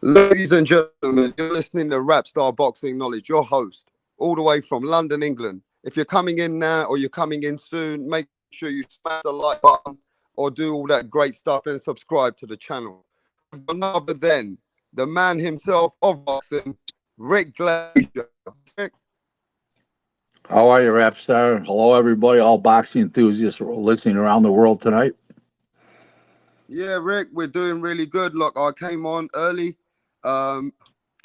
Ladies and gentlemen, you're listening to Rap Star Boxing Knowledge, your host, all the way from London, England. If you're coming in now or you're coming in soon, make sure you smash the like button or do all that great stuff and subscribe to the channel. We've got none other than the man himself of boxing, Rick Glazier. Rick, How are you, rap star? Hello, everybody, all boxing enthusiasts listening around the world tonight. yeah, Rick, we're doing really good. Look, I came on early, um,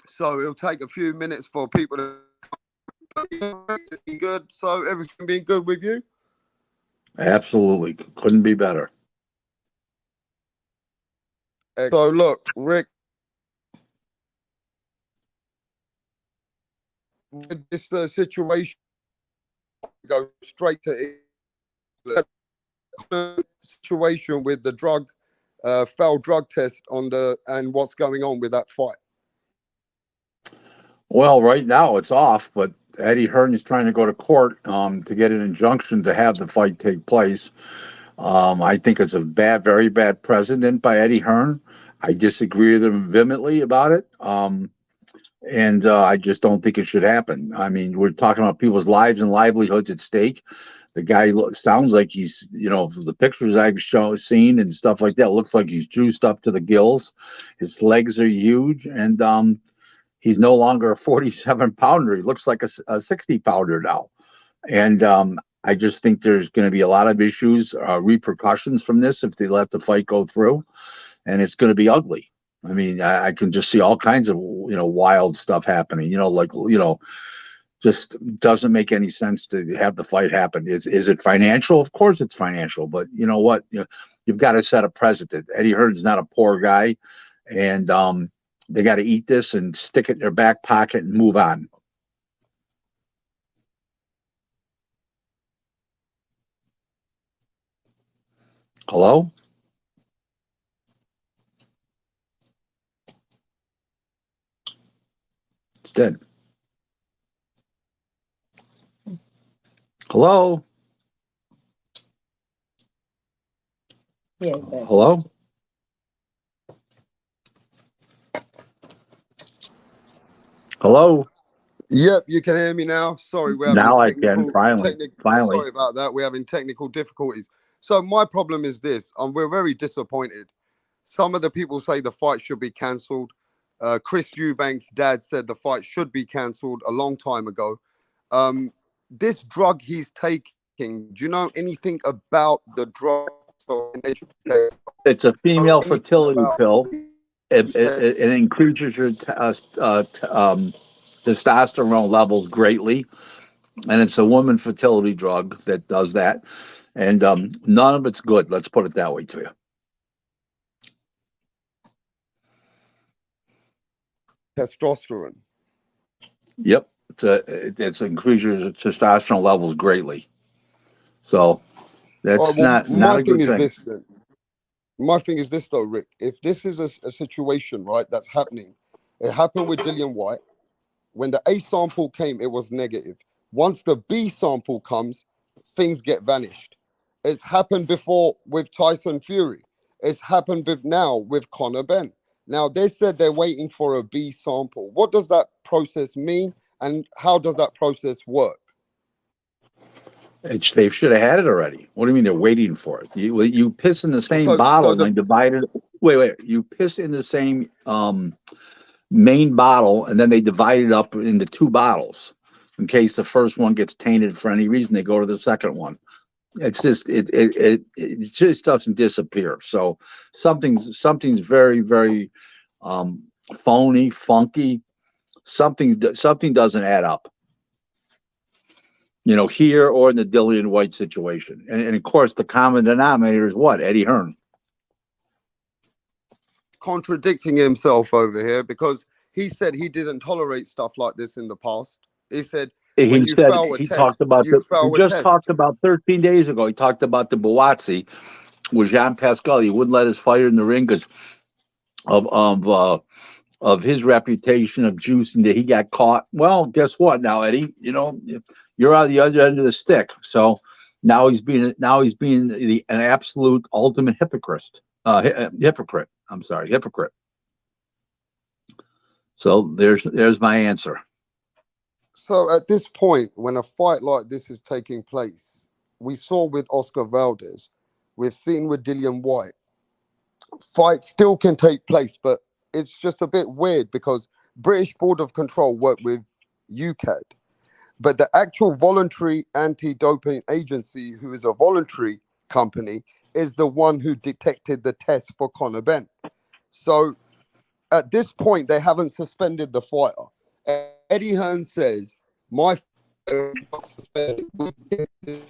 so it'll take a few minutes for people to. It's been good. So everything been good with you? Absolutely, couldn't be better. So look, Rick, with this situation, go straight to it. Situation with the failed drug test on the and what's going on with that fight. Well, right now it's off, but Eddie Hearn is trying to go to court to get an injunction to have the fight take place. I think it's a bad, very bad precedent by Eddie Hearn. I disagree with him vehemently about it. And I just don't think it should happen. I mean, we're talking about people's lives and livelihoods at stake. The guy sounds like he's, the pictures seen and stuff like that, looks like he's juiced up to the gills. His legs are huge, and he's no longer a 47 pounder. He looks like a 60 pounder now. And I just think there's going to be a lot of issues, repercussions from this if they let the fight go through, and it's going to be ugly. I mean, I can just see all kinds of wild stuff happening. Just doesn't make any sense to have the fight happen. Is it financial? Of course, it's financial. But you know what? You've got to set a precedent. Eddie Hearn's not a poor guy, and they got to eat this and stick it in their back pocket and move on. Hello? It's dead. Hello? Yeah, Hello? Hello? Yep, you can hear me now. Sorry, we're having Now I can finally. Finally. sorry about that. We're having technical difficulties. So my problem is this, we're very disappointed. Some of the people say the fight should be cancelled. Chris Eubank's dad said the fight should be cancelled a long time ago. This drug he's taking, do you know anything about the drug? It's a female Anything fertility about pill. It increases your testosterone levels greatly, and it's a woman fertility drug that does that. And none of it's good. Let's put it that way to you. testosterone? Yep, it's increases your testosterone levels greatly. So All that's right, well, not a good thing. my thing is this though, Rick. If this is a situation, right, that's happening, it happened with Dillian White. When the A sample came, it was negative. Once the B sample comes, things get vanished. It's happened before with Tyson Fury. It's happened with now with Conor Benn. Now they said they're waiting for a B sample. What does that process mean, and how does that process work? They should have had it already. What do you mean they're waiting for it? You piss in the same So bottle and the they divide it. Wait. You piss in the same main bottle and then they divide it up into two bottles in case the first one gets tainted for any reason. They go to the second one. It's just it just doesn't disappear. So something's very very um, phony, funky. Something doesn't add up. Here or in the Dillian White situation. And of course, the common denominator is what? Eddie Hearn. contradicting himself over here because he said he didn't tolerate stuff like this in the past. He said when He you said fail a he test, talked about you he fail a just test. talked about 13 days ago. He talked about the Buatsi with Jean Pascal. He wouldn't let his fighter in the ring because of of his reputation of juicing that he got caught. Well, guess what now, Eddie? You're on the other end of the stick. So now he's being an absolute ultimate hypocrite. Hypocrite. I'm sorry, hypocrite. So there's my answer. So at this point, when a fight like this is taking place, we saw with Oscar Valdez, we've seen with Dillian White, fights still can take place, but it's just a bit weird because British Board of Control work with UCAD, but the actual voluntary anti-doping agency, who is a voluntary company, is the one who detected the test for Conor Benn. So at this point, they haven't suspended the fighter. Eddie Hearn says, "My fighter is not suspended. We give this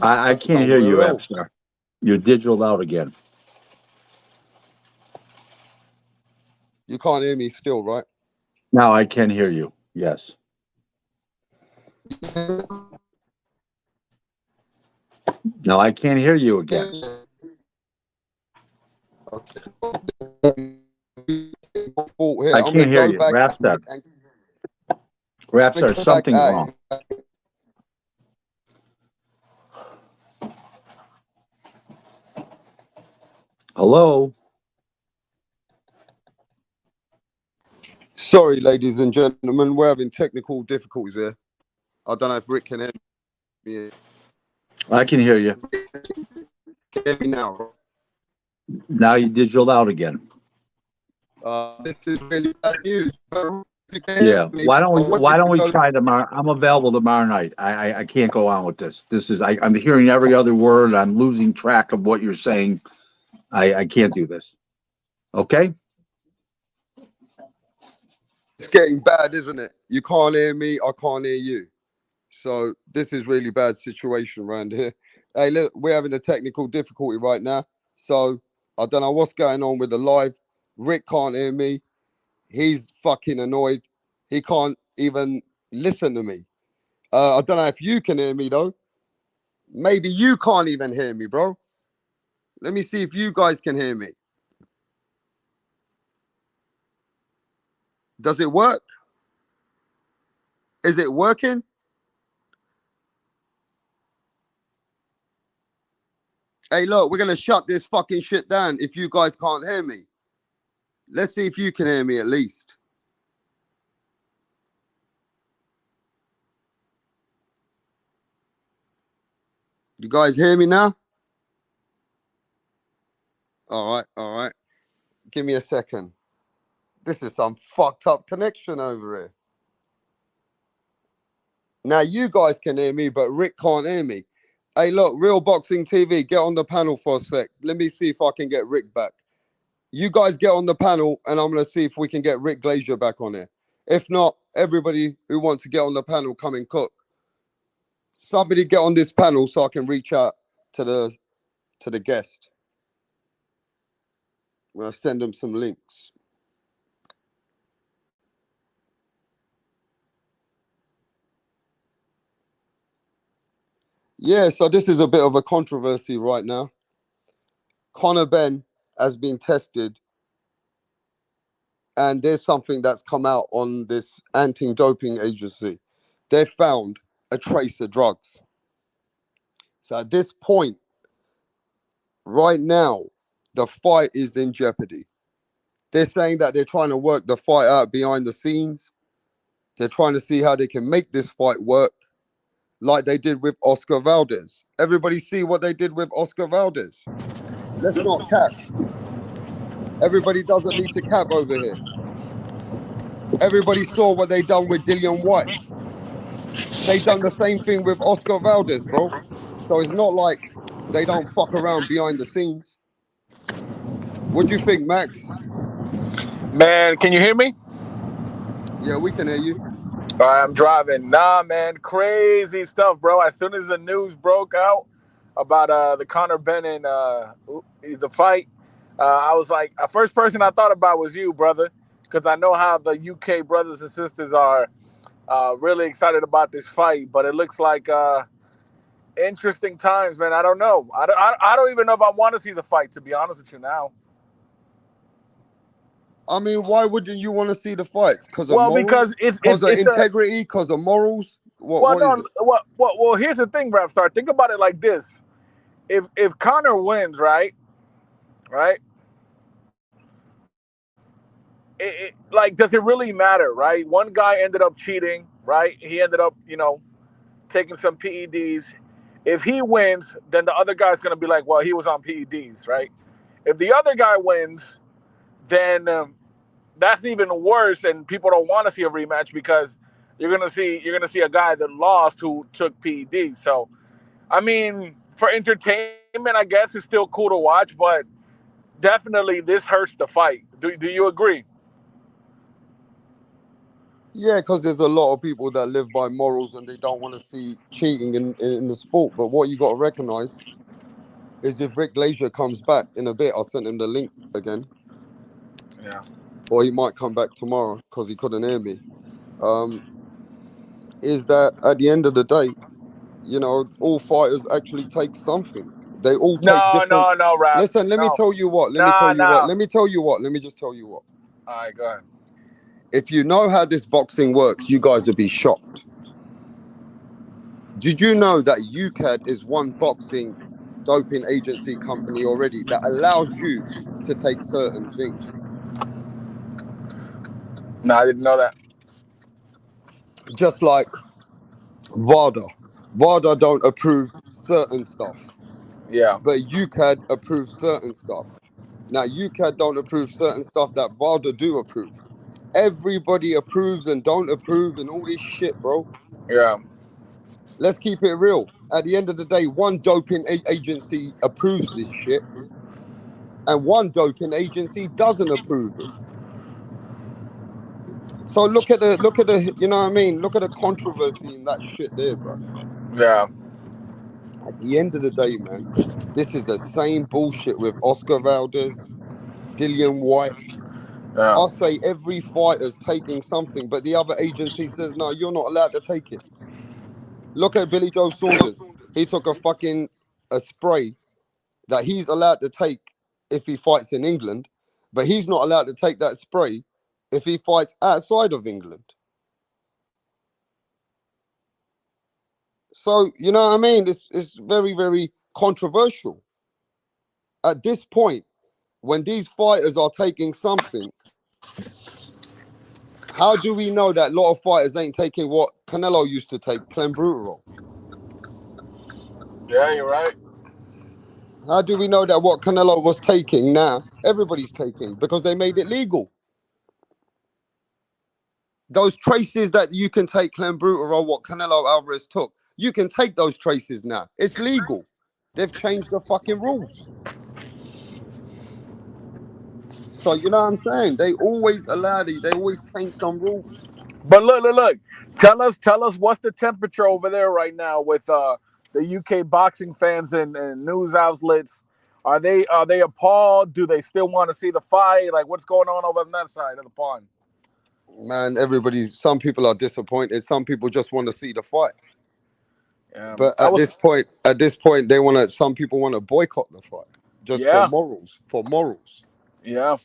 I can't hear somewhere you, else." Rapstar. You're digital out again. You can't hear me still, right? Now I can hear you. Yes. No, I can't hear you again. Okay. Here, I I'm gonna can't hear go you. back Rapstar. and Rapstar, go back something's out. wrong. Hello? Sorry, ladies and gentlemen, we're having technical difficulties here. I don't know if Rick can hear me. I can hear you. Can you hear me now? Now you digital out again. This is really bad news. Yeah. Why don't I we want why you don't to we go. try tomorrow? I'm available tomorrow night. I can't go on with this. I'm hearing every other word. I'm losing track of what you're saying. I can't do this. Okay? It's getting bad, isn't it? You can't hear me. I can't hear you. So this is really bad situation around here. Hey, look, we're having a technical difficulty right now. So I don't know what's going on with the live. Rick can't hear me. He's fucking annoyed. He can't even listen to me. I don't know if you can hear me though. Maybe you can't even hear me, bro. Let me see if you guys can hear me. Does it work? Is it working? Hey, look, we're gonna shut this fucking shit down if you guys can't hear me. Let's see if you can hear me at least. You guys hear me now? All right, all right. Give me a second. This is some fucked up connection over here. Now you guys can hear me, but Rick can't hear me. Hey, look, Real Boxing TV, get on the panel for a sec. Let me see if I can get Rick back. You guys get on the panel, and I'm going to see if we can get Rick Glazier back on here. If not, everybody who wants to get on the panel, come and cook. Somebody get on this panel so I can reach out to the guest. I'm going to send them some links. Yeah, so this is a bit of a controversy right now. Conor Benn has been tested, and there's something that's come out on this anti-doping agency. They found a trace of drugs. So at this point, right now, the fight is in jeopardy. They're saying that they're trying to work the fight out behind the scenes. They're trying to see how they can make this fight work, like they did with Oscar Valdez. Everybody see what they did with Oscar Valdez. Let's not cap. Everybody doesn't need to cap over here. Everybody saw what they done with Dillian White. They done the same thing with Oscar Valdez, bro. So it's not like they don't fuck around behind the scenes. What do you think, Max? Man, can you hear me? Yeah, we can hear you. All right, I'm driving. Nah, man, crazy stuff, bro. As soon as the news broke out about the Conor Benn and the fight, I was like, the first person I thought about was you, brother, because I know how the UK brothers and sisters are really excited about this fight. But it looks like interesting times, man. I don't know. I don't even know if I want to see the fight, to be honest with you now. I mean, why wouldn't you want to see the fights? Because of Well, because morals? Because of it's a integrity? Because of morals? What well, what is no, it? well. Here's the thing, Rapstar. Think about it like this: if Connor wins, right, like, does it really matter, right? One guy ended up cheating, right? He ended up, taking some PEDs. If he wins, then the other guy's gonna be like, well, he was on PEDs, right? If the other guy wins, then that's even worse, and people don't want to see a rematch because you're gonna see a guy that lost who took PEDs. So, I mean, for entertainment, I guess it's still cool to watch, but definitely this hurts the fight. Do you agree? Yeah, because there's a lot of people that live by morals and they don't want to see cheating in the sport. But what you got to recognize is if Rick Glazier comes back in a bit, I'll send him the link again, Yeah. or he might come back tomorrow because he couldn't hear me. Um, is that at the end of the day, all fighters actually take something. They all take No, different. no, no, Rap. Listen, let me No. tell you what. Let me tell Nah, you what. nah. Let me tell you what. Let me just tell you what. All right, go ahead. If you know how this boxing works, you guys would be shocked. Did you know that UCAD is one boxing doping agency company already that allows you to take certain things? No, I didn't know that. Just like VADA. VADA don't approve certain stuff, Yeah, but UCAD approves certain stuff. Now, UCAD don't approve certain stuff that VADA do approve. Everybody approves and don't approve and all this shit, bro. yeah, Let's keep it real. At the end of the day, one doping agency approves this shit and one doping agency doesn't approve it. So look at the you know what I mean? Look at the controversy in that shit there, bro. yeah, At the end of the day, man, this is the same bullshit with Oscar Valdez, Dillian White. yeah, I say every fighter's taking something, but the other agency says no, you're not allowed to take it. Look at Billy Joe Saunders. He took a spray that he's allowed to take if he fights in England, but he's not allowed to take that spray if he fights outside of England. So you know what I mean? It's very, very controversial. At this point, when these fighters are taking something, how do we know that a lot of fighters ain't taking what Canelo used to take, clenbuterol? yeah. You're right. How do we know that what Canelo was taking now everybody's taking because they made it legal? Those traces that you can take clenbuterol, what Canelo Alvarez took, you can take those traces now. It's legal. They've changed the fucking rules. So you know what I'm saying? They always allow you. They always change some rules. But look. Tell us what's the temperature over there right now with the UK boxing fans and news outlets. Are they appalled? Do they still want to see the fight? Like, what's going on over on that side of the pond? Man, everybody. Some people are disappointed. Some people just want to see the fight. But I was, at this point, they want to. Some people want to boycott the fight just for yeah, morals. For morals, yeah,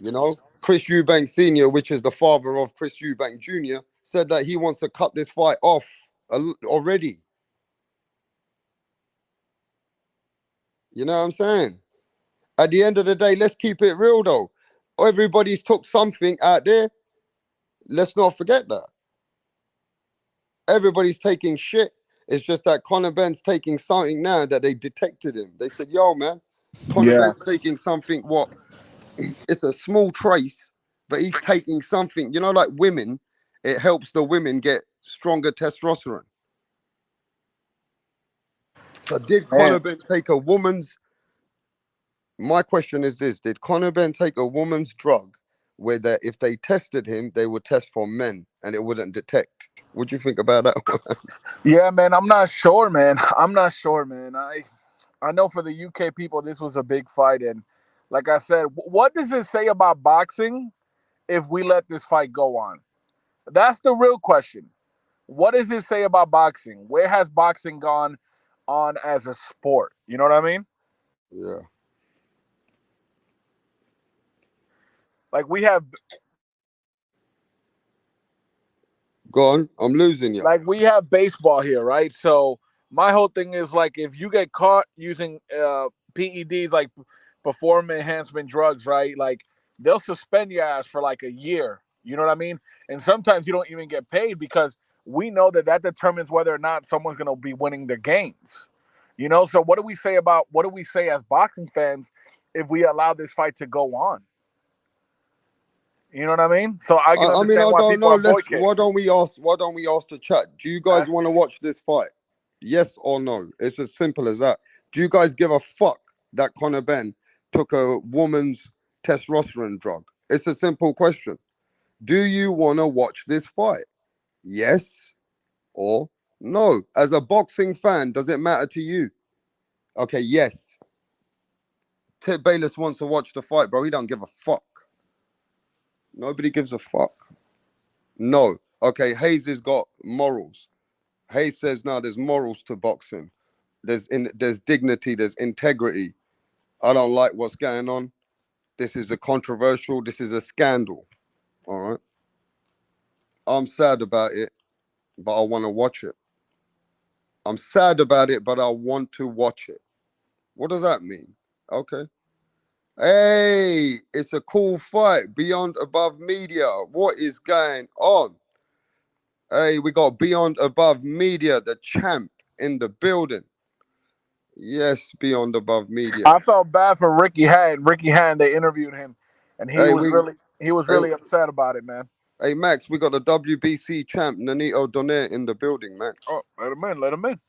you know. Chris Eubank Senior, which is the father of Chris Eubank Junior, said that he wants to cut this fight off already. You know what I'm saying? At the end of the day, let's keep it real though. Everybody's took something out there. Let's not forget that. Everybody's taking shit. It's just that Conor Benn's taking something now that they detected him. They said, yo, man, Conor yeah. Benn's taking something what it's a small trace, but he's taking something, like women, it helps the women get stronger testosterone. So did Conor Man, Ben take a woman's my question is this: did Conor Ben take a woman's drug where that if they tested him, they would test for men and it wouldn't detect? What do you think about that one? yeah, man. I'm not sure, man. I'm not sure, man. I know for the UK people, this was a big fight, and like I said, what does it say about boxing if we let this fight go on? That's the real question. What does it say about boxing? Where has boxing gone on as a sport? You know what I mean? Yeah. Like we have, Go on. I'm losing you. baseball here, right? So my whole thing is like if you get caught using PEDs, like performance enhancement drugs, right? Like they'll suspend your ass for like a year. You know what I mean? And sometimes you don't even get paid because we know that determines whether or not someone's going to be winning their games. You know, so what do we say as boxing fans if we allow this fight to go on? You know what I mean? So I can I mean, understand I why don't people know. are Let's. boycotting. Why don't we ask? Why don't we ask the chat? Do you guys want to watch this fight? Yes or no? It's as simple as that. Do you guys give a fuck that Conor Benn took a woman's testosterone drug? It's a simple question. Do you want to watch this fight? Yes or no? As a boxing fan, does it matter to you? Okay, yes. Tip Bayless wants to watch the fight, bro. He don't give a fuck. Nobody gives a fuck. No. Okay, Hayes has got morals. Hayes says, no, there's morals to boxing. There's dignity, there's integrity. I don't like what's going on. This is this is a scandal. All right. I'm sad about it, but I want to watch it. I'm sad about it, but I want to watch it. What does that mean? Okay. Hey, it's a cool fight. Beyond Above Media. What is going on? Hey, we got Beyond Above Media, the champ in the building. Yes, Beyond Above Media. I felt bad for Ricky Hatton. Ricky Hatton, they interviewed him, and Hey, he was really upset about it, man. Hey, Max, we got the WBC champ, Nanito Donaire, in the building, Max. Oh, let him in. Let him in.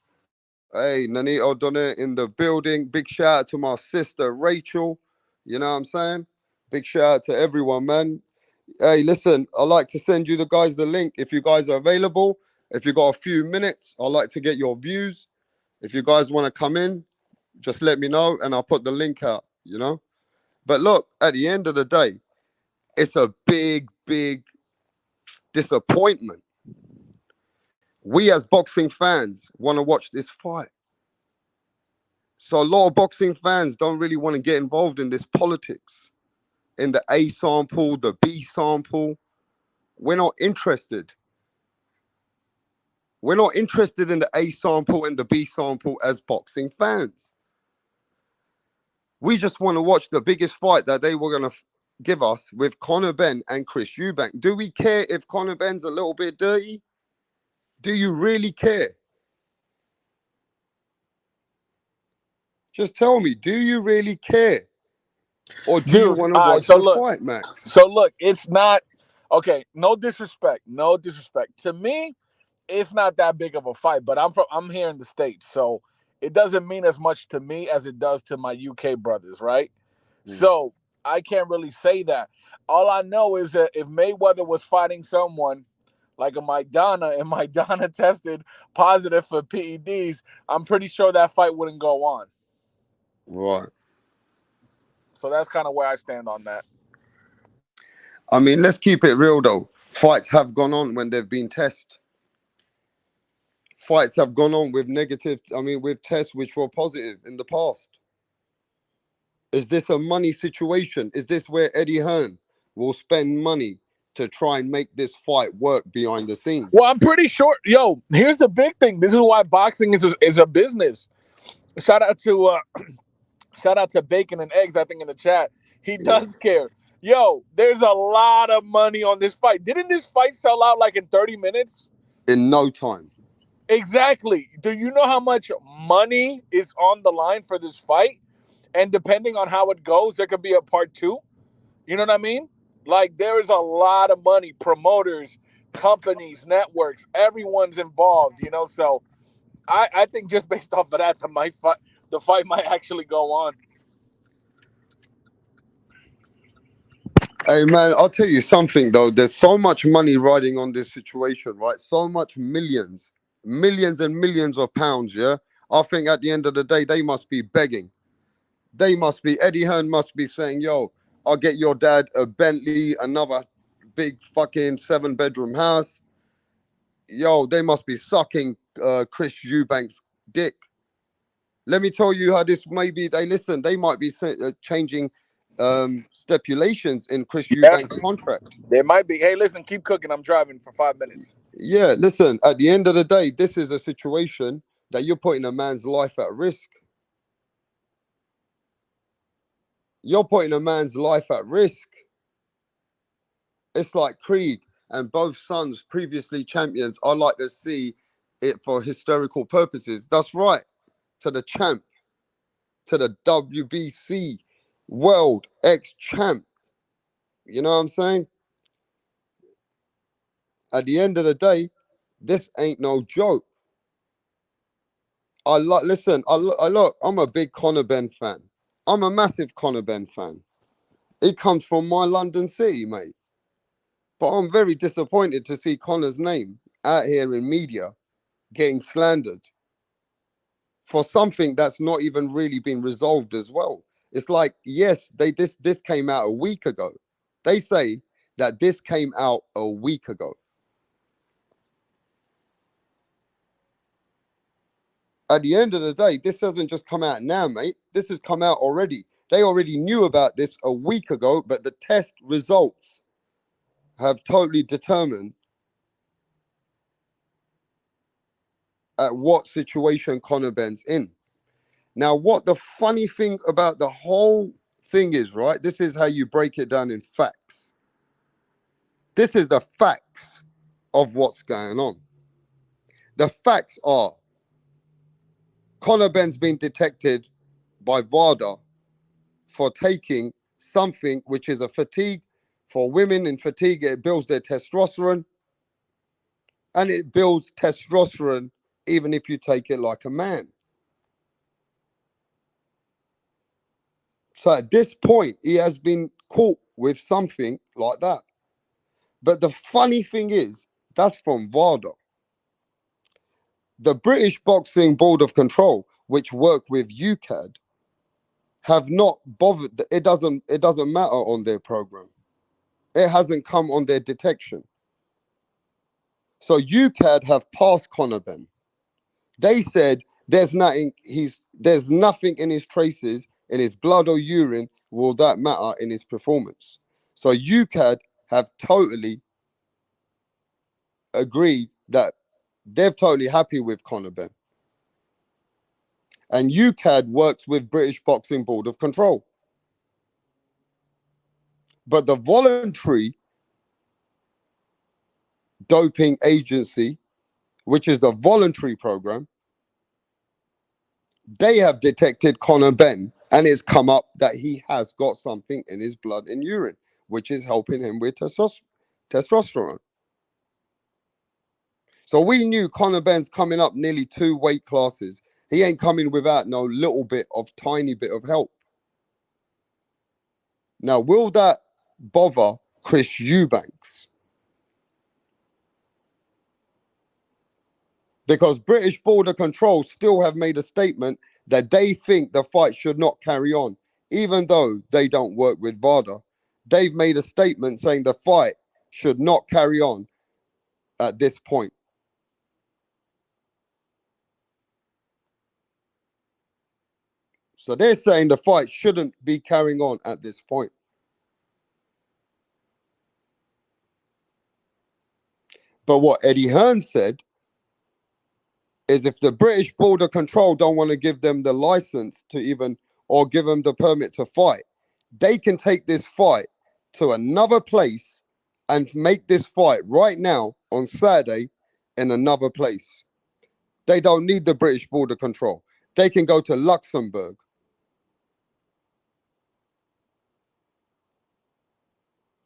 Hey, Nanito Donaire in the building. Big shout out to my sister, Rachel. You know what I'm saying? Big shout out to everyone, man. Hey, listen, I'd like to send you guys the link if you guys are available. If you got a few minutes, I'd like to get your views. If you guys want to come in, just let me know and I'll put the link out, you know? But look, at the end of the day, it's a big, big disappointment. We as boxing fans want to watch this fight. So a lot of boxing fans don't really want to get involved in this politics, in the A sample, the B sample. We're not interested. We're not interested in the A sample and the B sample as boxing fans. We just want to watch the biggest fight that they were going to give us with Conor Benn and Chris Eubank. Do we care if Conor Benn's a little bit dirty? Do you really care? Just tell me, do you really care? Or do you want to watch the fight, Max? So look, it's not okay. No disrespect. No disrespect. To me, it's not that big of a fight. But I'm here in the States, so it doesn't mean as much to me as it does to my UK brothers, right? So I can't really say that. All I know is that if Mayweather was fighting someone like a Maidana and Maidana tested positive for PEDs, I'm pretty sure that fight wouldn't go on. Right. So that's kind of where I stand on that. I mean, let's keep it real though. Fights have gone on when they've been tested. Fights have gone on with with tests which were positive in the past. Is this a money situation? Is this where Eddie Hearn will spend money to try and make this fight work behind the scenes? Well, I'm pretty sure. Yo, here's the big thing. This is why boxing is a business. Shout out to Bacon and Eggs, I think, in the chat. He does care. Yo, there's a lot of money on this fight. Didn't this fight sell out like in 30 minutes? In no time. Exactly. Do you know how much money is on the line for this fight? And depending on how it goes, there could be a part 2. You know what I mean? Like, there is a lot of money. Promoters, companies, networks, everyone's involved, you know? So I think just based off of that, the fight might actually go on. Hey, man, I'll tell you something, though. There's so much money riding on this situation, right? So much millions and millions of pounds, yeah? I think at the end of the day, they must be begging. Eddie Hearn must be saying, yo, I'll get your dad a Bentley, another big fucking 7-bedroom house. Yo, they must be sucking Chris Eubank's dick. Let me tell you how this may be. They might be changing stipulations in Chris Eubank's contract. They might be. Hey, listen, keep cooking. I'm driving for 5 minutes. Yeah, listen, at the end of the day, this is a situation that you're putting a man's life at risk. You're putting a man's life at risk. It's like Creed and both sons, previously champions. I like to see it for historical purposes. That's right. To the champ, to the WBC world ex-champ. You know what I'm saying? At the end of the day, this ain't no joke. Listen, look, I'm a big Conor Benn fan. I'm a massive Conor Benn fan. It comes from my London city, mate. But I'm very disappointed to see Conor's name out here in media getting slandered for something that's not even really been resolved as well. It's like, yes, this came out a week ago. They say that this came out a week ago. At the end of the day, this doesn't just come out now, mate. This has come out already. They already knew about this a week ago, but the test results have totally determined at what situation Conor Benn's in. Now, what the funny thing about the whole thing is, right? This is how you break it down in facts. This is the facts of what's going on. The facts are Conor Benn's been detected by VADA for taking something which is a fatigue. For women in fatigue, it builds their testosterone, and it builds testosterone even if you take it like a man. So at this point, he has been caught with something like that. But the funny thing is, that's from VADA. The British Boxing Board of Control, which work with UCAD, have not bothered. It doesn't matter on their program. It hasn't come on their detection. So UCAD have passed Conor Benn. They said there's nothing in his traces, in his blood or urine, will that matter in his performance. So UCAD have totally agreed that they're totally happy with Conor Benn. And UCAD works with British Boxing Board of Control. But the voluntary doping agency, which is the voluntary program, they have detected Conor Benn, and it's come up that he has got something in his blood and urine, which is helping him with testosterone. So we knew Conor Benn's coming up nearly 2 weight classes. He ain't coming without no tiny bit of help. Now, will that bother Chris Eubanks? Because British Border Control still have made a statement that they think the fight should not carry on, even though they don't work with VADA. They've made a statement saying the fight should not carry on at this point. So they're saying the fight shouldn't be carrying on at this point. But what Eddie Hearn said is if the British Border Control don't want to give them the license to even, or give them the permit to fight, they can take this fight to another place and make this fight right now on Saturday in another place. They don't need the British Border Control. They can go to Luxembourg.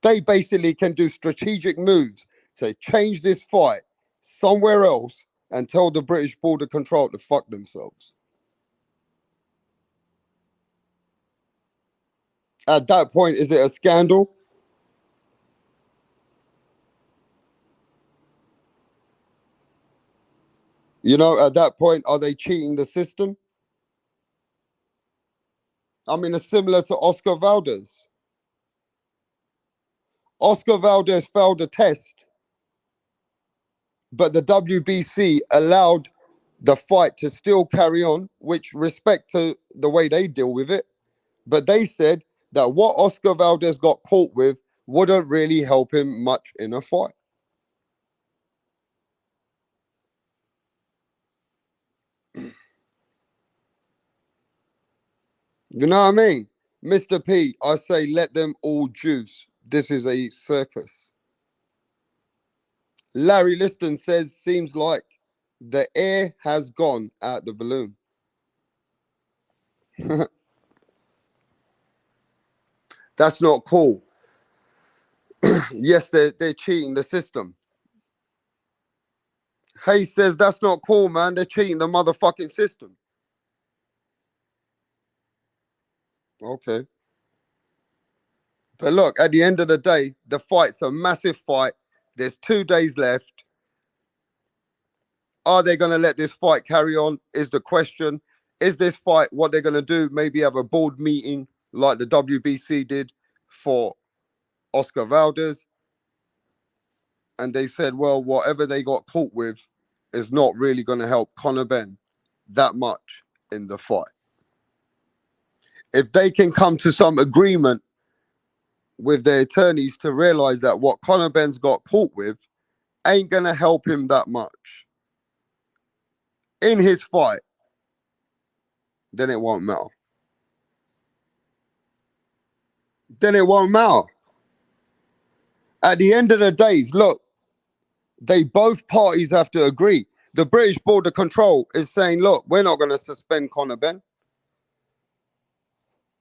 They basically can do strategic moves to change this fight somewhere else and tell the British Border Control to fuck themselves. At that point, is it a scandal? You know, at that point, are they cheating the system? I mean, it's similar to Oscar Valdez. Oscar Valdez failed a test, but the WBC allowed the fight to still carry on, which respect to the way they deal with it. But they said that what Oscar Valdez got caught with wouldn't really help him much in a fight. You know what I mean? Mr. P, I say let them all juice. This is a circus. Larry Liston says, seems like the air has gone out the balloon. That's not cool. Yes, they're cheating the system. Hayes says that's not cool, man. They're cheating the motherfucking system. Okay. But look, at the end of the day, the fight's a massive fight. There's 2 days left. Are they going to let this fight carry on? Is the question. Is this fight what they're going to do? Maybe have a board meeting like the WBC did for Oscar Valdez. And they said, well, whatever they got caught with is not really going to help Conor Benn that much in the fight. If they can come to some agreement with their attorneys to realize that what Conor Benn's got caught with ain't going to help him that much in his fight, then it won't matter. Then it won't matter. At the end of the days, look, they both parties have to agree. The British Border Control is saying, look, we're not going to suspend Conor Benn.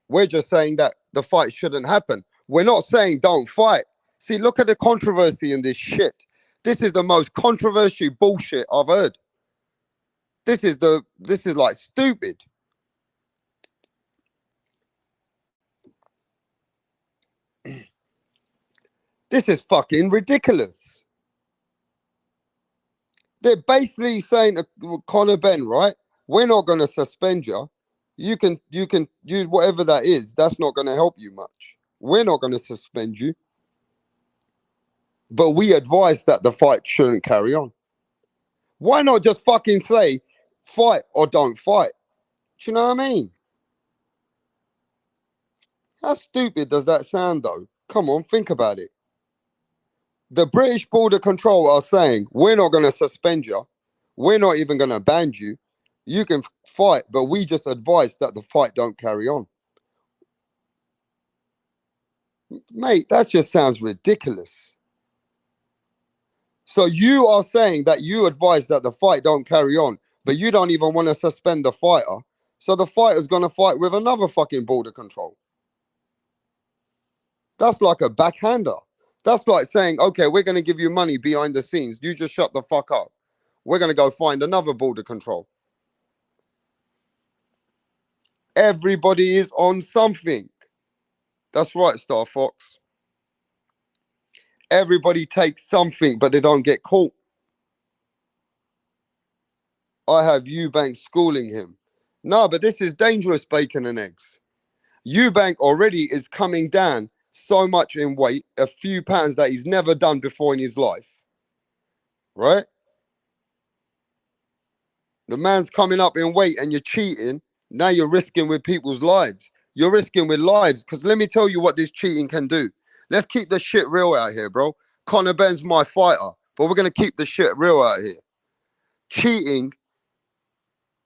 We're just saying that the fight shouldn't happen. We're not saying don't fight. See, look at the controversy in this shit. This is the most controversial bullshit I've heard. This is like stupid. This is fucking ridiculous. They're basically saying to Conor Benn, right? We're not going to suspend you. You can use whatever that is. That's not going to help you much. We're not going to suspend you. But we advise that the fight shouldn't carry on. Why not just fucking say fight or don't fight? Do you know what I mean? How stupid does that sound, though? Come on, think about it. The British Border Control are saying, we're not going to suspend you. We're not even going to ban you. You can fight, but we just advise that the fight don't carry on. Mate, that just sounds ridiculous. So you are saying that you advise that the fight don't carry on, but you don't even want to suspend the fighter. So the fighter's going to fight with another fucking border control. That's like a backhander. That's like saying, okay, we're going to give you money behind the scenes. You just shut the fuck up. We're going to go find another border control. Everybody is on something. That's right, Star Fox. Everybody takes something, but they don't get caught. I have Eubank schooling him. No, but this is dangerous bacon and eggs. Eubank already is coming down so much in weight, a few pounds that he's never done before in his life. Right? The man's coming up in weight and you're cheating. Now you're risking with people's lives. You're risking with lives. Because let me tell you what this cheating can do. Let's keep the shit real out here, bro. Conor Benn's my fighter, but we're going to keep the shit real out here. Cheating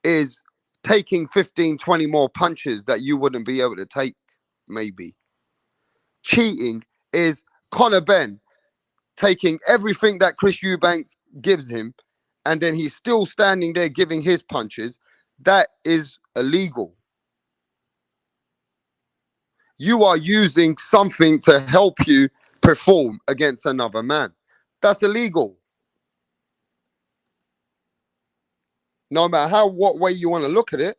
is taking 15, 20 more punches that you wouldn't be able to take, maybe. Cheating is Conor Benn taking everything that Chris Eubanks gives him, and then he's still standing there giving his punches. That is illegal. You are using something to help you perform against another man. That's illegal. No matter what way you want to look at it,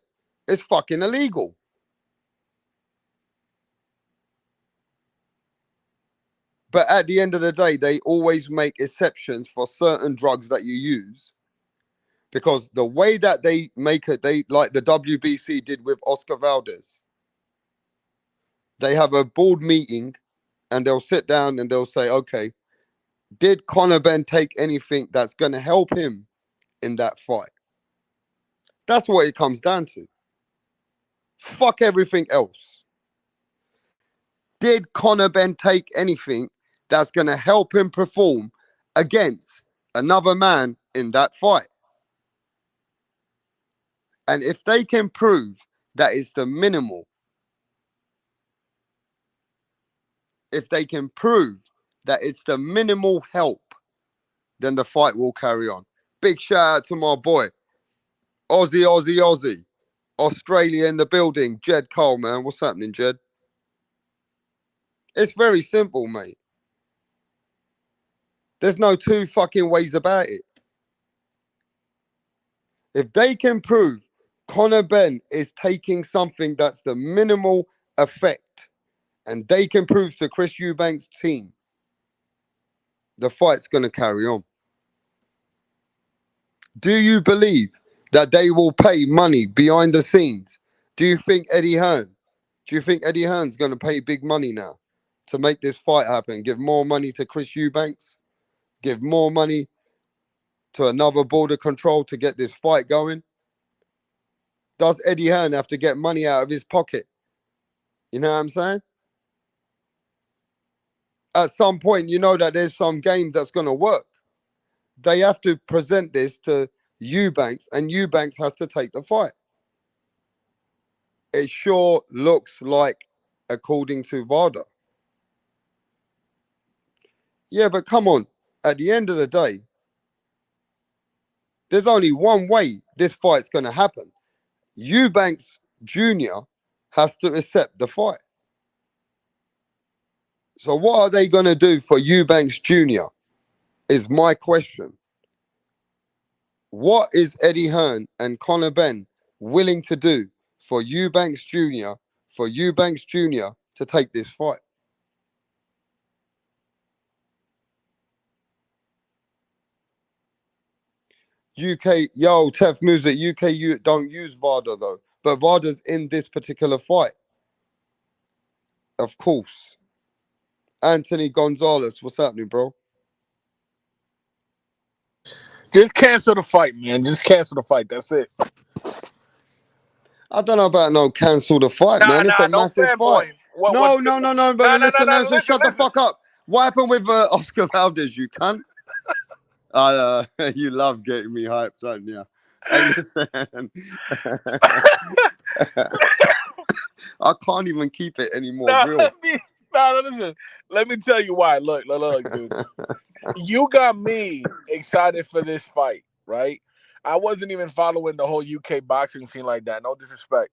it's fucking illegal. But at the end of the day, they always make exceptions for certain drugs that you use. Because the way that they make it, they like the WBC did with Oscar Valdez. They have a board meeting and they'll sit down and they'll say, okay, did Conor Benn take anything that's going to help him in that fight? That's what it comes down to. Fuck everything else. Did Conor Benn take anything that's going to help him perform against another man in that fight? And if they can prove that it's the minimal, if they can prove that it's the minimal help then the fight will carry on. Big shout out to my boy, Aussie. Australia in the building. Jed Cole, man. What's happening, Jed? It's very simple, mate. There's no two fucking ways about it. If they can prove Conor Benn is taking something that's the minimal effect, and they can prove to Chris Eubanks' team, the fight's going to carry on. Do you believe that they will pay money behind the scenes? Do you think Eddie Hearn's going to pay big money now to make this fight happen? Give more money to Chris Eubanks? Give more money to another border control to get this fight going? Does Eddie Hearn have to get money out of his pocket? You know what I'm saying? At some point, you know that there's some game that's going to work. They have to present this to Eubanks, and Eubanks has to take the fight. It sure looks like, according to VADA. Yeah, but come on. At the end of the day, there's only one way this fight's going to happen. Eubanks Jr. has to accept the fight. So what are they going to do for Eubanks Jr. is my question. What is Eddie Hearn and Conor Benn willing to do for Eubanks Jr. To take this fight? UK, yo, Tef Music, UK, you don't use VADA though. But VADA's in this particular fight. Of course. Anthony Gonzalez, what's happening, bro? Just cancel the fight, man. Just cancel the fight. That's it. I don't know about no cancel the fight, man. It's a massive fight. No, but listen, shut the fuck up. What happened with Oscar Valdez, you cunt? You love getting me hyped, don't you? Hey, listen. I can't even keep it anymore. Listen. Let me tell you why. Look, dude. You got me excited for this fight, right? I wasn't even following the whole UK boxing scene like that. No disrespect.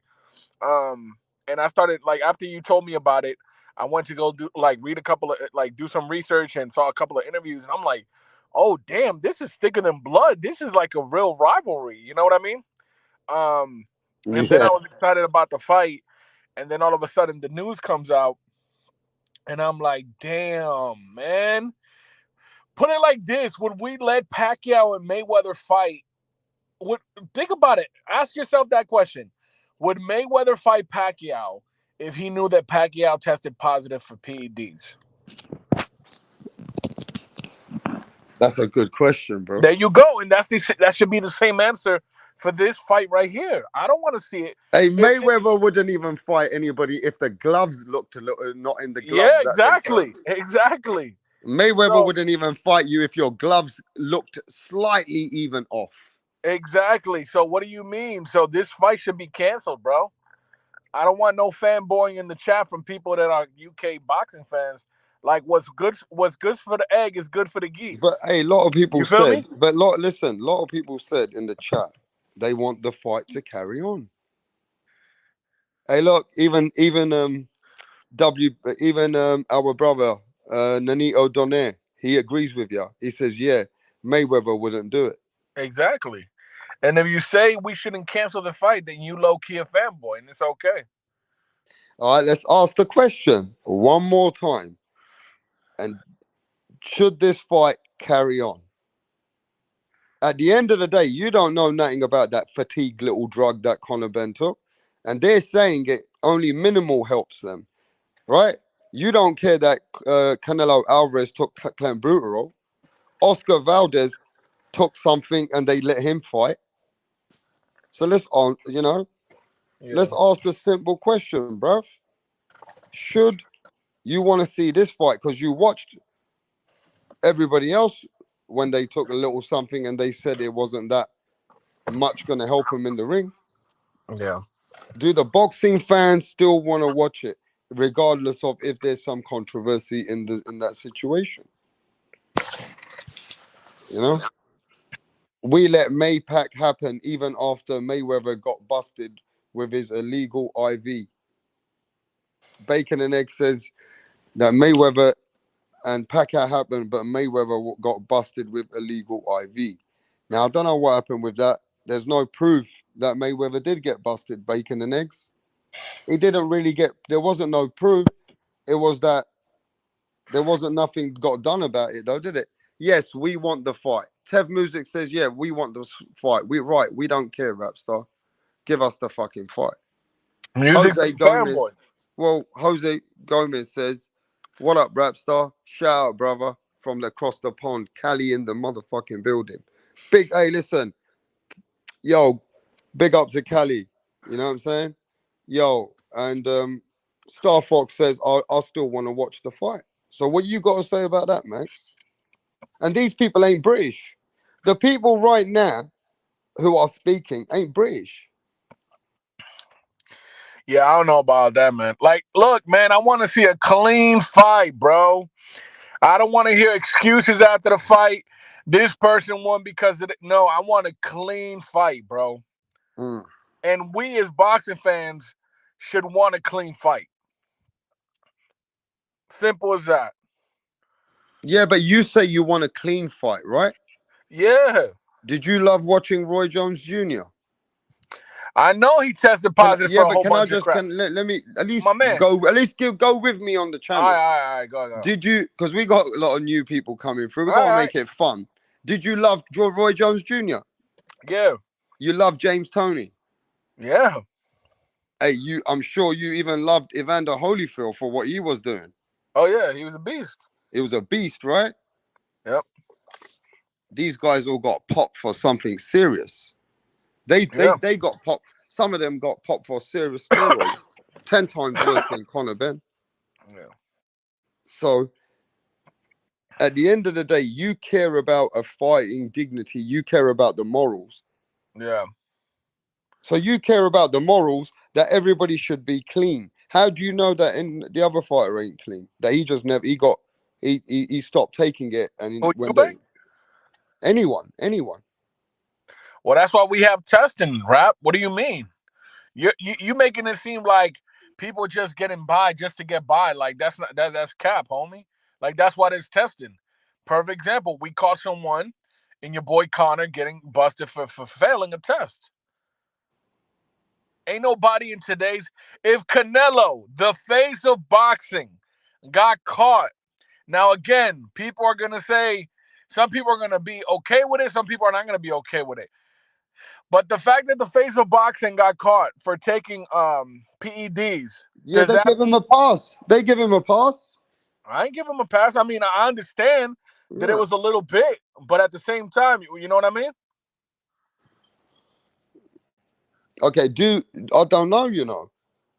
And I started, like, after you told me about it, I went to go read a couple of, do some research and saw a couple of interviews, and I'm like, oh damn, this is thicker than blood. This is like a real rivalry. You know what I mean? And then I was excited about the fight, and then all of a sudden the news comes out, and I'm like, damn, man. Put it like this: would we let Pacquiao and Mayweather fight? Think about it. Ask yourself that question. Would Mayweather fight Pacquiao if he knew that Pacquiao tested positive for PEDs? That's a good question, bro. There you go, and that should be the same answer for this fight right here. I don't want to see it. Hey, Mayweather wouldn't even fight anybody if the gloves looked a little not in the gloves. Yeah, exactly. Mayweather wouldn't even fight you if your gloves looked slightly even off. Exactly. So what do you mean? So this fight should be canceled, bro. I don't want no fanboying in the chat from people that are UK boxing fans. Like, what's good for the egg is good for the geese. But hey, a lot of people said. Me? But a lot of people said in the chat they want the fight to carry on. Hey, look, even our brother Nanito Donaire, he agrees with you. He says, yeah, Mayweather wouldn't do it. Exactly. And if you say we shouldn't cancel the fight, then you low-key a fanboy, and it's okay. All right, let's ask the question one more time. And should this fight carry on? At the end of the day, you don't know nothing about that fatigue little drug that Conor Benn took. And they're saying it only minimal helps them, right? You don't care that Canelo Alvarez took clenbuterol. Oscar Valdez took something and they let him fight. So let's ask the simple question, bruv. Should you want to see this fight? Because you watched everybody else when they took a little something and they said it wasn't that much going to help them in the ring. Yeah. Do the boxing fans still want to watch it, regardless of if there's some controversy in that situation? You know, we let Maypac happen even after Mayweather got busted with his illegal IV. Bacon and Egg says that Mayweather and Pacquiao happened, but Mayweather got busted with illegal IV. Now I don't know what happened with that. There's no proof that Mayweather did get busted. Bacon and Eggs. He didn't really get. There wasn't no proof. It was that there wasn't nothing got done about it, though, did it? Yes, we want the fight. Tev Music says, yeah, we want the fight. We're right. We don't care, Rapstar. Give us the fucking fight. Music's a Jose Gomez. fanboy. Well, Jose Gomez says, what up, Rapstar? Shout out, brother, from across the pond. Cali in the motherfucking building. Big, hey, listen. Yo, big up to Cali. You know what I'm saying? Yo, and Star Fox says, I still want to watch the fight. So what you got to say about that, Max? And these people ain't British. The people right now who are speaking ain't British. Yeah, I don't know about that, man. Like, look, man, I want to see a clean fight, bro. I don't want to hear excuses after the fight. This person won because of it. No, I want a clean fight, bro. Mm. And we as boxing fans should want a clean fight. Simple as that. Yeah, but you say you want a clean fight, right? Yeah. Did you love watching Roy Jones Jr.? I know he tested positive for a whole bunch of crap. Let me at least My man. go go with me on the channel. All right, go. Did you, because we got a lot of new people coming through, we All gotta right. make it fun. Did you love Roy Jones Jr.? Yeah. You love James Toney? Yeah. Hey, I'm sure you even loved Evander Holyfield for what he was doing. Oh yeah, he was a beast. It was a beast, right? Yep. These guys all got popped for something serious. They got popped. Some of them got popped for serious steroids. 10 times worse than Conor Benn. Yeah. So at the end of the day, you care about a fighting dignity. You care about the morals. Yeah. So you care about the morals that everybody should be clean. How do you know that the other fighter ain't clean? That he just never he stopped taking it and he went there. Anyone. Well, that's why we have testing, Rap. What do you mean? You making it seem like people just getting by just to get by. Like that's not that's cap, homie. Like that's why there's testing. Perfect example. We caught someone in your boy Conor getting busted for failing a test. Ain't nobody in today's. If Canelo, the face of boxing, got caught. Now again, people are gonna say, some people are gonna be okay with it. Some people are not gonna be okay with it. But the fact that the face of boxing got caught for taking PEDs, Yeah, they give him a pass. They give him a pass. I ain't give him a pass. I mean, I understand that it was a little bit, but at the same time, you know what I mean? Okay, I don't know, you know.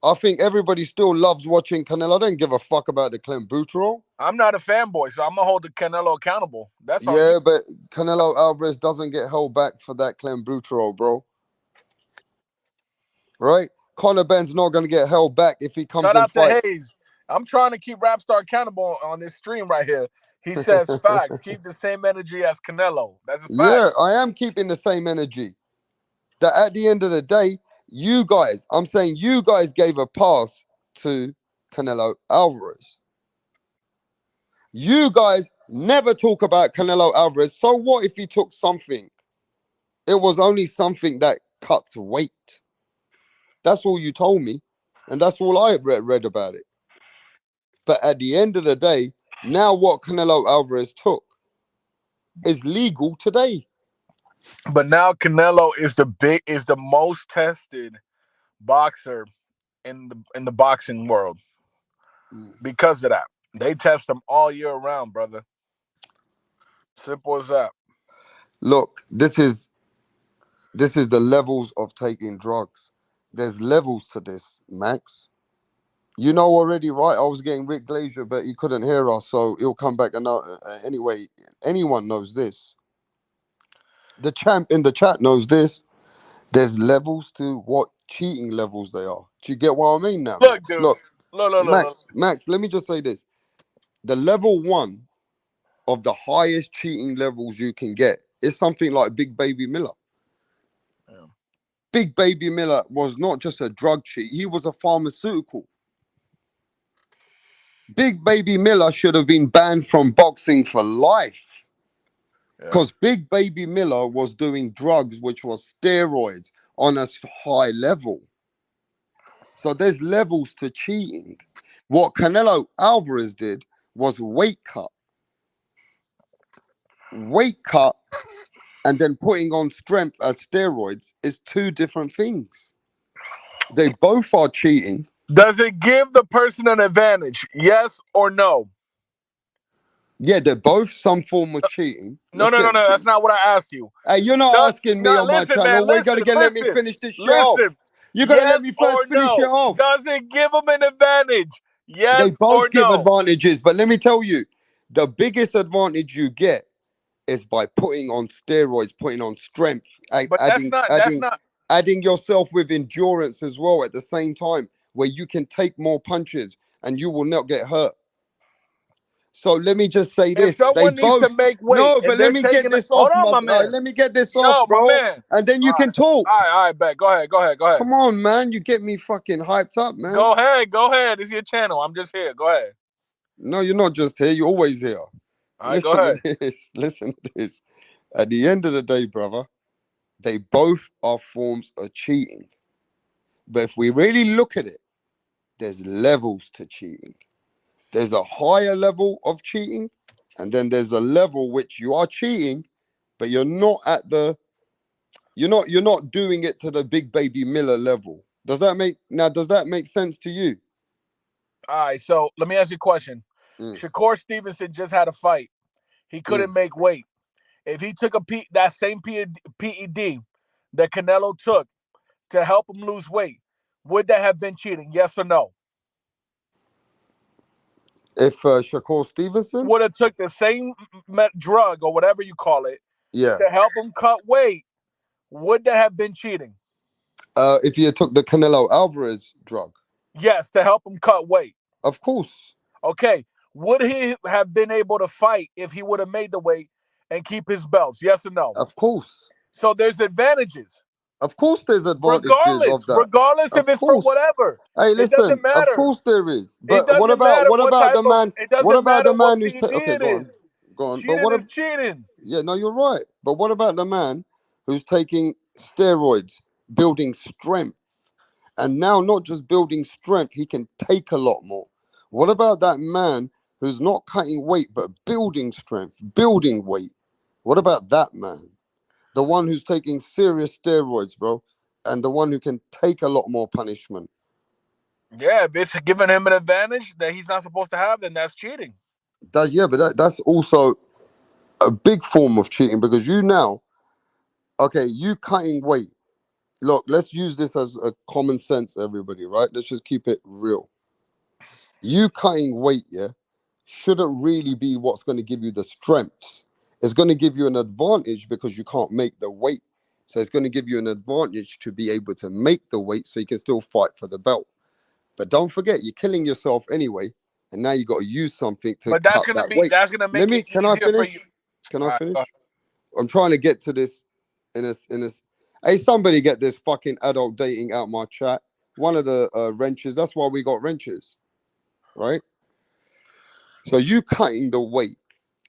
I think everybody still loves watching Canelo. I don't give a fuck about the clenbuterol. I'm not a fanboy, so I'm gonna hold the Canelo accountable. That's all. Yeah, but Canelo Alvarez doesn't get held back for that clenbuterol, bro. Right? Conor Benn's not gonna get held back if he comes Shout and out to fights. Hayes. I'm trying to keep Rapstar accountable on this stream right here. He says facts. Keep the same energy as Canelo. That's a fact. Yeah, I am keeping the same energy. That at the end of the day, I'm saying you guys gave a pass to Canelo Alvarez. You guys never talk about Canelo Alvarez. So what if he took something? It was only something that cuts weight. That's all you told me. And that's all I read about it. But at the end of the day, now what Canelo Alvarez took is legal today. But now Canelo is the most tested boxer in the boxing world because of that. They test them all year round, brother. Simple as that. Look, this is the levels of taking drugs. There's levels to this, Max. You know already, right? I was getting Rick Glazier, but he couldn't hear us, so he'll come back. And anyway, anyone knows this. The champ in the chat knows this. There's levels to what cheating levels they are. Do you get what I mean now, Look, Max? dude. Look, Look. Max, let me just say this. The level 1 of the highest cheating levels you can get is something like Big Baby Miller. Yeah. Big Baby Miller was not just a drug cheat, he was a pharmaceutical. Big Baby Miller should have been banned from boxing for life. Because Big Baby Miller was doing drugs, which was steroids on a high level. So there's levels to cheating. What Canelo Alvarez did was weight cut. Weight cut and then putting on strength as steroids is two different things. They both are cheating. Does it give the person an advantage? Yes or no? Yeah, they're both some form of cheating. No. That's not what I asked you. Hey, you're not asking me on my Listen, channel. man, We gotta let me finish this shit off. You gotta let me first finish it off. Does it give them an advantage? Yes they both or give no? advantages, but let me tell you, the biggest advantage you get is by putting on steroids, putting on strength, But adding yourself with endurance as well at the same time, where you can take more punches and you will not get hurt. So let me just say this: if someone needs to make weight, no, but let me get this off, my man. Let me get this off, bro, my man. and then you can talk. All right, bet. Go ahead. Come on, man, you get me fucking hyped up, man. Go ahead. It's your channel. I'm just here. Go ahead. No, you're not just here. You're always here. All right, go ahead. Listen to this. At the end of the day, brother, they both are forms of cheating. But if we really look at it, there's levels to cheating. There's a higher level of cheating, and then there's a level which you are cheating, but you're not doing it to the Big Baby Miller level. Does that make sense to you? All right, so let me ask you a question. Shakur Stevenson just had a fight. He couldn't make weight. If he took that same PED that Canelo took to help him lose weight, would that have been cheating? Yes or no? If Shakur Stevenson would have took the same drug or whatever you call it to help him cut weight, would that have been cheating? If he took the Canelo Alvarez drug? Yes, to help him cut weight. Of course. Okay. Would he have been able to fight if he would have made the weight and keep his belts? Yes or no? Of course. So there's advantages. Of course there's advantages of that. Regardless if it's for whatever. Hey, listen, it doesn't matter. Of course there is. But what about the man? What about the man who's go on. Cheating is cheating. Yeah, no, you're right. But what about the man who's taking steroids, building strength, and now not just building strength, he can take a lot more. What about that man who's not cutting weight but building strength, building weight? What about that man? The one who's taking serious steroids, bro, and the one who can take a lot more punishment. Yeah, if it's giving him an advantage that he's not supposed to have, then that's cheating. That's also a big form of cheating because you cutting weight. Look, let's use this as a common sense, everybody, right? Let's just keep it real. You cutting weight, shouldn't really be what's going to give you the strengths. It's going to give you an advantage because you can't make the weight. So it's going to give you an advantage to be able to make the weight so you can still fight for the belt. But don't forget, you're killing yourself anyway. And now you got to use something to cut that weight. That's going to make it Can I finish? Can I finish? I'm trying to get to this in this. Hey, somebody get this fucking adult dating out my chat. One of the wrenches. That's why we got wrenches. Right? So you cutting the weight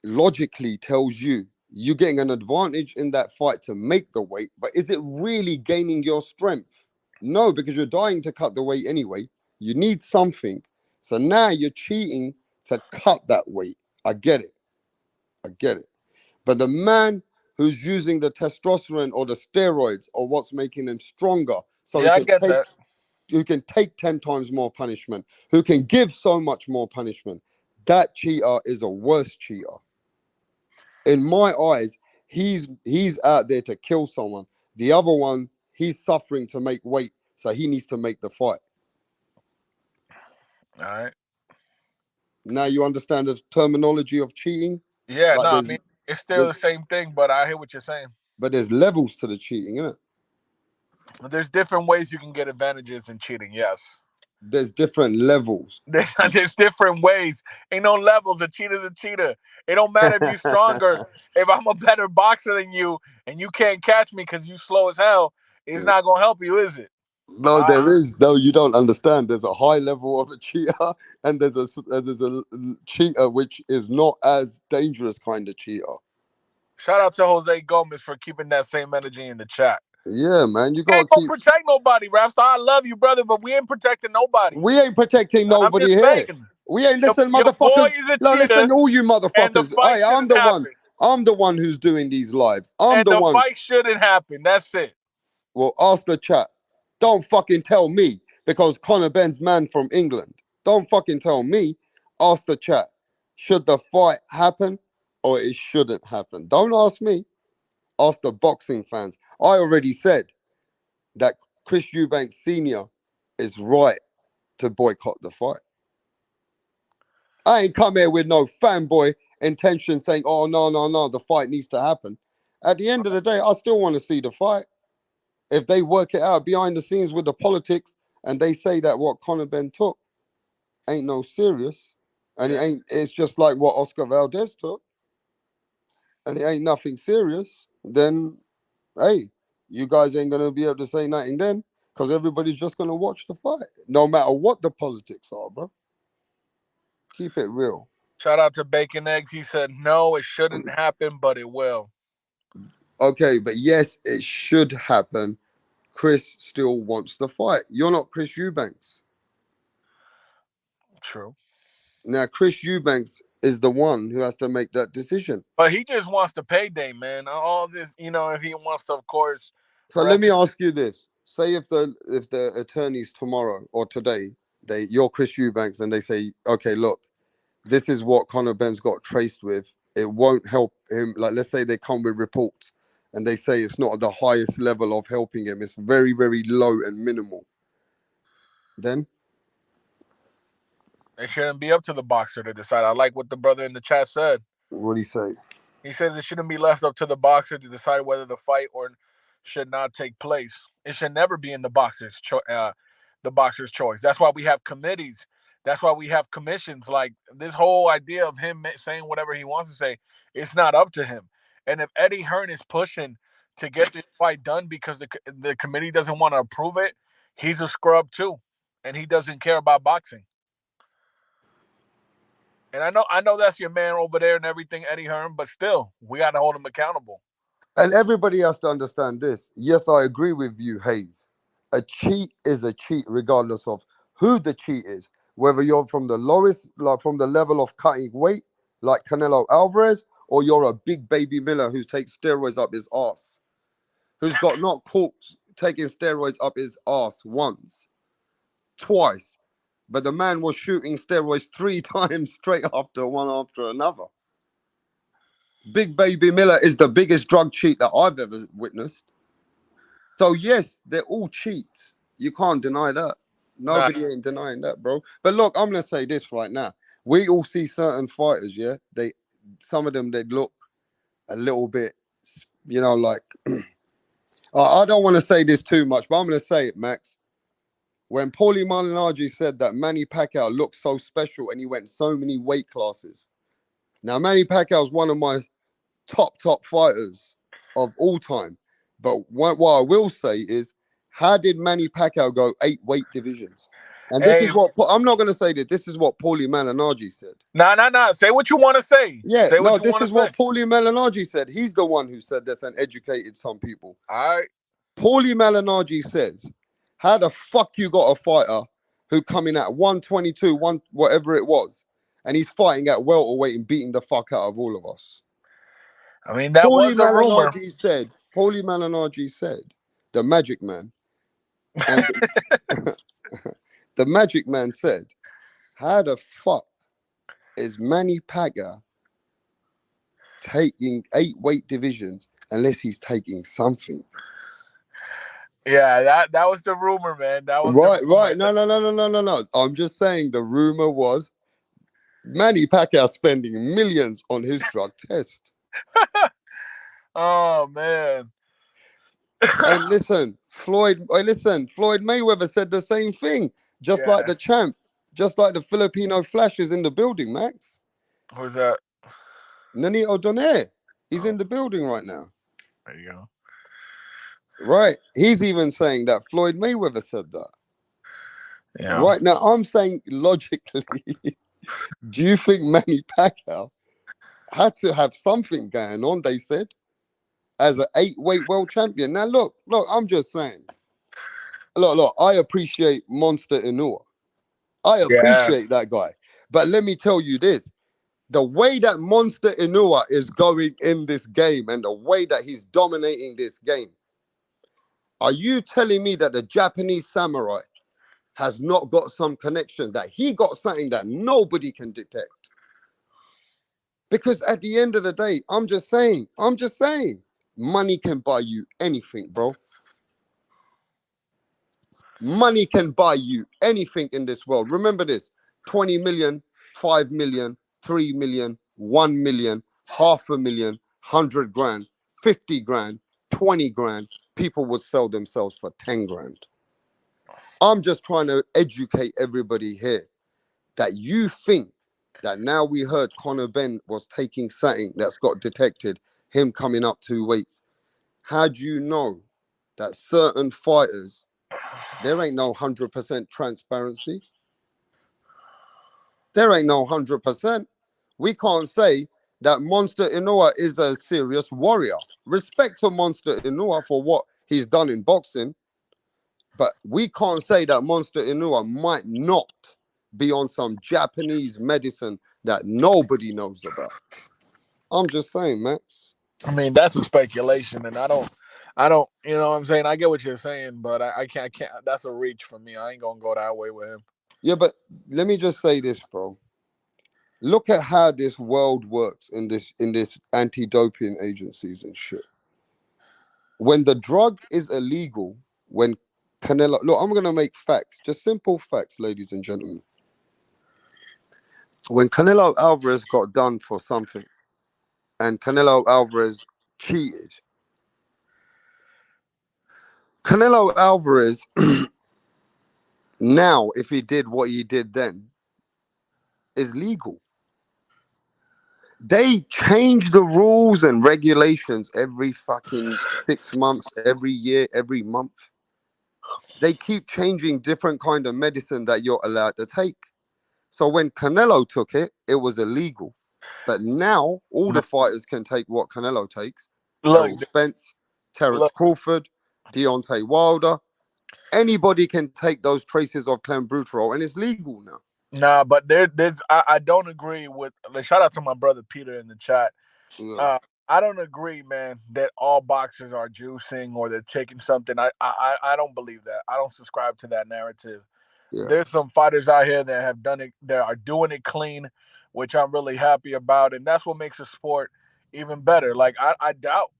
logically tells you you're getting an advantage in that fight to make the weight, but is it really gaining your strength? No, because you're dying to cut the weight anyway. You need something. So now you're cheating to cut that weight. I get it. But the man who's using the testosterone or the steroids or what's making them stronger, so who can take 10 times more punishment, who can give so much more punishment, that cheater is a worse cheater. In my eyes, he's out there to kill someone. The other one, he's suffering to make weight, so he needs to make the fight. All right. Now you understand the terminology of cheating? Yeah, I mean, it's still the same thing, but I hear what you're saying. But there's levels to the cheating, isn't it? There's different ways you can get advantages in cheating, yes. There's different levels. There's different ways. Ain't no levels. A cheater's a cheater. It don't matter if you're stronger. If I'm a better boxer than you and you can't catch me because you slow as hell, it's not gonna help you, is it? No, there is. No, you don't understand. There's a high level of a cheater, and there's a cheater which is not as dangerous kind of cheater. Shout out to Jose Gomez for keeping that same energy in the chat. Yeah, man, you We gotta ain't gonna keep. protect nobody, Rapstar. I love you, brother, but we ain't protecting nobody. We ain't protecting I'm nobody just here. saying. We ain't listen, Your boy motherfuckers. is a No, cheater, listen, all you and the motherfuckers. fight I'm shouldn't the one. happen. I'm the one who's doing these lives. I'm And the the one. fight shouldn't happen. That's it. Well, ask the chat. Don't fucking tell me because Conor Benn's man from England. Don't fucking tell me. Ask the chat. Should the fight happen or it shouldn't happen? Don't ask me. Ask the boxing fans. I already said that Chris Eubank Sr. is right to boycott the fight. I ain't come here with no fanboy intention saying, oh, no, the fight needs to happen. At the end of the day, I still want to see the fight. If they work it out behind the scenes with the politics and they say that what Conor Benn took ain't no serious, and it's just like what Oscar Valdez took, and it ain't nothing serious, then hey, you guys ain't gonna be able to say nothing then, because everybody's just gonna watch the fight, no matter what the politics are, bro. Keep it real. Shout out to Bacon Eggs. He said, no, it shouldn't happen, but it will. Okay, but yes, it should happen. Chris still wants the fight. You're not Chris Eubanks. True. Now, Chris Eubanks is the one who has to make that decision. But he just wants the payday, man. All this, if he wants to, of course. So let me ask you this: say if the attorneys tomorrow or today you're Chris Eubanks and they say, okay, look, this is what Conor Benn's got traced with. It won't help him. Like, let's say they come with reports and they say it's not at the highest level of helping him. It's very, very low and minimal. Then It shouldn't be up to the boxer to decide. I like what the brother in the chat said. what do you say? He says it shouldn't be left up to the boxer to decide whether the fight should not take place. It should never be in the boxer's choice. That's why we have committees. That's why we have commissions. Like this whole idea of him saying whatever he wants to say, it's not up to him. And if Eddie Hearn is pushing to get this fight done because the committee doesn't want to approve it, he's a scrub too, and he doesn't care about boxing. And I know that's your man over there and everything, Eddie Hearn, but still, we got to hold him accountable. And everybody has to understand this. Yes, I agree with you, Hayes. A cheat is a cheat, regardless of who the cheat is. Whether you're from the lowest, like from the level of cutting weight, like Canelo Alvarez, or you're a big baby Miller who takes steroids up his ass, who's got not caught taking steroids up his ass once, twice, but the man was shooting steroids 3 times straight after one after another. Big Baby Miller is the biggest drug cheat that I've ever witnessed. So yes, they're all cheats. You can't deny that. Nobody ain't denying that, bro. But look, I'm gonna say this right now. We all see certain fighters, yeah. Some of them they look a little bit, like I don't want to say this too much, but I'm gonna say it, Max. When Paulie Malignaggi said that Manny Pacquiao looked so special and he went so many weight classes. Now, Manny Pacquiao is one of my top fighters of all time. But what I will say is, how did Manny Pacquiao go 8 weight divisions? And this is what I'm not going to say this. This is what Paulie Malignaggi said. Nah. Say what you want to say. Yeah, say no, what you this want to is say. what Paulie Malignaggi said. He's the one who said this and educated some people. All right. Paulie Malignaggi says, how the fuck you got a fighter who coming at 122, whatever it was, and he's fighting at welterweight and beating the fuck out of all of us? I mean, that was a rumor. Paulie Malignaggi said, the Magic Man, and the Magic Man said, how the fuck is Manny Pacquiao taking 8 weight divisions unless he's taking something? Yeah, that was the rumor, man. That was right. No. I'm just saying the rumor was Manny Pacquiao spending millions on his drug test. Oh man. And listen, Floyd Mayweather said the same thing. just like the champ, just like the Filipino Flash is in the building, Max. Who's that? Nonito Donaire. He's in the building right now. There you go. Right. He's even saying that Floyd Mayweather said that. Yeah. Right now, I'm saying logically, do you think Manny Pacquiao had to have something going on, they said, as an 8-weight world champion? Now, look, I'm just saying. Look, I appreciate Monster Inoue. I appreciate that guy. But let me tell you this. The way that Monster Inoue is going in this game and the way that he's dominating this game, are you telling me that the Japanese samurai has not got some connection, that he got something that nobody can detect? Because at the end of the day, I'm just saying, money can buy you anything, bro. Money can buy you anything in this world. Remember this, 20 million, 5 million, 3 million, 1 million, 500,000, 100 grand, 50 grand, 20 grand. People would sell themselves for 10 grand. I'm just trying to educate everybody here that you think that now we heard Conor Benn was taking something that's got detected, him coming up 2 weights. How do you know that certain fighters, there ain't no 100% transparency? There ain't no 100%. We can't say that Monster Inoue is a serious warrior. Respect to Monster Inoue for what he's done in boxing, but we can't say that Monster Inoue might not be on some Japanese medicine that nobody knows about. I'm just saying, Max. I mean, that's a speculation, and I don't, you know what I'm saying? I get what you're saying, but I can't, that's a reach for me. I ain't going to go that way with him. Yeah, but let me just say this, bro. Look at how this world works in this anti-doping agencies and shit. When the drug is illegal, when Canelo, look, I'm going to make facts, just simple facts, ladies and gentlemen. When Canelo Alvarez got done for something and Canelo Alvarez cheated, Canelo Alvarez, now, if he did what he did then, is legal. They change the rules and regulations every fucking 6 months, every year, every month. They keep changing different kind of medicine that you're allowed to take. So when Canelo took it, it was illegal. But now all the fighters can take what Canelo takes. Errol Spence, Terence Crawford, Deontay Wilder. Anybody can take those traces of clenbuterol, and it's legal now. Nah, but I don't agree with. Shout out to my brother Peter in the chat. Yeah. I don't agree, man, that all boxers are juicing or they're taking something. I don't believe that. I don't subscribe to that narrative. Yeah. There's some fighters out here that have done it, that are doing it clean, which I'm really happy about, and that's what makes the sport even better. Like I doubt,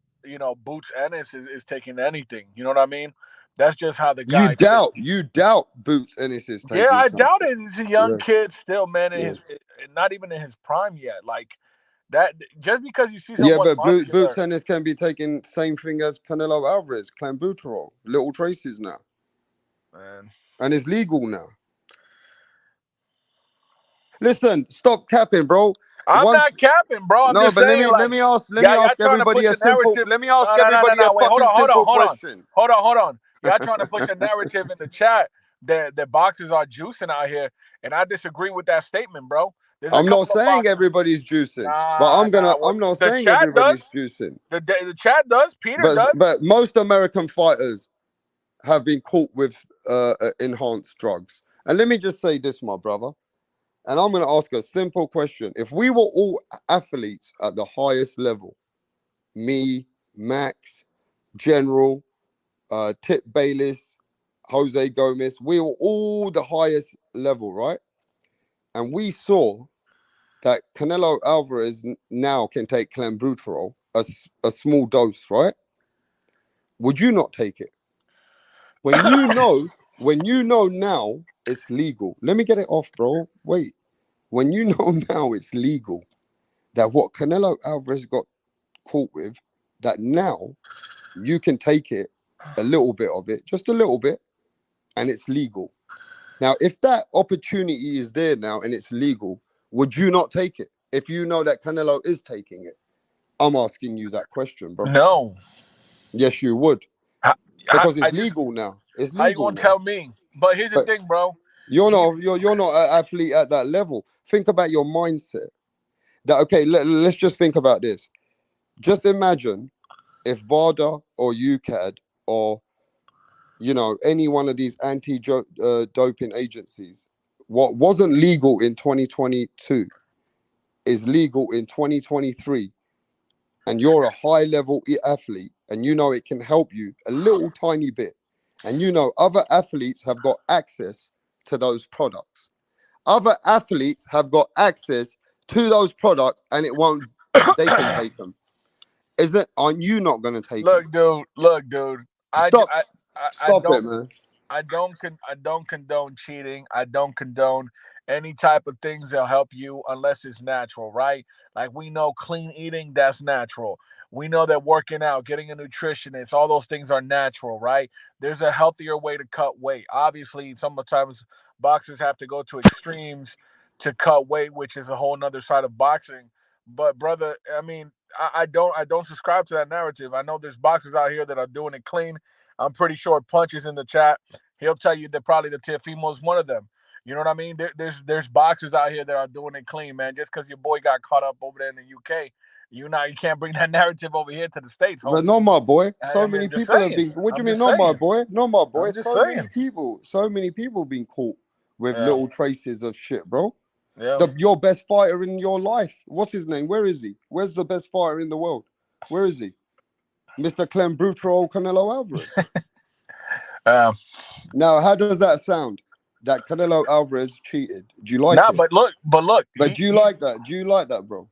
Boots Ennis is taking anything. You know what I mean? That's just how the guy. You doubt Boots Ennis is taking. Yeah, I something. doubt it. He's a young kid still, man, Yes. not even in his prime yet. Like that, just because you see someone. Yeah, but Boots Ennis can be taking same thing as Canelo Alvarez, clenbuterol, little traces now, man, and it's legal now. Simple stop capping, bro. I'm not capping, bro. I'm just saying, let me ask everybody a simple. Let me ask everybody a fucking simple question. Hold on. Y'all trying to push a narrative in the chat that boxers are juicing out here, and I disagree with that statement, bro. I'm not saying everybody's juicing, but I'm not saying everybody's juicing. The chat does. Peter does. But most American fighters have been caught with enhanced drugs. And let me just say this, my brother. And I'm going to ask a simple question. If we were all athletes at the highest level, me, Max, General, Tip Bayless, Jose Gomez, we were all the highest level, right? And we saw that Canelo Alvarez now can take clenbuterol, a small dose, right? Would you not take it? When you know now it's legal. Let me get it off, bro. Wait. When you know now it's legal, that what Canelo Alvarez got caught with, that now you can take it, a little bit of it, just a little bit, and it's legal. Now, if that opportunity is there now and it's legal, would you not take it? If you know that Canelo is taking it, I'm asking you that question, bro. No. Yes, you would, I, because it's I, legal now. It's how you legal gonna now. tell me? But here's the But thing, bro. you're You not you're not an athlete at that level. Think about your mindset. That okay? Let's just think about this. Just imagine if VADA or UCAD or any one of these anti-doping agencies, what wasn't legal in 2022 is legal in 2023, and you're a high level athlete, and you know it can help you a little tiny bit, and other athletes have got access to those products. Other athletes have got access to those products, and they can take them. Aren't you not going to take them? look, dude. I, Stop. I, I Stop it, don't. man. I don't condone cheating. I don't condone any type of things that'll help you unless it's natural, right? Like we know clean eating, that's natural. We know that working out, getting a nutritionist, all those things are natural, right? There's a healthier way to cut weight. Obviously, sometimes boxers have to go to extremes to cut weight, which is a whole nother side of boxing. But brother, I mean, I don't subscribe to that narrative. I know there's boxers out here that are doing it clean. I'm pretty sure Punch is in the chat. He'll tell you that probably the Teofimo is one of them. You know what I mean? There's boxers out here that are doing it clean, man. Just because your boy got caught up over there in the UK, you can't bring that narrative over here to the States, But homie. not my boy. So I'm many just people have saying. been. What do you I'm mean, just not my saying. boy? Not my boy. I'm just So many saying. people. So many people been caught with Yeah, little traces of shit, bro. yeah. Your best fighter in your life. What's his name? Where is he? Where's the best fighter in the world? Where is he? Mr. Clem Brutero Canelo Alvarez. Um, Now, how does that sound? That Canelo Alvarez cheated. Do you like nah, it? but look, But do you like that? Do you like that, bro?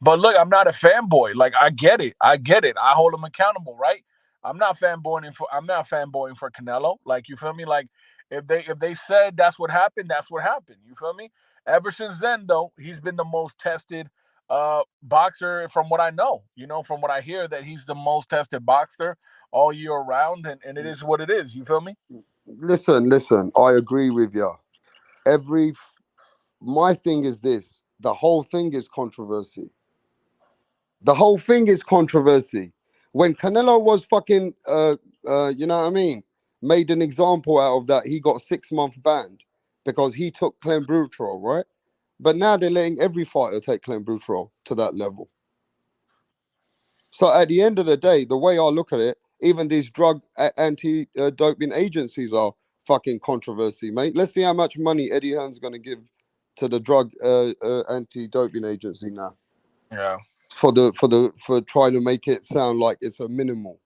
but look, I'm not a fanboy. Like I get it. I get it. I hold him accountable, right? I'm not fanboying for Canelo. Like you feel me? Like if they said that's what happened, that's what happened. You feel me? Ever since then though, he's been the most tested boxer from what I know. From what I hear that he's the most tested boxer all year round and it is what it is. You feel me? Listen. I agree with you. Every My thing is this: the whole thing is controversy. The whole thing is controversy. When Canelo was fucking, you know what I mean, made an example out of that, he got 6 month banned because he took clenbuterol, right? But now they're letting every fighter take clenbuterol to that level. So at the end of the day, the way I look at it, even these drug anti-doping agencies are fucking controversy, mate. Let's see how much money Eddie Hearn's going to give to the drug anti-doping agency now Yeah. for trying to make it sound like it's a minimal.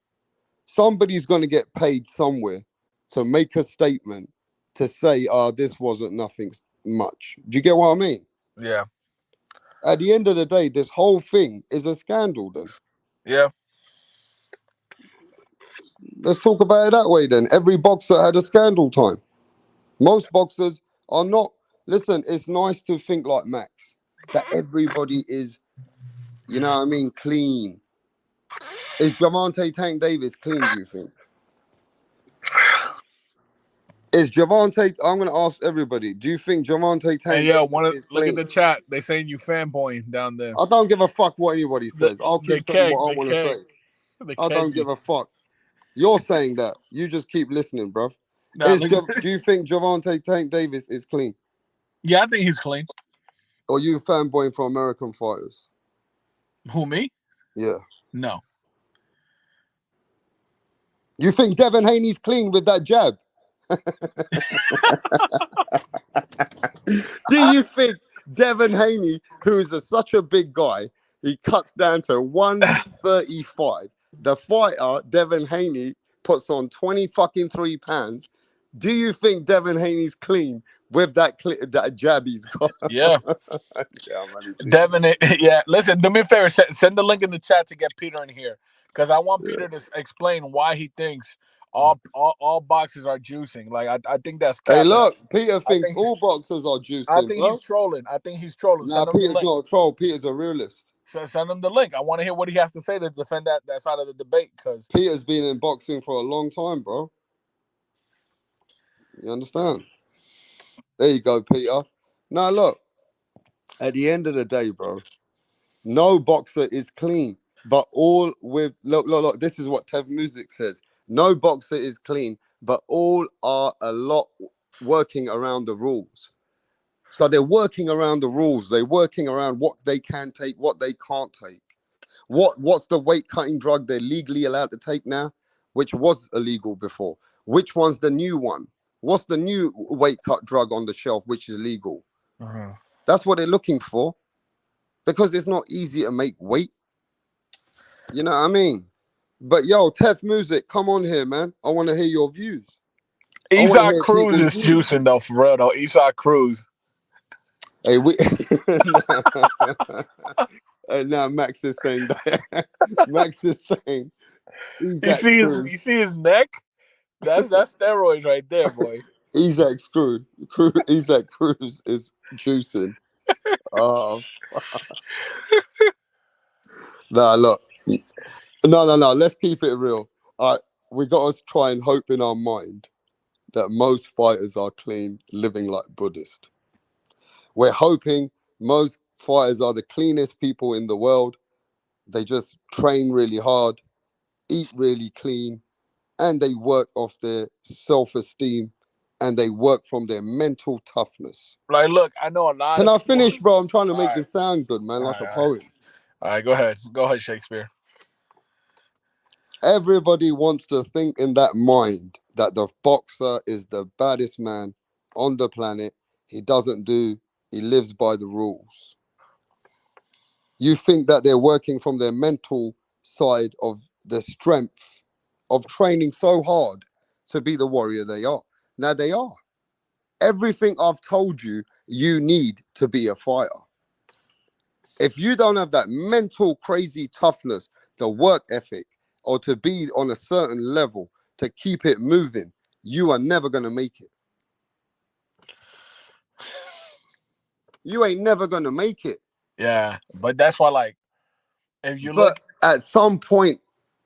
Somebody's going to get paid somewhere to make a statement to say, this wasn't nothing much. Do you get what I mean? Yeah. At the end of the day, this whole thing is a scandal then. Yeah. Let's talk about it that way then. Every boxer had a scandal time. Most boxers are not. Listen, it's nice to think like Max, that everybody is, you know what I mean, clean. Is Javante Tank Davis clean, do you think? Is Javante, I'm going to ask everybody, do you think Javante Hey Tank yo, Davis is look at clean? the chat. They saying you fanboying down there. I don't give a fuck what anybody says. I'll The keep saying what keg, I the want to keg, say. the I don't keg. give a fuck. You're saying that. You just keep listening, bruv. Nah, Do you think Javante Tank Davis is clean? yeah, I think he's clean. Or you fanboying for American fighters? Who, me? Yeah. No. You think Devin Haney's clean with that jab? Do you think Devin Haney, who is such a big guy, he cuts down to 135? The fighter, Devin Haney, puts on 20 fucking 3 pounds. Do you think Devin Haney's clean with that jab he's got? Yeah. Yeah, man, Devin, yeah. Listen, do me a favor. Send the link in the chat to get Peter in here. Because I want Peter to explain why he thinks all boxers are juicing. Like, I think that's Hey, cap. look, Peter I thinks think all boxers are I juicing, think he's bro. trolling. I think he's trolling. Nah, Send him the Peter's link. not a troll. Peter's a realist. Send him the link. I want to hear what he has to say to defend that side of the debate. Because Peter's been in boxing for a long time, bro. You understand? There you go, Peter. Now look, at the end of the day, bro, no boxer is clean, but all with look. This is what Tev Music says. No boxer is clean, but all are a lot working around the rules. So they're working around the rules. They're working around what they can take, what they can't take. What's the weight cutting drug they're legally allowed to take now, which was illegal before? Which one's the new one? What's the new weight cut drug on the shelf, which is legal? That's what they're looking for, because it's not easy to make weight. You know what I mean? But yo, Tef Music, come on here, man. I want to hear your views. Eastside Cruz is juicing though, for real though. Eastside Cruz. Hey, now Max is saying that. Max is saying you see his neck? That's steroids right there, boy. Isaac Cruz is juicing. Oh, nah, look. No. Let's keep it real. We got to try and hope in our mind that most fighters are clean, living like Buddhist. We're hoping most fighters are the cleanest people in the world. They just train really hard, eat really clean, and they work off their self-esteem, and they work from their mental toughness. Like, look, I know a lot. Can I finish, bro? I'm trying to make this sound good, man, like a poet. All right, go ahead. Go ahead, Shakespeare. Everybody wants to think in that mind that the boxer is the baddest man on the planet. He lives by the rules. You think that they're working from their mental side of the strength of training so hard to be the warrior they are. Now they are. Everything I've told you, you need to be a fighter. If you don't have that mental crazy toughness, the work ethic, or to be on a certain level to keep it moving, you are never going to make it. You ain't never going to make it. Yeah, but that's why, like, if you look at some point,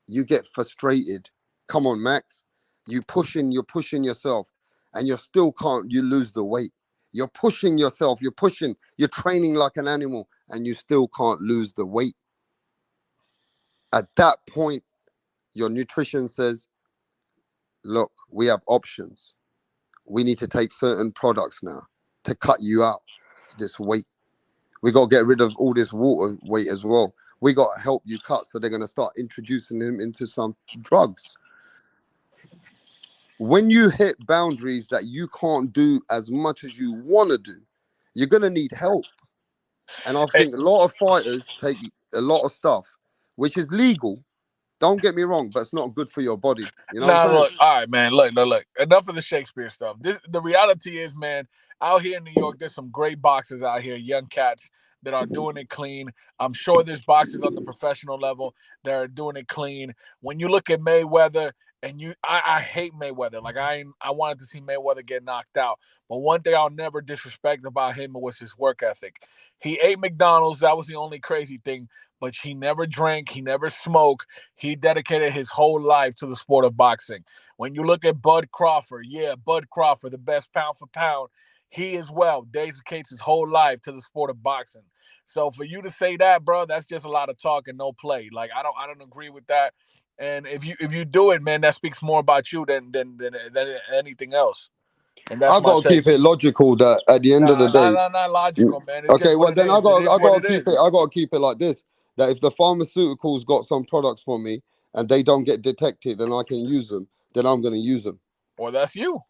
you get frustrated. Come on, Max. You're pushing yourself, and you still can't. You lose the weight. You're pushing yourself. You're training like an animal, and you still can't lose the weight. At that point, your nutrition says, look, we have options. We need to take certain products now to cut you out this weight. We got to get rid of all this water weight as well. We got to help you cut. So they're going to start introducing him into some drugs. When you hit boundaries that you can't do as much as you want to do, you're going to need help. And I think a lot of fighters take a lot of stuff, which is legal. Don't get me wrong, but it's not good for your body. You know what I'm saying? Look, all right, man. Look. Enough of the Shakespeare stuff. The reality is, man, out here in New York, there's some great boxers out here, young cats that are doing it clean. I'm sure there's boxers on the professional level that are doing it clean. When you look at Mayweather, and I hate Mayweather. Like, I wanted to see Mayweather get knocked out. But one thing I'll never disrespect about him was his work ethic. He ate McDonald's. That was the only crazy thing. But he never drank. He never smoked. He dedicated his whole life to the sport of boxing. When you look at Bud Crawford, the best pound for pound, he as well dedicates his whole life to the sport of boxing. So for you to say that, bro, that's just a lot of talk and no play. Like, I don't agree with that. And if you do it, man, that speaks more about you than anything else. And that's I gotta keep it logical that at the end of the day, not logical, man. It's okay, well then I gotta keep it like this: that if the pharmaceuticals got some products for me and they don't get detected and I can use them, then I'm gonna use them. Well, that's you.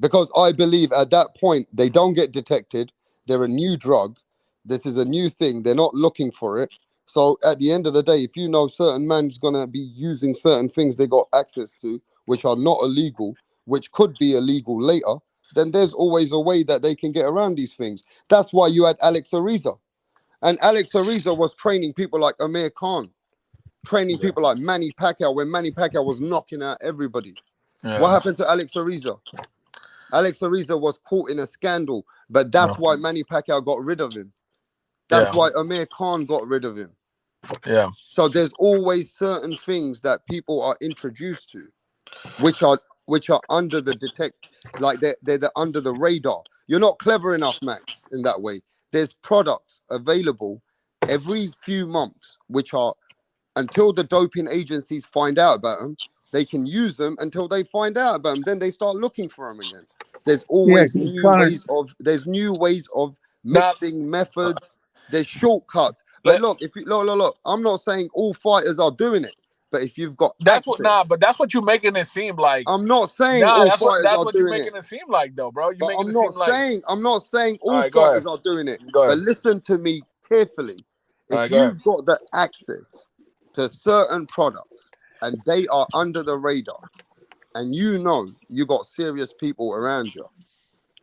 Because I believe at that point they don't get detected. They're a new drug. This is a new thing. They're not looking for it. So at the end of the day, if you know certain man's gonna be using certain things they got access to, which are not illegal, which could be illegal later, then there's always a way that they can get around these things. That's why you had Alex Ariza. And Alex Ariza was training people like Amir Khan, training people like Manny Pacquiao when Manny Pacquiao was knocking out everybody. Yeah. What happened to Alex Ariza? Alex Ariza was caught in a scandal, but that's why Manny Pacquiao got rid of him. That's why Amir Khan got rid of him. Yeah. So there's always certain things that people are introduced to, which are under the like they're under the radar. You're not clever enough, Max, in that way. There's products available every few months, which are, until the doping agencies find out about them, they can use them until they find out about them. Then they start looking for them again. There's always Connor, new ways of Now, mixing methods. There's shortcuts. But let, look, if you look, I'm not saying all fighters are doing it, but if you've got that's what access, but that's what you're making it seem like. I'm not saying Nah, all fighters that's are what you're doing it. making it seem like, though, bro. You're But making it seem like. I'm not saying all right, go fighters ahead. are doing it. Go But ahead. listen to me carefully. All If right, go ahead. you've got the access to certain products and they are under the radar, and you know you got serious people around you,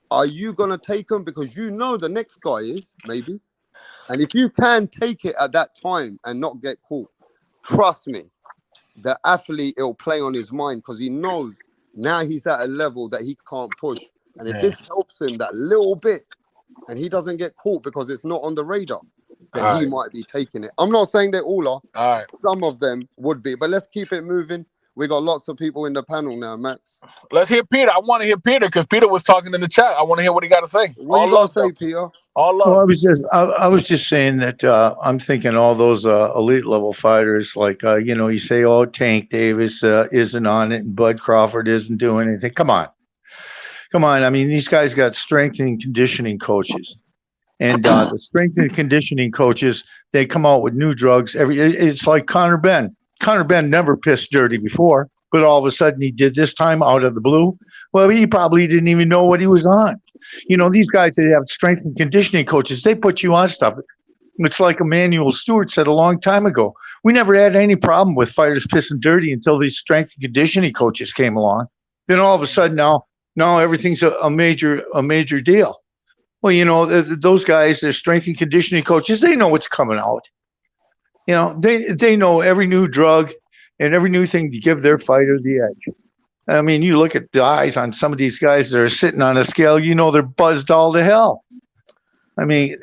are you gonna take them because you know the next guy is maybe? And if you can take it at that time and not get caught, trust me, the athlete, it'll play on his mind because he knows now he's at a level that he can't push. And if this helps him that little bit and he doesn't get caught because it's not on the radar, then he might be taking it. I'm not saying they all are. All right. Some of them would be, but let's keep it moving. We got lots of people in the panel now, Max. Let's hear Peter. I want to hear Peter because Peter was talking in the chat. I want to hear what he got to say. What you got to say, Peter? All love. Well, I was just saying that I'm thinking all those elite level fighters, like you say, oh, Tank Davis isn't on it, and Bud Crawford isn't doing anything. Come on. I mean, these guys got strength and conditioning coaches, and the strength and conditioning coaches, they come out with new drugs it's like Conor Benn. Conor Benn never pissed dirty before, but all of a sudden he did this time out of the blue. Well, he probably didn't even know what he was on. These guys that have strength and conditioning coaches, they put you on stuff. It's like Emmanuel Stewart said a long time ago. We never had any problem with fighters pissing dirty until these strength and conditioning coaches came along. Then all of a sudden now everything's a major deal. Well, those guys, they're strength and conditioning coaches, they know what's coming out. They know every new drug and every new thing to give their fighter the edge. I mean, you look at the eyes on some of these guys that are sitting on a scale, they're buzzed all to hell. I mean,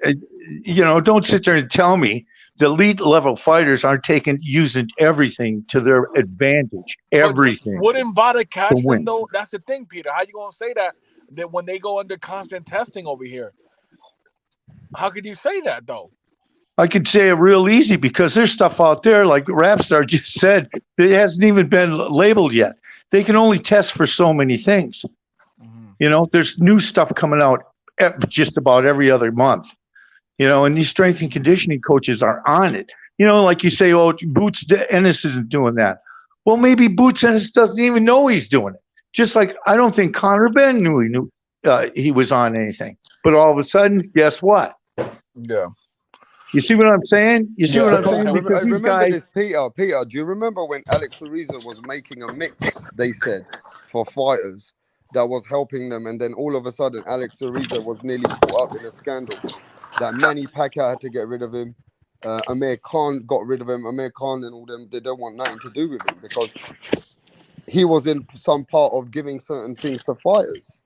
don't sit there and tell me the elite level fighters aren't using everything to their advantage. Everything. But wouldn't Vada catch them, though? That's the thing, Peter. How you going to say that when they go under constant testing over here? How could you say that, though? I could say it real easy because there's stuff out there, like Rapstar just said, that hasn't even been labeled yet. They can only test for so many things. Mm-hmm. There's new stuff coming out just about every other month. And these strength and conditioning coaches are on it. Like you say, oh, Boots Ennis isn't doing that. Well, maybe Boots Ennis doesn't even know he's doing it. Just like I don't think Conor Benn knew he was on anything. But all of a sudden, guess what? Yeah. You see what I'm saying? You see what I'm saying? Because these guys... this, Peter, do you remember when Alex Ariza was making a mix, they said, for fighters that was helping them, and then all of a sudden Alex Ariza was nearly caught up in a scandal that Manny Pacquiao had to get rid of him, Amir Khan got rid of him, Amir Khan and all them, they don't want nothing to do with him because he was in some part of giving certain things to fighters.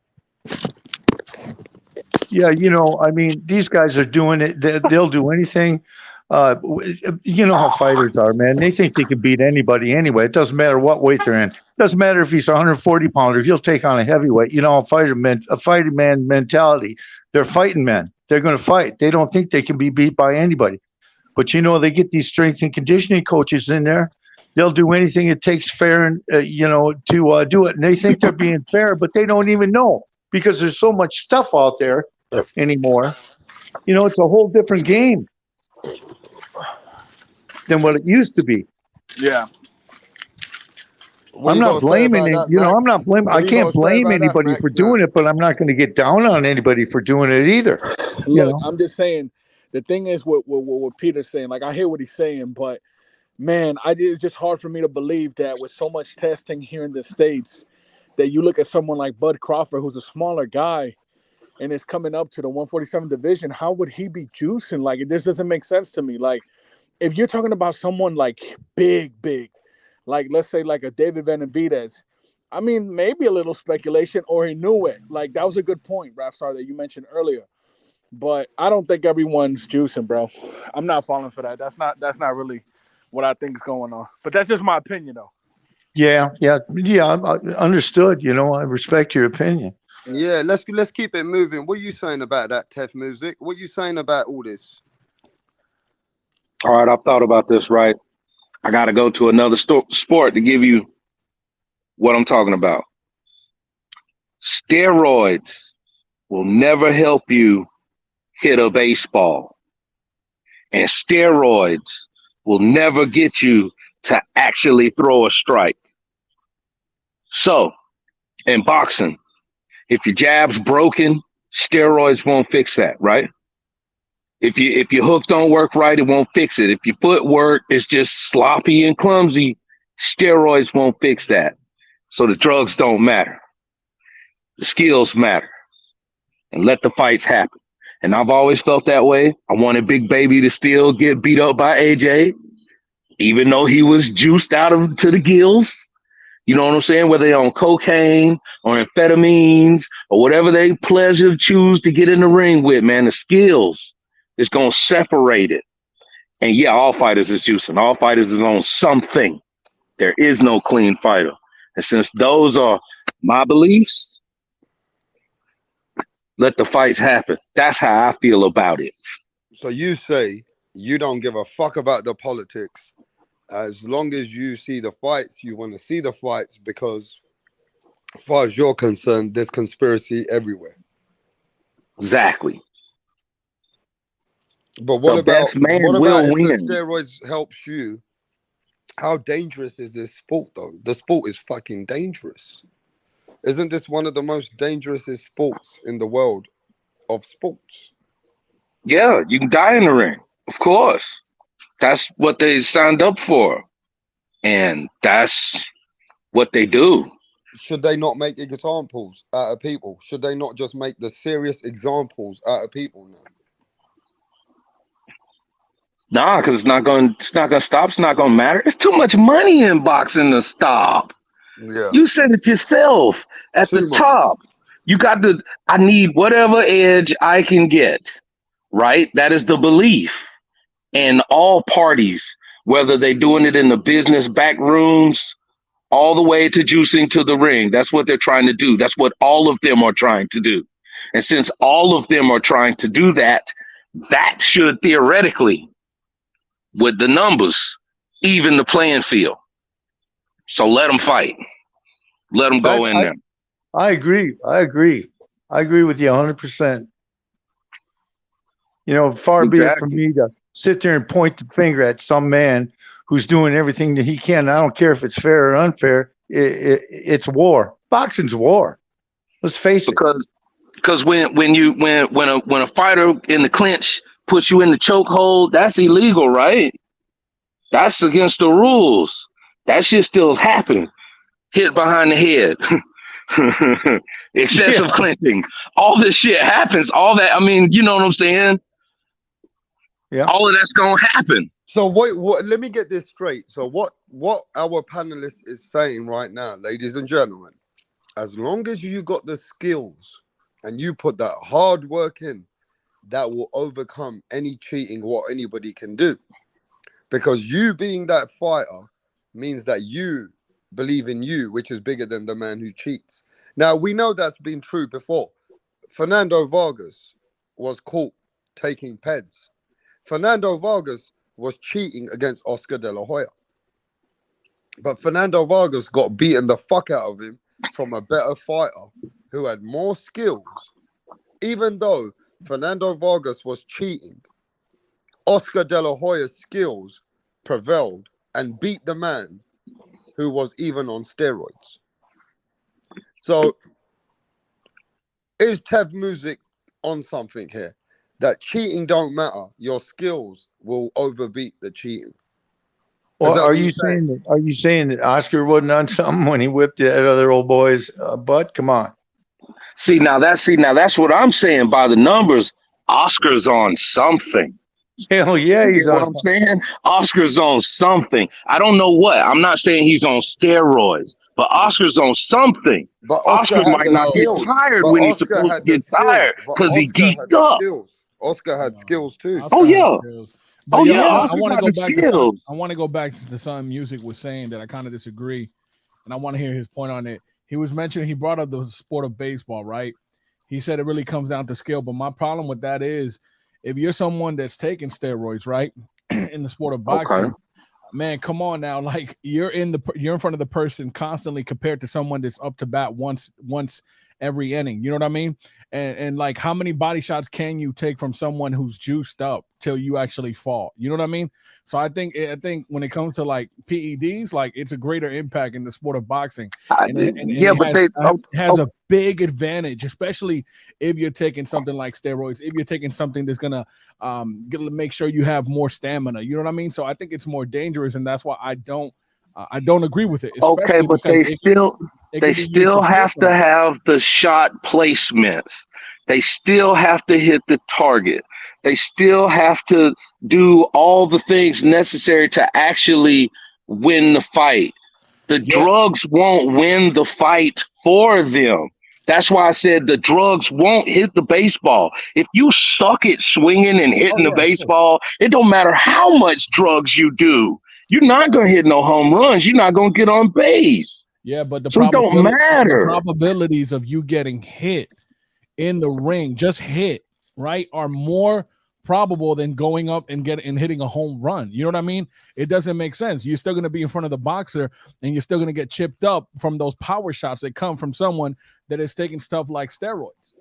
Yeah, I mean, these guys are doing it. They'll do anything. You know how fighters are, man. They think they can beat anybody anyway. It doesn't matter what weight they're in. It doesn't matter if he's a 140-pounder. He'll take on a heavyweight. A fighting man mentality. They're fighting men. They're going to fight. They don't think they can be beat by anybody. But, they get these strength and conditioning coaches in there. They'll do anything it takes fair, and to do it. And they think they're being fair, but they don't even know because there's so much stuff out there anymore. It's a whole different game than what it used to be. Yeah. I'm not blaming it. I'm not blaming. I can't blame anybody for doing it, but I'm not going to get down on anybody for doing it either. Look, I'm just saying, the thing is what Peter's saying. Like, I hear what he's saying, but man, it's just hard for me to believe that with so much testing here in the States, that you look at someone like Bud Crawford, who's a smaller guy, and is coming up to the 147 division. How would he be juicing? Like, this doesn't make sense to me. Like, if you're talking about someone like big, like let's say like a David Benavidez, I mean, maybe a little speculation, or he knew it. Like, that was a good point, Rapstar, that you mentioned earlier. But I don't think everyone's juicing, bro. I'm not falling for that. That's not really what I think is going on. But that's just my opinion, though. Yeah. Understood. I respect your opinion. Yeah, let's keep it moving. What are you saying about that, Tef Music? What are you saying about all this? All right, I've thought about this, right? I got to go to another sport to give you what I'm talking about. Steroids will never help you hit a baseball, and steroids will never get you to actually throw a strike. So, in boxing, if your jab's broken, steroids won't fix that, right? If your hook don't work right, it won't fix it. If your footwork is just sloppy and clumsy, steroids won't fix that. So the drugs don't matter. The skills matter. And let the fights happen. And I've always felt that way. I wanted Big Baby to still get beat up by AJ, even though he was juiced out of to the gills. You know what I'm saying? Whether they're on cocaine or amphetamines or whatever they pleasure choose to get in the ring with, man, the skills is going to separate it. And yeah, all fighters is juicing. All fighters is on something. There is no clean fighter. And since those are my beliefs, let the fights happen. That's how I feel about it. So you say you don't give a fuck about the politics. As long as you see the fights, you want to see the fights because, as far as you're concerned, there's conspiracy everywhere. Exactly. But what The about best man if will the win. steroids helps you? How dangerous is this sport, though? The sport is fucking dangerous. Isn't this one of the most dangerous sports in the world of sports? Yeah, you can die in the ring. Of course. That's what they signed up for. And that's what they do. Should they not make examples out of people? Should they not just make the serious examples out of people now? Nah, because it's not gonna stop, it's not gonna matter. It's too much money in boxing to stop. Yeah. You said it yourself at Too the much. top. You got I need whatever edge I can get, right? That is the belief. And all parties, whether they're doing it in the business back rooms, all the way to juicing to the ring. That's what they're trying to do. That's what all of them are trying to do. And since all of them are trying to do that, that should theoretically, with the numbers, even the playing field. So let them fight. Let them go in there. I agree. I agree with you 100%. You know, far be it from me to sit there and point the finger at some man who's doing everything that he can. I don't care if it's fair or unfair. It's war. Boxing's war. Let's face it. Because when a fighter in the clinch puts you in the chokehold, that's illegal, right? That's against the rules. That shit still is happening. Hit behind the head. Excessive clinching. All this shit happens. All that, I mean, you know what I'm saying? Yeah. All of that's gonna happen. So what let me get this straight. So what our panelist is saying right now, ladies and gentlemen, as long as you got the skills and you put that hard work in, that will overcome any cheating what anybody can do. Because you being that fighter means that you believe in you, which is bigger than the man who cheats. Now, we know that's been true before. Fernando Vargas was caught taking peds. Fernando Vargas was cheating against Oscar De La Hoya. But Fernando Vargas got beaten the fuck out of him from a better fighter who had more skills. Even though Fernando Vargas was cheating, Oscar De La Hoya's skills prevailed and beat the man who was even on steroids. So, is Tev Music on something here? That cheating don't matter. Your skills will overbeat the cheating. Well, are you saying that Oscar wasn't on something when he whipped that other old boy's butt? Come on. See now that's what I'm saying. By the numbers, Oscar's on something. Hell yeah, he's on. What I'm saying, Oscar's on something. I don't know what. I'm not saying he's on steroids, but Oscar's on something. But Oscar might not get tired when he's supposed to get tired because he geeked up. Oscar had skills too. Oh yeah. But oh yo, yeah, I want to go back skills. to I want to go back to the Sun Music was saying that I kind of disagree, and I want to hear his point on it. he was mentioning, he brought up the sport of baseball, right? He said it really comes down to skill. But my problem with that is if you're someone that's taking steroids, right, in the sport of boxing, Okay. man, come on now. Like you're in front of the person constantly compared to someone that's up to bat once every inning. You know what I mean? And like how many body shots can you take from someone who's juiced up till you actually fall? You know what I mean? So I think when it comes to like PEDs, like it's a greater impact in the sport of boxing. It has a big advantage, especially if you're taking something like steroids, if you're taking something that's gonna make sure you have more stamina. You know what I mean? So I think it's more dangerous, and that's why I don't agree with it. Okay, but they still have to have the shot placements. They still have to hit the target. They still have to do all the things necessary to actually win the fight. The drugs won't win the fight for them. That's why I said the drugs won't hit the baseball. If you suck at swinging and hitting the baseball, it don't matter how much drugs you do. You're not going to hit no home runs. You're not going to get on base. Yeah, but the probabilities of you getting hit in the ring, just hit, right, are more probable than going up and hitting a home run. You know what I mean? It doesn't make sense. You're still going to be in front of the boxer, and you're still going to get chipped up from those power shots that come from someone that is taking stuff like steroids.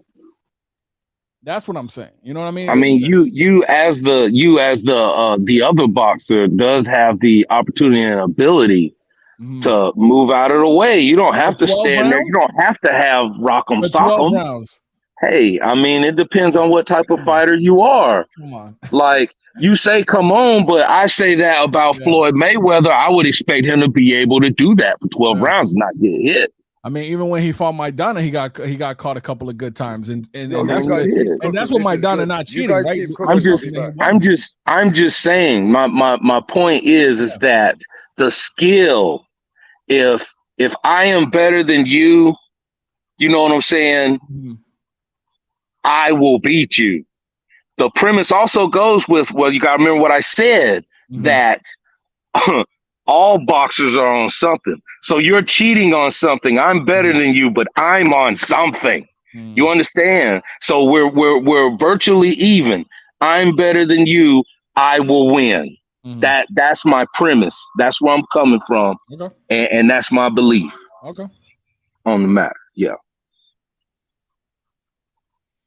That's what I'm saying. You know what I mean? I mean, you as the other boxer does have the opportunity and ability to move out of the way. You don't have to stand there. You don't have to have rock 'em, sock 'em. Hey, I mean, it depends on what type of fighter you are. Come on. Like you say, come on, but I say that about Floyd Mayweather. I would expect him to be able to do that for 12 rounds and not get hit. I mean, even when he fought Maidana, he got caught a couple of good times, and that's what Maidana not cheating, right? I'm just saying. My point is that the skill. If I am better than you, you know what I'm saying. I will beat you. The premise also goes with, well, you got to remember what I said, that all boxers are on something. So you're cheating on something. I'm better than you, but I'm on something. You understand? So we're virtually even. I'm better than you. I will win. That's my premise. That's where I'm coming from. Okay. And that's my belief. Okay. On the matter. Yeah.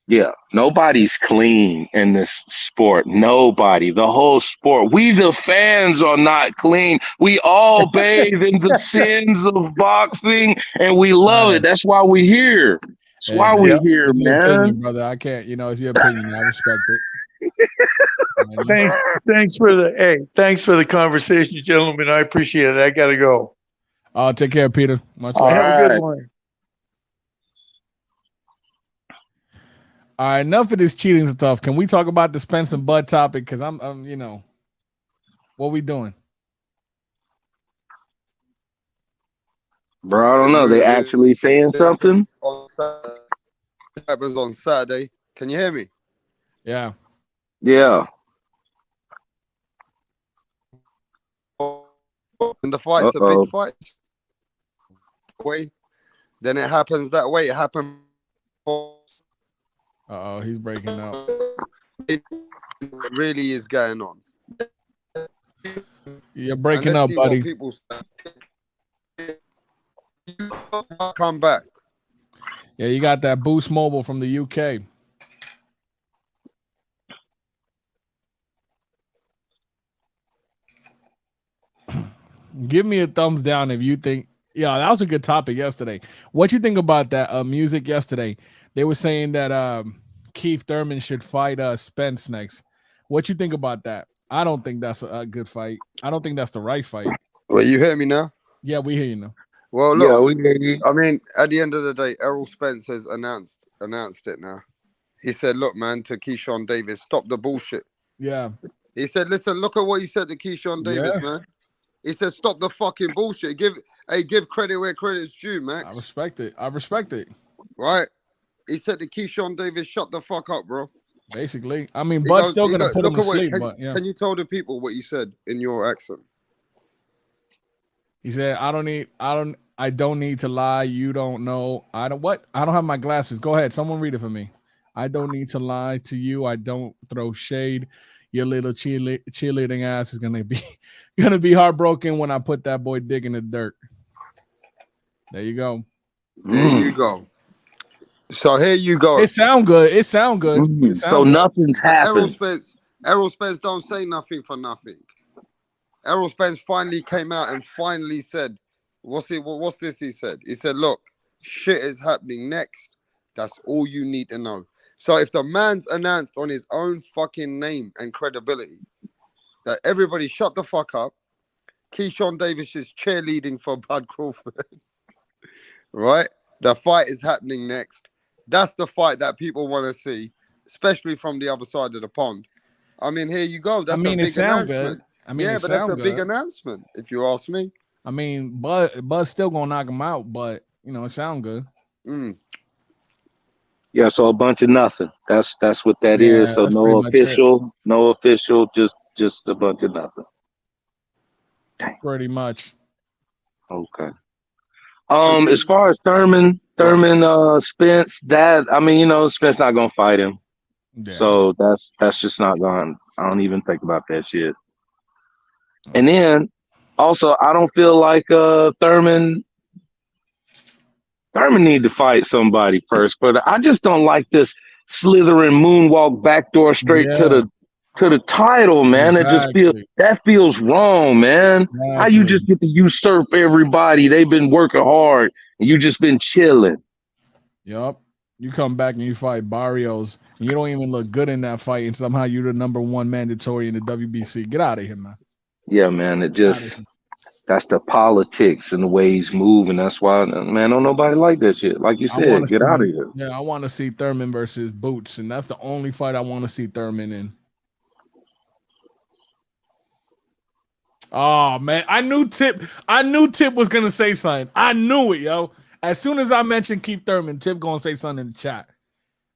Yeah, nobody's clean in this sport. Nobody. The whole sport. We, the fans, are not clean. We all bathe in the sins of boxing, and we love it. That's why we're here. That's why we're here, it's man. Your opinion, brother. I can't. It's your opinion. I respect it. Thanks for the conversation, gentlemen. I appreciate it. I gotta go. Take care, Peter. Much love. Have a good one. All right, enough of this cheating stuff. Can we talk about the Spence and Bud topic? Because I'm what we doing? Bro, I don't know. They actually saying something? It happens on Saturday. Can you hear me? Yeah. Yeah. And the fight's a big fight. Then it happens that way. It happened. He's breaking up. It really is going on. You're breaking up, buddy. People come back. Yeah, you got that Boost Mobile from the UK. Give me a thumbs down if you think. Yeah, that was a good topic yesterday. What you think about that music yesterday? They were saying that Keith Thurman should fight Spence next. What you think about that? I don't think that's a good fight. I don't think that's the right fight. Well, you hear me now? Yeah, we hear you now. Well, look, yeah, we hear you. I mean, at the end of the day, Errol Spence has announced it now. He said, look, man, to Keyshawn Davis, stop the bullshit. Yeah. He said, listen, look at what he said to Keyshawn Davis, man. He said, stop the fucking bullshit. Give credit where credit's due, Max. I respect it. Right? He said to Keyshawn Davis, shut the fuck up, bro. Basically. I mean, Bud's still going to put him to sleep. Can you tell the people what you said in your accent? He said, I don't need to lie. You don't know. I don't what? I don't have my glasses. Go ahead. Someone read it for me. I don't need to lie to you. I don't throw shade. Your little cheerleading ass is gonna be gonna be heartbroken when I put that boy Dick in the dirt. There you go. There you go. So here you go. It sound good. It sound good. It sound So good. nothing's happened. Errol Spence don't say nothing for nothing. Errol Spence finally came out and finally said, what's this he said? He said, look, shit is happening next. That's all you need to know. So if the man's announced on his own fucking name and credibility that everybody shut the fuck up, Keyshawn Davis is cheerleading for Bud Crawford, right? The fight is happening next. That's the fight that people want to see, especially from the other side of the pond. I mean, here you go. That's a big announcement. But that's a big announcement, if you ask me. I mean, Bud's still gonna knock him out, but it sound good. Yeah, so a bunch of nothing. That's what that is. So no official, just a bunch of nothing. Dang. Pretty much. Okay. As far as Thurman, Spence, Spence not gonna fight him. Yeah. So that's just not going. I don't even think about that shit. And then also, I don't feel like Thurman need to fight somebody first, but I just don't like this slithering moonwalk backdoor straight to the title, man. Exactly. That feels wrong, man. Exactly. How you just get to usurp everybody? They've been working hard and you just been chilling. Yup. You come back and you fight Barrios and you don't even look good in that fight, and somehow you're the number one mandatory in the WBC. Get out of here, man. Yeah, man. That's the politics and the way he's moving. That's why, man, don't nobody like that shit. Like you said, get out of here. Yeah, I want to see Thurman versus Boots, and that's the only fight I want to see Thurman in. Oh man, I knew Tip was gonna say something. I knew it, yo. As soon as I mentioned Keith Thurman, Tip gonna say something in the chat.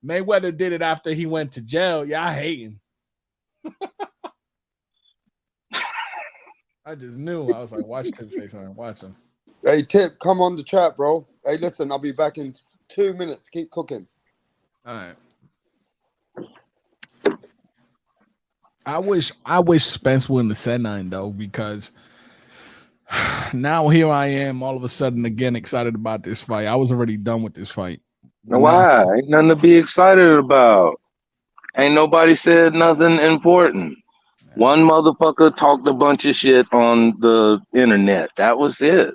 Mayweather did it after he went to jail. Yeah, I hate him. I just knew. I was like, watch Tip say something. Watch him. Hey, Tip, come on the chat, bro. Hey, listen, I'll be back in 2 minutes. Keep cooking. All right. I wish Spence wouldn't have said nothing, though, because now here I am all of a sudden again excited about this fight. I was already done with this fight. Why? Ain't nothing to be excited about. Ain't nobody said nothing important. One motherfucker talked a bunch of shit on the internet. That was it.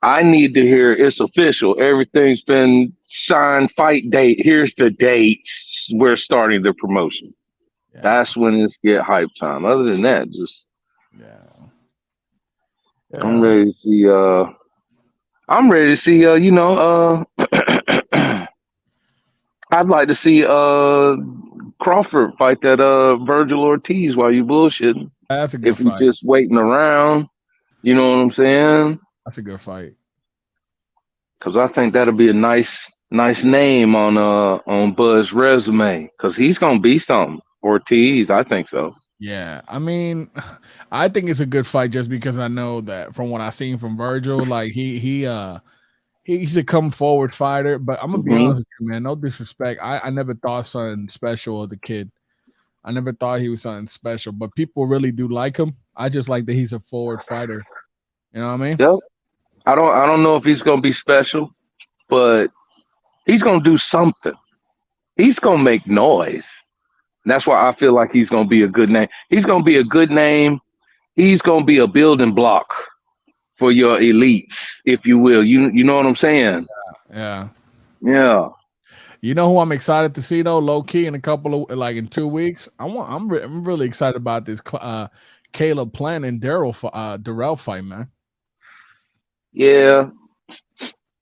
I need to hear it's official. Everything's been signed. Fight date. Here's the dates. We're starting the promotion. Yeah. That's when it's get hype time. Other than that, just I'm ready to see. I'm ready to see. I'd like to see Crawford fight that Virgil Ortiz while you bullshitting. That's a good fight. If you're just waiting around, you know what I'm saying? That's a good fight. Because I think that'll be a nice name on Bud's resume. Because he's gonna be something. Ortiz, I think so. Yeah, I mean, I think it's a good fight just because I know that from what I've seen from Virgil, like he's a come forward fighter. But I'm gonna be honest with you, man. No disrespect. I never thought something special of the kid. I never thought he was something special, but people really do like him. I just like that he's a forward fighter. You know what I mean? Yep. I don't know if he's gonna be special, but he's gonna do something. He's gonna make noise. That's why I feel like he's gonna be a good name. He's gonna be a good name. He's gonna be a building block for your elites, if you will. You know what I'm saying? Yeah. You know who I'm excited to see though, low key in a couple of in 2 weeks. I'm really excited about this Caleb Plant and Darrell fight, man. Yeah,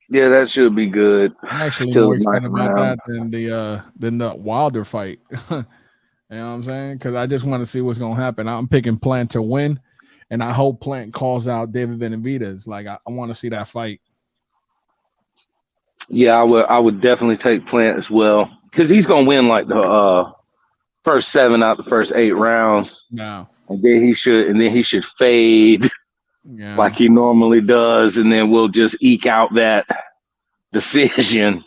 that should be good. I'm actually more excited about that than the Wilder fight. You know what I'm saying? Because I just want to see what's gonna happen. I'm picking Plant to win, and I hope Plant calls out David Benavidez. Like I want to see that fight. Yeah, I would definitely take Plant as well because he's gonna win like the first 7 out the first 8 rounds. No, and then he should fade Yeah. like he normally does, and then we'll just eke out that decision.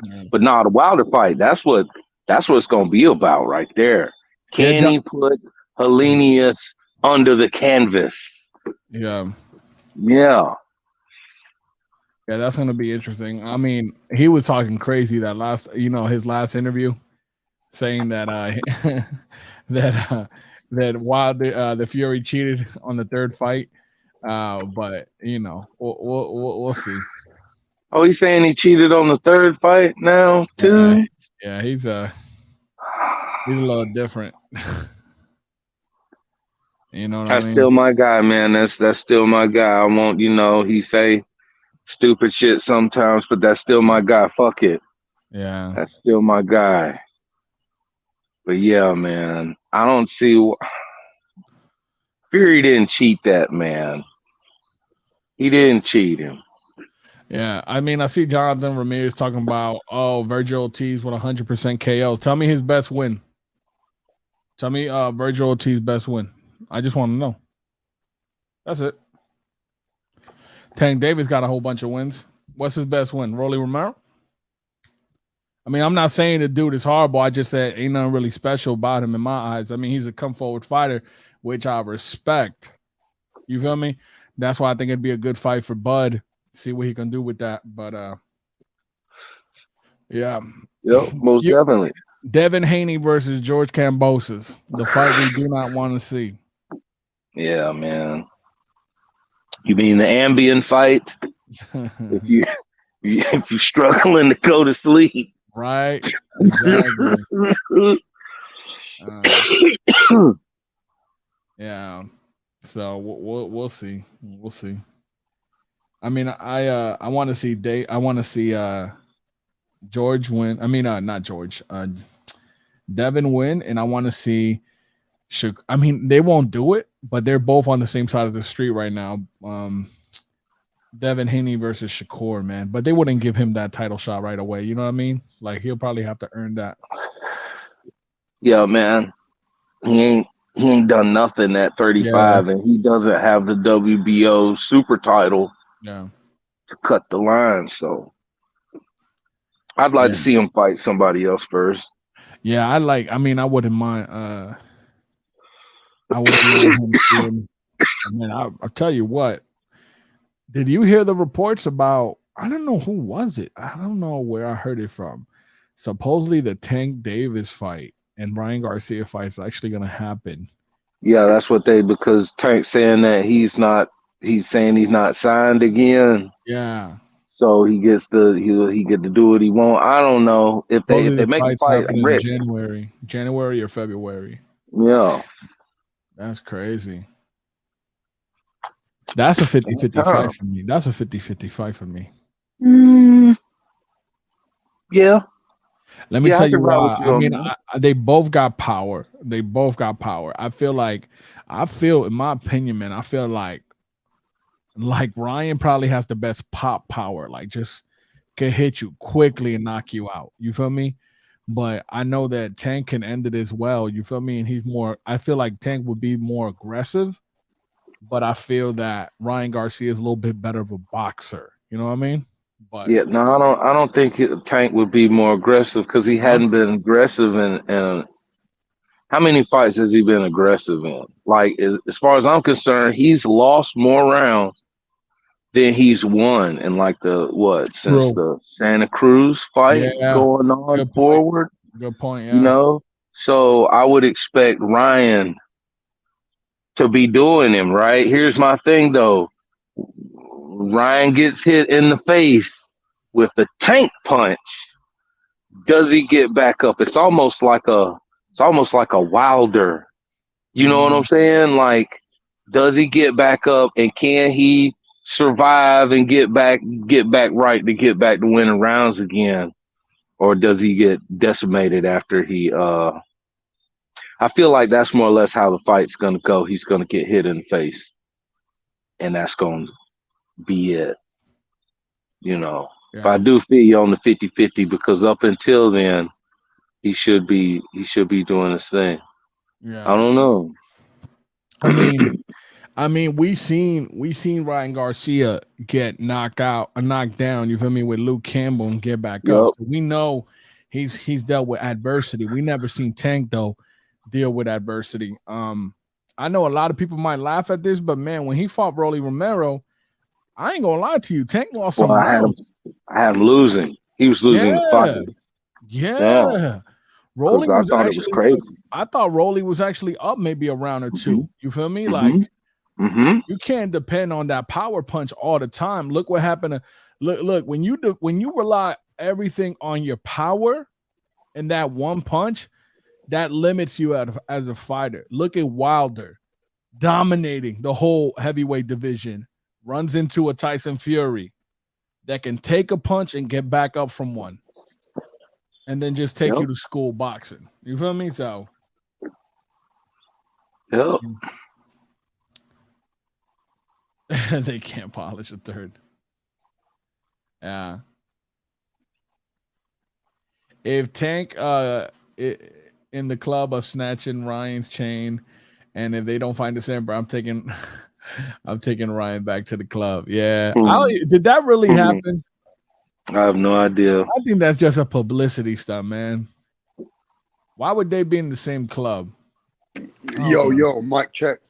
Yeah, But nah, the Wilder fight, that's what it's gonna be about right there. yeah, Can he put Hellenius under the canvas? yeah, Yeah. yeah. That's gonna be interesting. I mean, he was talking crazy that his last interview, saying that that that while the Fury cheated on the third fight, but we'll see. Oh, he's saying he cheated on the third fight now Yeah, too. yeah, he's a little different. You know what I That's mean? still my guy, man. That's still my guy. I won't, he say stupid shit sometimes, but that's still my guy. Fuck it. Yeah, That's still my guy. But yeah, man, I don't see Fury didn't cheat that man. He didn't cheat him. yeah. I mean, I see Jonathan Ramirez talking about Virgil Ortiz with 100% KOs. Tell me his best win. Tell me Virgil Ortiz's best win. I just want to know. That's it. Tank Davis got a whole bunch of wins. What's his best win? Rolly Romero? I mean, I'm not saying the dude is horrible. I just said ain't nothing really special about him in my eyes. I mean, he's a come forward fighter, which I respect. You feel me? That's why I think it'd be a good fight for Bud. See what he can do with that. But yeah. Yep, most definitely. Devin Haney versus George Kambosos. The fight we do not want to see. Yeah, man. You mean the ambient fight? if you're struggling to go to sleep. Right. Exactly. Yeah. So we'll see. We'll see. I mean, I want to see I want to see George win. I mean, not George. Devin win, and I want to see. I mean, they won't do it, but they're both on the same side of the street right now. Devin Haney versus Shakur, man, but they wouldn't give him that title shot right away. You know what I mean? Like he'll probably have to earn that. Yeah, man. He ain't done nothing at 35, and he doesn't have the WBO super title to cut the line. So I'd like to see him fight somebody else first. Yeah, I wouldn't mind. I wouldn't mind him. I mean, I'll tell you what. Did you hear the reports about? I don't know who was it. I don't know where I heard it from. Supposedly, the Tank Davis fight and Ryan Garcia fight is actually going to happen. Yeah, that's what because Tank's saying that he's saying he's not signed again. Yeah. So he get to do what he want. I don't know if they make a fight in January or February. Yeah. That's crazy. That's a 50-50 fight for me. That's a 50-50 fight for me. Yeah. Let me tell you why. I mean, they both got power. I feel, in my opinion, man, I feel like Ryan probably has the best pop power. Like, just can hit you quickly and knock you out. You feel me? But I know that Tank can end it as well. You feel me? And I feel like Tank would be more aggressive. But I feel that Ryan Garcia is a little bit better of a boxer. You know what I mean? But yeah, no, I don't think Tank would be more aggressive because he hadn't been aggressive in how many fights has he been aggressive in? Like as far as I'm concerned, he's lost more rounds than he's won in like since the Santa Cruz fight going on forward. Good point. Yeah. You know, so I would expect Ryan to be doing him right. Here's my thing though. Ryan gets hit in the face with the Tank punch. Does he get back up? It's almost like a Wilder. You know what I'm saying? Like, does he get back up and can he survive and get back right to get back to winning rounds again? Or does he get decimated after he I feel like that's more or less how the fight's gonna go. He's gonna get hit in the face. And that's gonna be it. You know. Yeah. But I do feel you on the 50-50 because up until then, he should be doing his thing. Yeah. I don't know. I mean, I mean, we seen Ryan Garcia get knocked down. You feel me, with Luke Campbell and get back up. Yep. So we know he's dealt with adversity. We never seen Tank though deal with adversity. I know a lot of people might laugh at this, but man, when he fought Rolly Romero, I ain't gonna lie to you, Tank lost some rounds. I had him losing. He was losing the fight. Yeah. Rolly I was thought actually, it was crazy. I thought Rolly was actually up maybe a round or two. You feel me? Mhm. Like Mm-hmm. you can't depend on that power punch all the time. Look what happened to look when you rely everything on your power and that one punch, that limits you as a fighter. Look at Wilder dominating the whole heavyweight division, runs into a Tyson Fury that can take a punch and get back up from one, and then just take you to school boxing. You feel me? So, Yep. they can't polish a third. Yeah. If Tank in the club of snatching Ryan's chain, and if they don't find December, I'm taking Ryan back to the club. Yeah. Did that really happen? I have no idea. I think that's just a publicity stunt, man. Why would they be in the same club? Yo, mic check.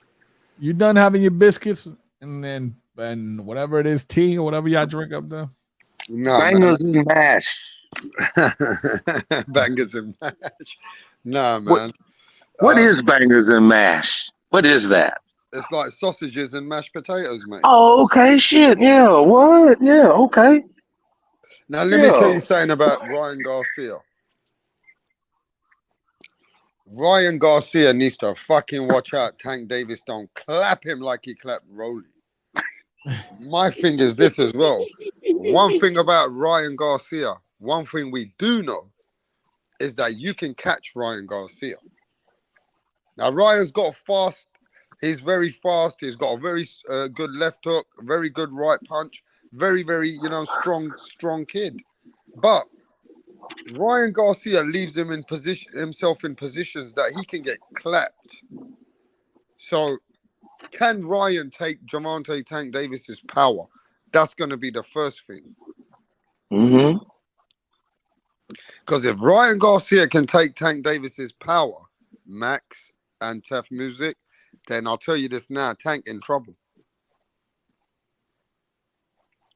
You done having your biscuits and whatever it is, tea or whatever y'all drink up there? No, Bangers and mash. Bangers and mash. Nah, man. What is bangers and mash? What is that? It's like sausages and mashed potatoes, mate. Oh, okay, shit. Yeah, what? Yeah, okay. Now, let me tell you something about Ryan Garcia. Ryan Garcia needs to fucking watch out. Tank Davis don't clap him like he clapped Rolly. My thing is this as well. One thing about Ryan Garcia, one thing we do know is that you can catch Ryan Garcia. Now, Ryan's got fast. He's very fast. He's got a very good left hook, very good right punch. Very, very, strong kid. But Ryan Garcia leaves him himself in positions that he can get clapped. So, can Ryan take Gervonta Tank Davis's power? That's going to be the first thing. Mm-hmm. Because if Ryan Garcia can take Tank Davis's power, Max and Tef Music, then I'll tell you this now, Tank in trouble.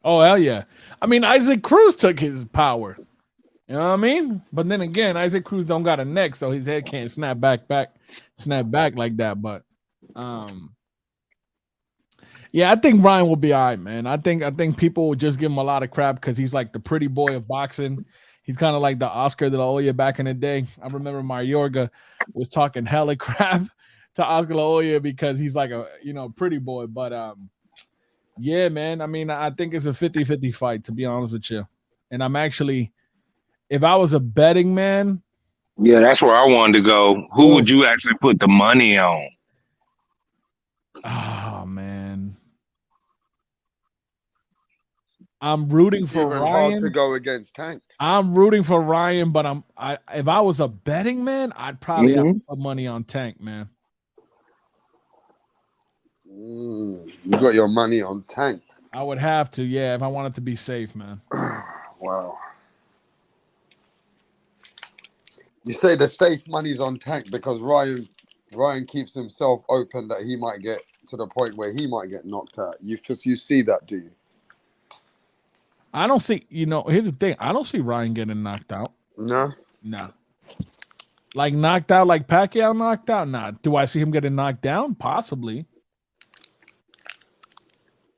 Oh, hell yeah. I mean, Isaac Cruz took his power. You know what I mean? But then again, Isaac Cruz don't got a neck, so his head can't snap back like that. But yeah, I think Ryan will be all right, man. I think people will just give him a lot of crap because he's like the pretty boy of boxing. He's kind of like the Oscar de la Hoya back in the day. I remember Mayorga was talking hella crap to Oscar de la Hoya because he's like a pretty boy. But yeah, man. I mean, I think it's a 50-50 fight, to be honest with you. And I'm actually, if I was a betting man. Yeah, that's where I wanted to go. Who would you actually put the money on? Oh, man. I'm rooting for Ryan. Hard to go against Tank. I'm rooting for Ryan, but if I was a betting man, I'd probably have to put money on Tank, man. You got your money on Tank. I would have to, yeah, if I wanted to be safe, man. Wow. You say the safe money's on Tank because Ryan keeps himself open that he might get to the point where he might get knocked out. You see that, do you? I don't see, here's the thing. I don't see Ryan getting knocked out. No? No. Like knocked out, like Pacquiao knocked out? Nah. Do I see him getting knocked down? Possibly.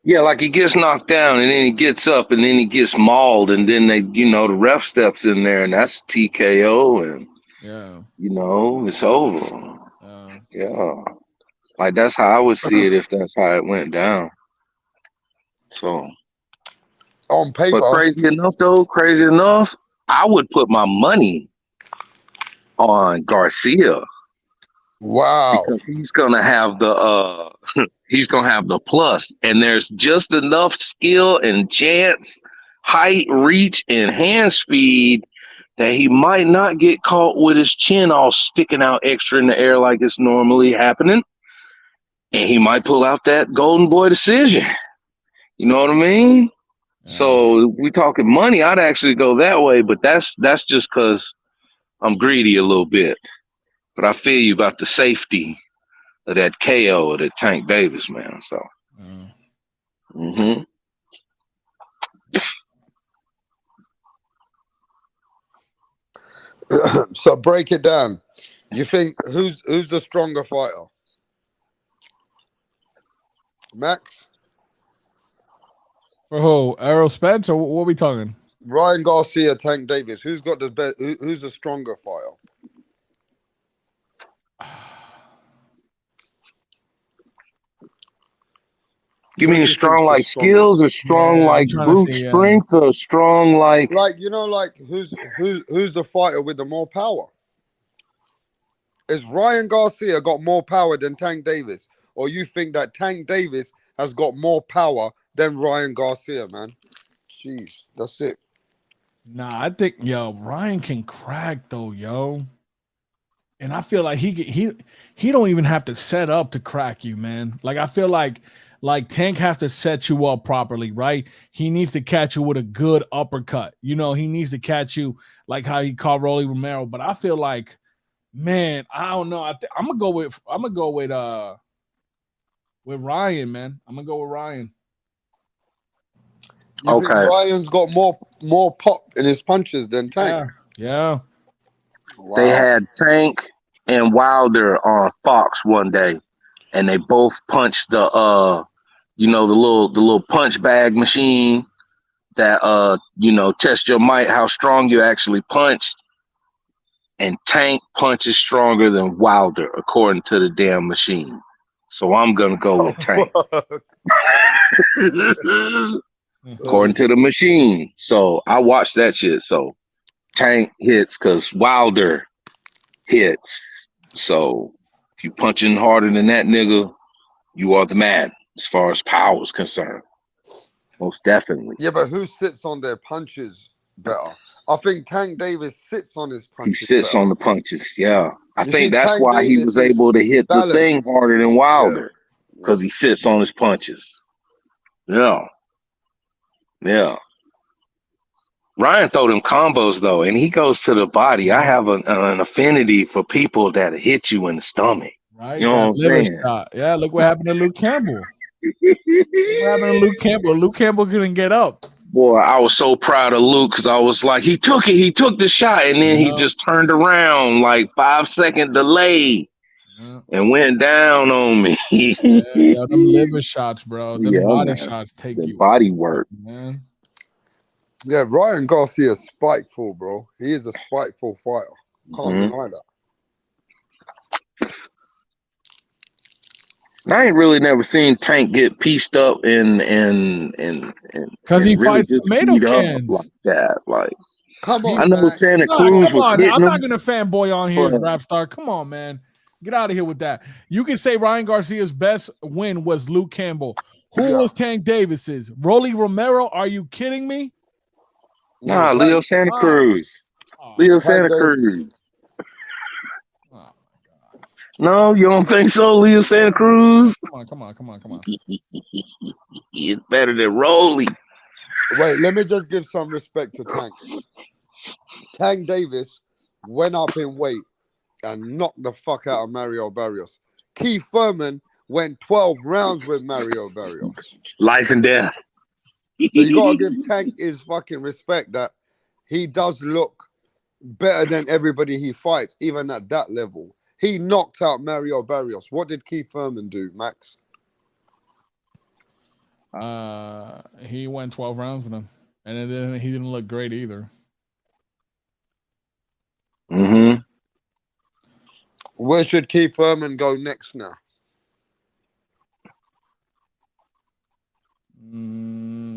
Yeah, like he gets knocked down and then he gets up and then he gets mauled and then the ref steps in there and that's TKO and it's over. Yeah. Like that's how I would see it if that's how it went down. So on paper. But crazy enough, I would put my money on Garcia. Wow. Because he's gonna have the plus, and there's just enough skill and chance, height, reach, and hand speed that he might not get caught with his chin all sticking out extra in the air like it's normally happening. and he might pull out that golden boy decision. You know what I mean? Yeah. So we talking money, I'd actually go that way, but that's just because I'm greedy a little bit. But I feel you about the safety of that KO of that Tank Davis, man. So So break it down. You think who's the stronger fighter? Max? For who? Errol Spence, or what are we talking? Ryan Garcia, Tank Davis. Who's got the best? Who's the stronger fighter? You Who mean do you think's strong the like skills, strongest? or strong Yeah, I'm like trying to brute see. strength, or strong like Like, you know, like who's the fighter with the more power? Is Ryan Garcia got more power than Tank Davis? Or you think that Tank Davis has got more power than Ryan Garcia, man? Jeez, that's it. Nah, I think Ryan can crack though, yo. And I feel like he don't even have to set up to crack you, man. Like I feel like Tank has to set you up properly, right? He needs to catch you with a good uppercut. You know, he needs to catch you like how he caught Rolly Romero. But I feel like, man, I don't know. I'm gonna go with Ryan, man. I'm gonna go with Ryan. You think Ryan's got more pop in his punches than Tank? Yeah. Wow. They had Tank and Wilder on Fox one day, and they both punched the the little punch bag machine that test your might, how strong you actually punch. And Tank punches stronger than Wilder according to the damn machine. So I'm gonna go with Tank. According to the machine. So I watched that shit. So Tank hits because Wilder hits. So if you punching harder than that nigga, you are the man as far as power is concerned. Most definitely. Yeah, but who sits on their punches better? I think Tank Davis sits on his punches. He sits better. on the punches, yeah. I think that's Tank why he Davis was is able to hit the thing balanced. harder than Wilder. Because he sits on his punches. Yeah. Yeah. Ryan throw them combos though, and he goes to the body. I have an affinity for people that hit you in the stomach. Right, You know what I'm saying? Shot. Yeah, look what happened to Luke Campbell. What happened to Luke Campbell? Luke Campbell couldn't get up. Boy, I was so proud of Luke because I was like, he took the shot, and then he just turned around like 5-second delay and went down on me. Them liver shots, bro. Them body shots take you body work, man. Yeah, Ryan Garcia is spiteful, bro. He is a spiteful fighter. Can't deny that. I ain't really never seen Tank get pieced up and because he really fights tomato cans like that. Like, come on, I know man. Santa Cruz was hitting I'm him. not gonna fanboy on here as Rap Star. Come on, man. Get out of here with that. You can say Ryan Garcia's best win was Luke Campbell. Who was Tank Davis's? Rolly Romero? Are you kidding me? Nah, Leo Santa Cruz. Leo Santa Cruz. Oh my God. No, you don't think so, Leo Santa Cruz? Come on. It's better than Rolly. Wait, let me just give some respect to Tank. Tank Davis went up in weight and knocked the fuck out of Mario Barrios. Keith Thurman went 12 rounds with Mario Barrios. Life and death. So you gotta give Tank his fucking respect that he does look better than everybody he fights, even at that level. He knocked out Mario Barrios. What did Keith Thurman do, Max? He went 12 rounds with him, and he didn't look great either. Where should Keith Thurman go next now?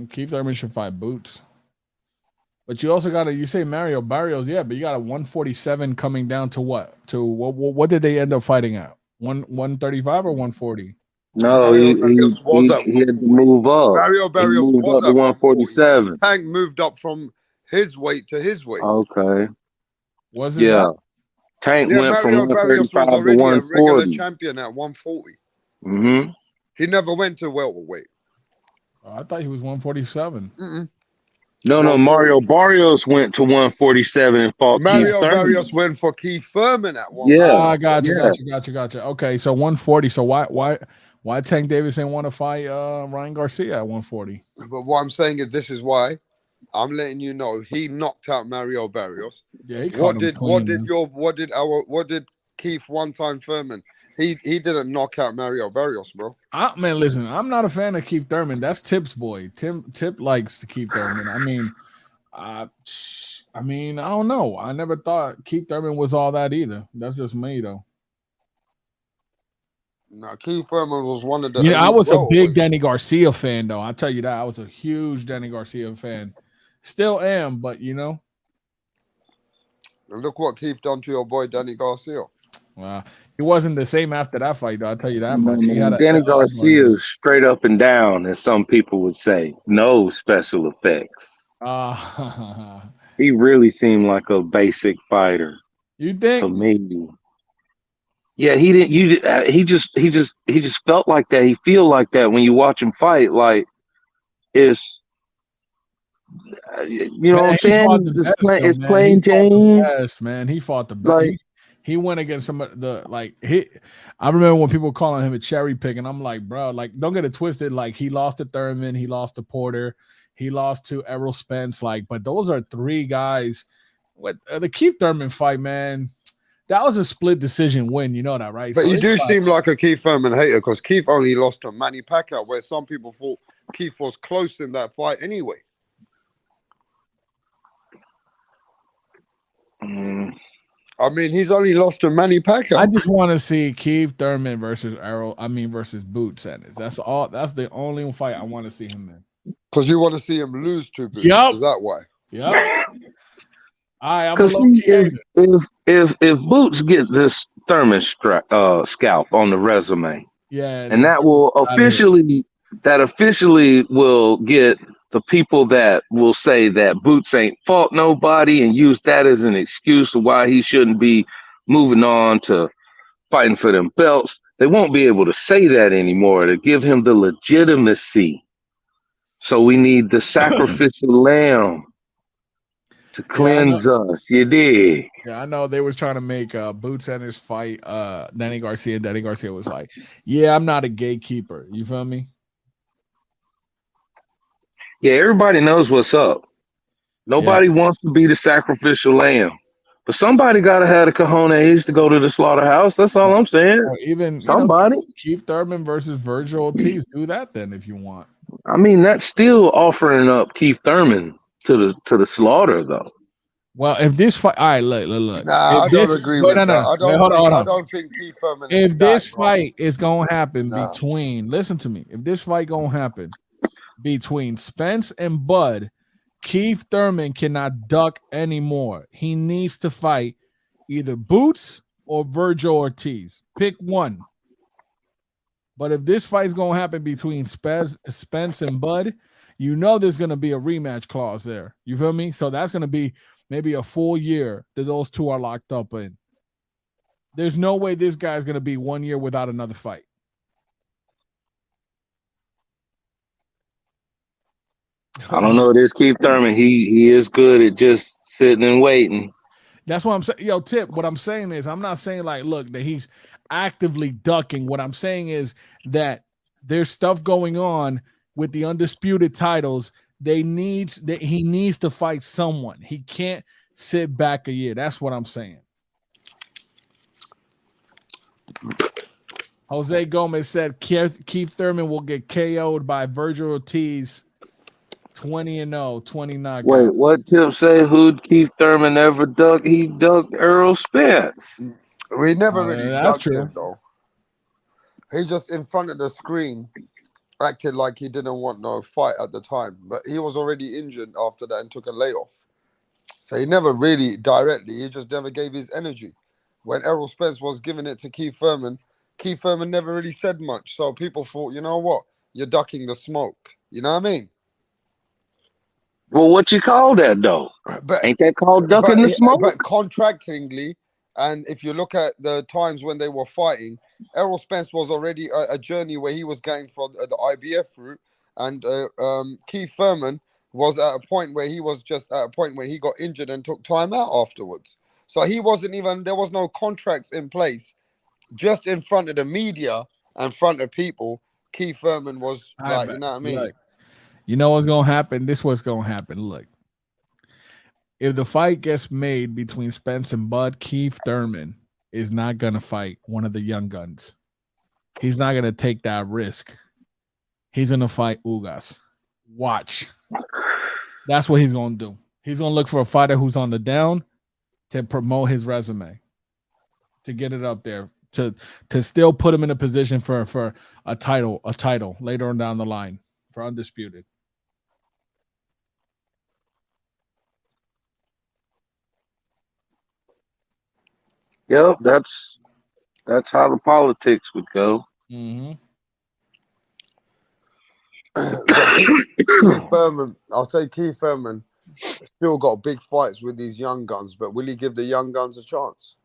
Keith Thurman should fight Boots. But you also got you say Mario Barrios, yeah, but you got a 147 coming down to what? To what did they end up fighting at? 135 or 140? No, he had to move up. Mario Barrios was at 147. Tank moved up from his weight to his weight. Okay. Was it? Tank went Mario from Barrios 135 was already to a regular 140. champion at 140. Mm-hmm. He never went to welterweight. Oh, I thought he was 147. No, 140. Mario Barrios went to 147 and fought Keith Mario Thurman. Barrios went for Keith Thurman at Yeah. 147. Gotcha. Okay, so 140. So why Tank Davis ain't want to fight Ryan Garcia at 140? But what I'm saying is, this is why I'm letting you know he knocked out Mario Barrios. Yeah, he caught him clean, what did Keith one time Thurman? He didn't knock out Mario Barrios, bro. Man, listen, I'm not a fan of Keith Thurman. That's Tip's boy. Tip likes Keith Thurman. I mean, I don't know. I never thought Keith Thurman was all that either. That's just me, though. No, Keith Thurman was one of the. Yeah, I was a big welterweights. Danny Garcia fan, though. I'll tell you that. I was a huge Danny Garcia fan. Still am, but you know. And look what Keith done to your boy Danny Garcia. He wasn't the same after that fight, though. I'll tell you that much. Danny Garcia is straight up and down, as some people would say. No special effects. He really seemed like a basic fighter. You think? To me. Yeah, he didn't. He just felt like that. He feel like that when you watch him fight. Like it's, you know what I'm saying? It's plain Jane. Yes, man. He fought the best. Like, he went against some of the I remember when people were calling him a cherry pick, and I'm like, bro, like, don't get it twisted. Like, he lost to Thurman, he lost to Porter, he lost to Errol Spence. Like, but those are three guys. What the Keith Thurman fight, man? That was a split decision win. You know that, right? But so you do seem like a Keith Thurman hater, because Keith only lost to Manny Pacquiao, where some people thought Keith was close in that fight anyway. I mean, he's only lost to Manny Pacquiao. I just want to see Keith Thurman versus versus Boots Ennis. That's all. That's the only fight I want to see him in. Because you want to see him lose to Boots. Yep. Is that why? Yeah. Because if Boots get this Thurman scalp on the resume, yeah, and that will officially will get the people that will say that Boots ain't fought nobody and use that as an excuse of why he shouldn't be moving on to fighting for them belts. They won't be able to say that anymore to give him the legitimacy. So we need the sacrificial lamb to cleanse us. You dig? Yeah, I know they was trying to make Boots Ennis fight Danny Garcia. Danny Garcia was like, yeah, I'm not a gatekeeper. You feel me? Yeah, everybody knows what's up. Nobody wants to be the sacrificial lamb. But somebody got to have the cojones to go to the slaughterhouse. That's all I'm saying. Or even somebody. Keith Thurman versus Virgil Ortiz. Do that then if you want. I mean, that's still offering up Keith Thurman to the slaughter, though. Well, if this fight, all right, look. Nah, I don't agree with that. I don't think Keith Thurman. If this fight is gonna happen between, listen to me. If this fight gonna happen between Spence and Bud, Keith Thurman cannot duck anymore. He needs to fight either Boots or Virgil Ortiz. Pick one. But if this fight is going to happen between Spence and Bud, you know there's going to be a rematch clause there. You feel me? So that's going to be maybe a full year that those two are locked up in. There's no way this guy's going to be 1 year without another fight. I don't know. This Keith Thurman, he is good at just sitting and waiting. That's what I'm saying. Yo, Tip, what I'm saying is, I'm not saying like, look, that he's actively ducking. What I'm saying is that there's stuff going on with the undisputed titles. He needs to fight someone. He can't sit back a year. That's what I'm saying. Jose Gomez said Keith Thurman will get KO'd by Virgil Ortiz. 20-0, 20 knockouts. Wait, what Tip say? Who'd Keith Thurman ever duck? He ducked Errol Spence. We never really that's ducked true. him, though. He just in front of the screen acted like he didn't want no fight at the time, but he was already injured after that and took a layoff. So he never really directly, he just never gave his energy. When Errol Spence was giving it to Keith Thurman never really said much. So people thought, you know what? You're ducking the smoke. You know what I mean? Well, what you call that, though? But, ain't that called ducking the smoke? But contractingly, and if you look at the times when they were fighting, Errol Spence was already a journey where he was going for the IBF route, and Keith Thurman was at a point where he was just at a point where he got injured and took time out afterwards. So he wasn't even, there was no contracts in place. Just in front of the media and front of people, Keith Thurman was like, you know what I mean? Look, you know what's gonna happen? This what's gonna happen. Look, if the fight gets made between Spence and Bud, Keith Thurman is not gonna fight one of the young guns. He's not gonna take that risk. He's gonna fight Ugas. Watch. That's what he's gonna do. He's gonna look for a fighter who's on the down to promote his resume, to get it up there, to still put him in a position for a title later on down the line for undisputed. Yep, that's how the politics would go. Mm-hmm. Keith Thurman, I'll say Keith Thurman still got big fights with these young guns, but will he give the young guns a chance?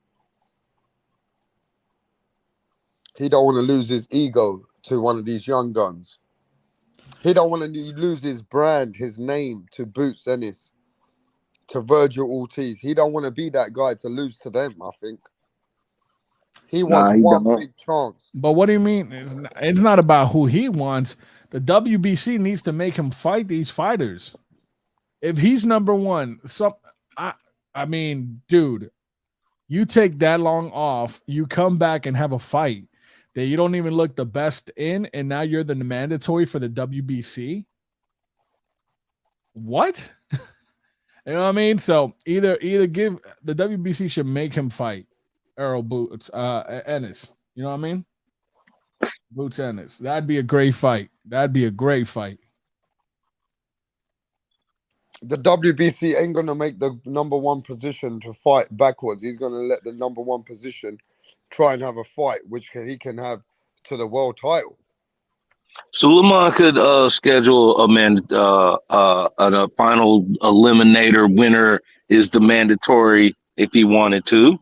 He don't want to lose his ego to one of these young guns. He don't want to lose his brand, his name to Boots Ennis, to Virgil Ortiz. He don't want to be that guy to lose to them, I think. He wants one big chance. But what do you mean? It's not about who he wants. The WBC needs to make him fight these fighters. If he's number one, I mean, dude, you take that long off, you come back and have a fight that you don't even look the best in, and now you're the mandatory for the WBC. What? You know what I mean? So either give the WBC should make him fight Errol Boots Ennis. You know what I mean? Boots Ennis. That'd be a great fight. That'd be a great fight. The WBC ain't gonna make the number one position to fight backwards. He's gonna let the number one position try and have a fight, which he can have to the world title. Suleiman could schedule a final eliminator winner is the mandatory if he wanted to.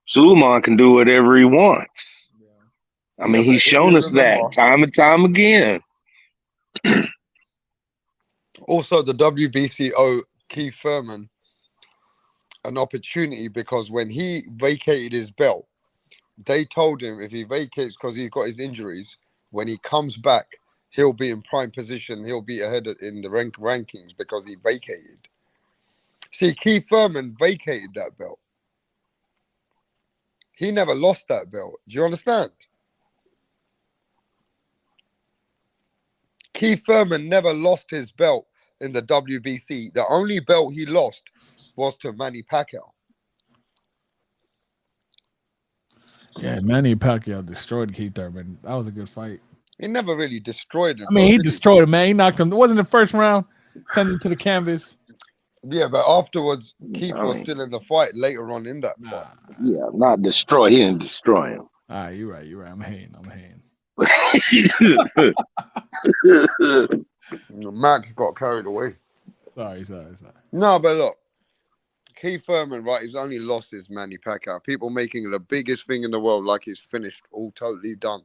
Suleiman can do whatever he wants. I mean, he's shown us that time and time again. Also, the WBC owe Keith Thurman an opportunity because when he vacated his belt, they told him if he vacates because he's got his injuries, when he comes back, he'll be in prime position. He'll be ahead in the rankings because he vacated. See, Keith Thurman vacated that belt. He never lost that belt. Do you understand? Keith Thurman never lost his belt in the WBC. The only belt he lost was to Manny Pacquiao. Yeah, Manny Pacquiao destroyed Keith Thurman. That was a good fight. He never really destroyed him. I mean, he destroyed him, man. He knocked him. It wasn't the first round. Sent him to the canvas. Yeah, but afterwards, Keith was still in the fight later on in that fight. Yeah, not destroy. He didn't destroy him. All right, you're right. You're right. I'm hating. Max got carried away. Sorry. No, but look, Keith Thurman, right, his only loss is Manny Pacquiao. People making it the biggest thing in the world, like he's finished, all totally done.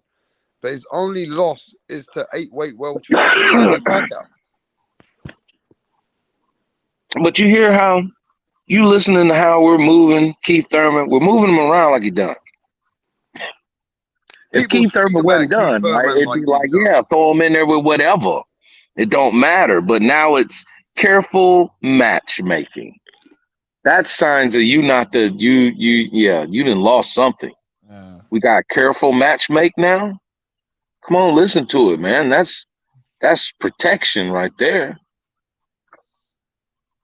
But his only loss is to 8-weight world champion Manny Pacquiao. But you hear how you listening to how we're moving Keith Thurman. We're moving him around like he done. If Keith Thurman wasn't done, right, it'd be like, yeah, throw him in there with whatever. It don't matter. But now it's careful matchmaking. That's signs of you not the you done lost something. We got careful matchmake now. Come on, listen to it, man. That's protection right there.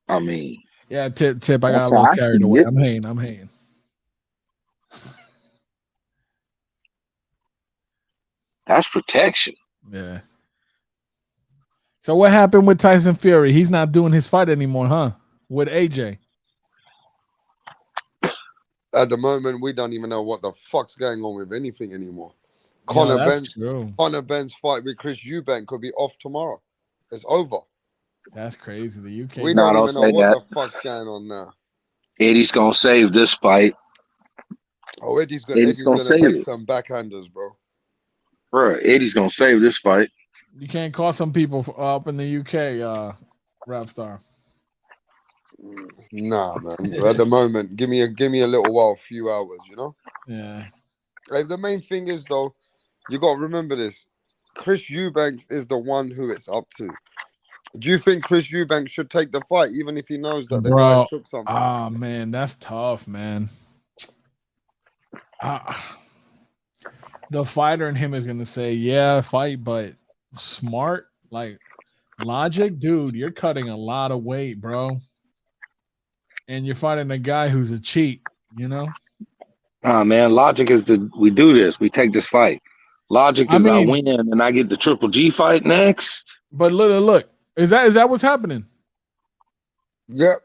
I mean, yeah, Tip. I got a little carried away. I'm hating. That's protection. Yeah. So what happened with Tyson Fury? He's not doing his fight anymore, huh? With AJ. At the moment, we don't even know what the fuck's going on with anything anymore. Conor Benn's fight with Chris Eubank could be off tomorrow. It's over. That's crazy. The UK. We don't even know what the fuck's going on now. Eddie's gonna save this fight. Oh, Eddie's Eddie's gonna gonna save lay it, some backhanders, bro. bro. Eddie's gonna save this fight. You can't call some people up in the UK, rap star. Nah, man. At the moment, give me a little while, few hours, you know. Yeah. Like, the main thing is though, you got to remember this. Chris Eubanks is the one who it's up to. Do you think Chris Eubanks should take the fight, even if he knows that the guys Bro, took something? man, that's tough, man. The fighter in him is gonna say, "Yeah, fight," but smart, like logic, dude. You're cutting a lot of weight, bro, and you're fighting a guy who's a cheat. You know. Man, logic is we do this. We take this fight. Logic I is I mean, win and I get the Triple G fight next. but look, is that what's happening? Yep.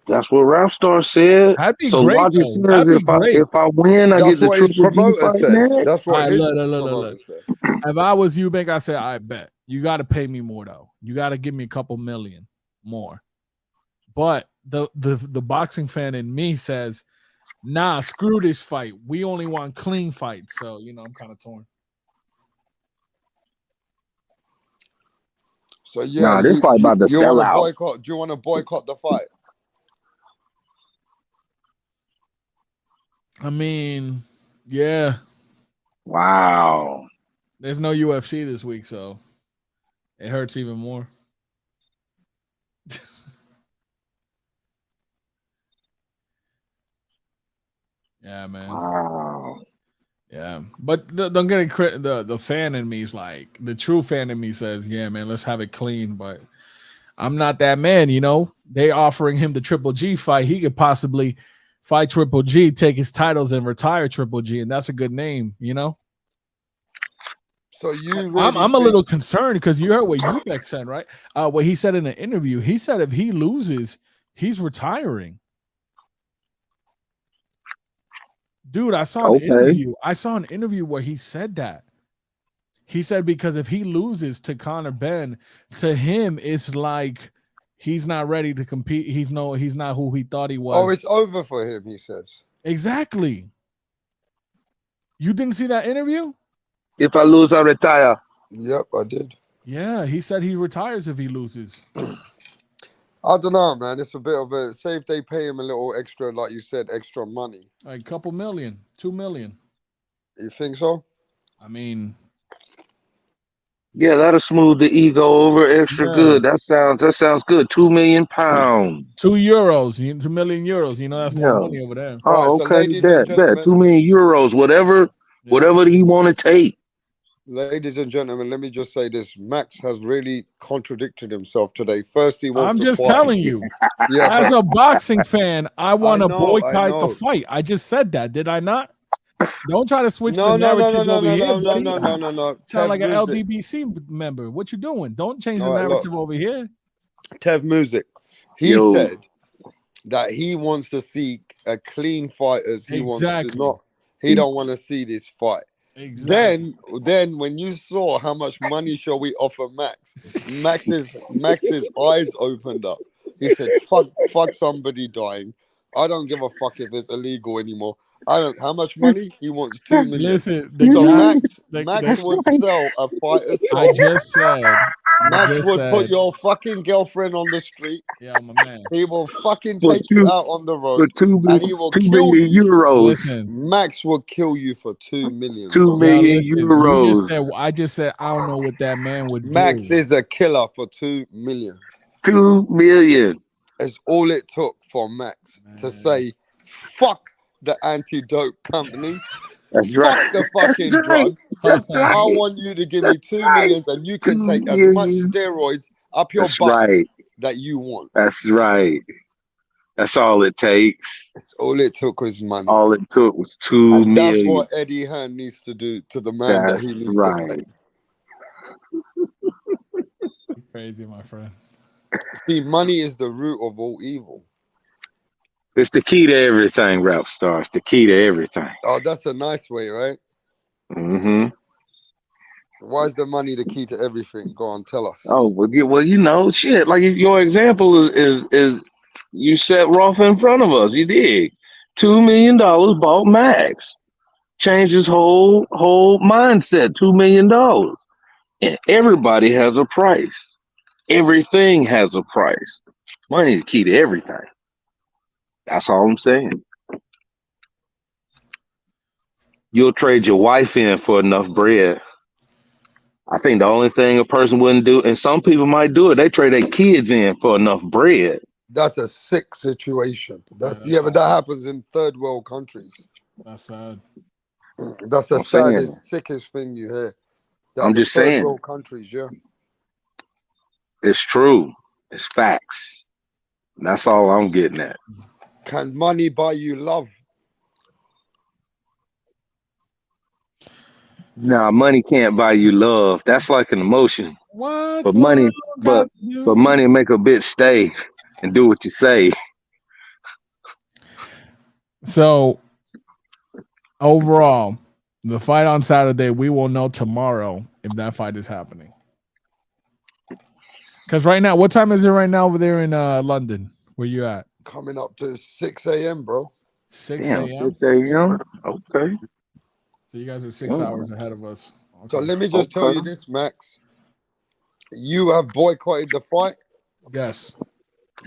That's what Rapstar said. That'd be So great, logic though. says That'd be great. if I win, I That's get the what his Triple G promoter fight said. next. That's what All right, his look. promoter said. If I was Eubank, I said, I bet you got to pay me more though. You got to give me a couple million more. But the boxing fan in me says, nah, screw this fight. We only want clean fights. So I'm kind of torn. So yeah, Nah, this fight about to you sell want to out. boycott? Do you want to boycott the fight? I mean, yeah. Wow. There's no UFC this week, so it hurts even more. Yeah, man. Wow. Yeah, but don't get it. The fan in me is like, the true fan in me says, yeah, man, let's have it clean. But I'm not that man, They offering him the Triple G fight. He could possibly fight Triple G, take his titles, and retire Triple G, and that's a good name, So you really I'm a little concerned because you heard what Eubank said, right? What he said in an interview. He said if he loses, he's retiring. Dude, I saw an interview. I saw an interview where he said that. He said because if he loses to Conor Benn, to him it's like he's not ready to compete. He's not who he thought he was. Oh, it's over for him, he says. Exactly. You didn't see that interview? If I lose, I retire. Yep, I did. Yeah, he said he retires if he loses. I don't know, man. It's a bit of a, say if they pay him a little extra, like you said, extra money. Like a couple million, 2 million. You think so? I mean, yeah, that'll smooth the ego over extra good. That sounds good. 2 million pounds. 2 euros, 2 million euros. That's more money over there. Oh, right, okay. So Bet 2 million euros, whatever he want to take. Ladies and gentlemen, let me just say this. Max has really contradicted himself today. First, he wants I'm to just fight. telling you. Yeah, as a boxing fan, I want to I boycott the know. fight. I just said that, did I not? Don't try to switch No, the no, narrative no, over no, here, no, buddy. no. Sound like an Music. LDBC member. What you doing? Don't change the All right, narrative look. over here. Tev Music. He said that he wants to see a clean fighters. He wants to not. He don't want to see this fight. Exactly. Then when you saw how much money shall we offer Max, Max's eyes opened up. He said, fuck somebody dying. I don't give a fuck if it's illegal anymore. I don't. How much money? He wants 2 million. Listen, Max would sell a fighter's soul. I just said. Max would put your fucking girlfriend on the street. Yeah, my man. He will fucking take you out on the road. And he will 2 kill million you. euros. Listen, Max will kill you for 2 million. 2 million euros. I just said I don't know what that man would do. Max is a killer for 2 million. 2 million. It's all it took for Max to say, fuck the antidote company. That's fuck right. the fucking drugs. I want you to give me 2 million and you can take as much steroids up your butt that you want. That's right. That's all it takes. That's all it took was money. All it took was 2 million. That's what Eddie Hearn needs to do to the man that he needs to pay. Crazy, my friend. See, money is the root of all evil. It's the key to everything, Rap Star. It's the key to everything. Oh, that's a nice way, right? Mm-hmm. Why is the money the key to everything? Go on, tell us. Oh, well, shit. Like your example is you set Roth in front of us. You dig? $2 million bought Max. Changed his whole mindset. $2 million. And everybody has a price. Everything has a price. Money is the key to everything. That's all I'm saying. You'll trade your wife in for enough bread. I think the only thing a person wouldn't do, and some people might do it, they trade their kids in for enough bread. That's a sick situation. But that happens in third world countries. That's sad. That's the saddest, sickest thing you hear. I'm just third saying. world countries, yeah. It's true. It's facts. That's all I'm getting at. Can money buy you love? Nah, money can't buy you love. That's like an emotion. What? But money make a bitch stay and do what you say. So overall, the fight on Saturday, we will know tomorrow if that fight is happening. Because right now, what time is it right now over there in London? Where you at? Coming up to 6 a.m., bro. 6 a.m. 6 a.m. Okay. So you guys are 6 hours ahead of us. Okay. So let me just tell you this, Max. You have boycotted the fight. Yes.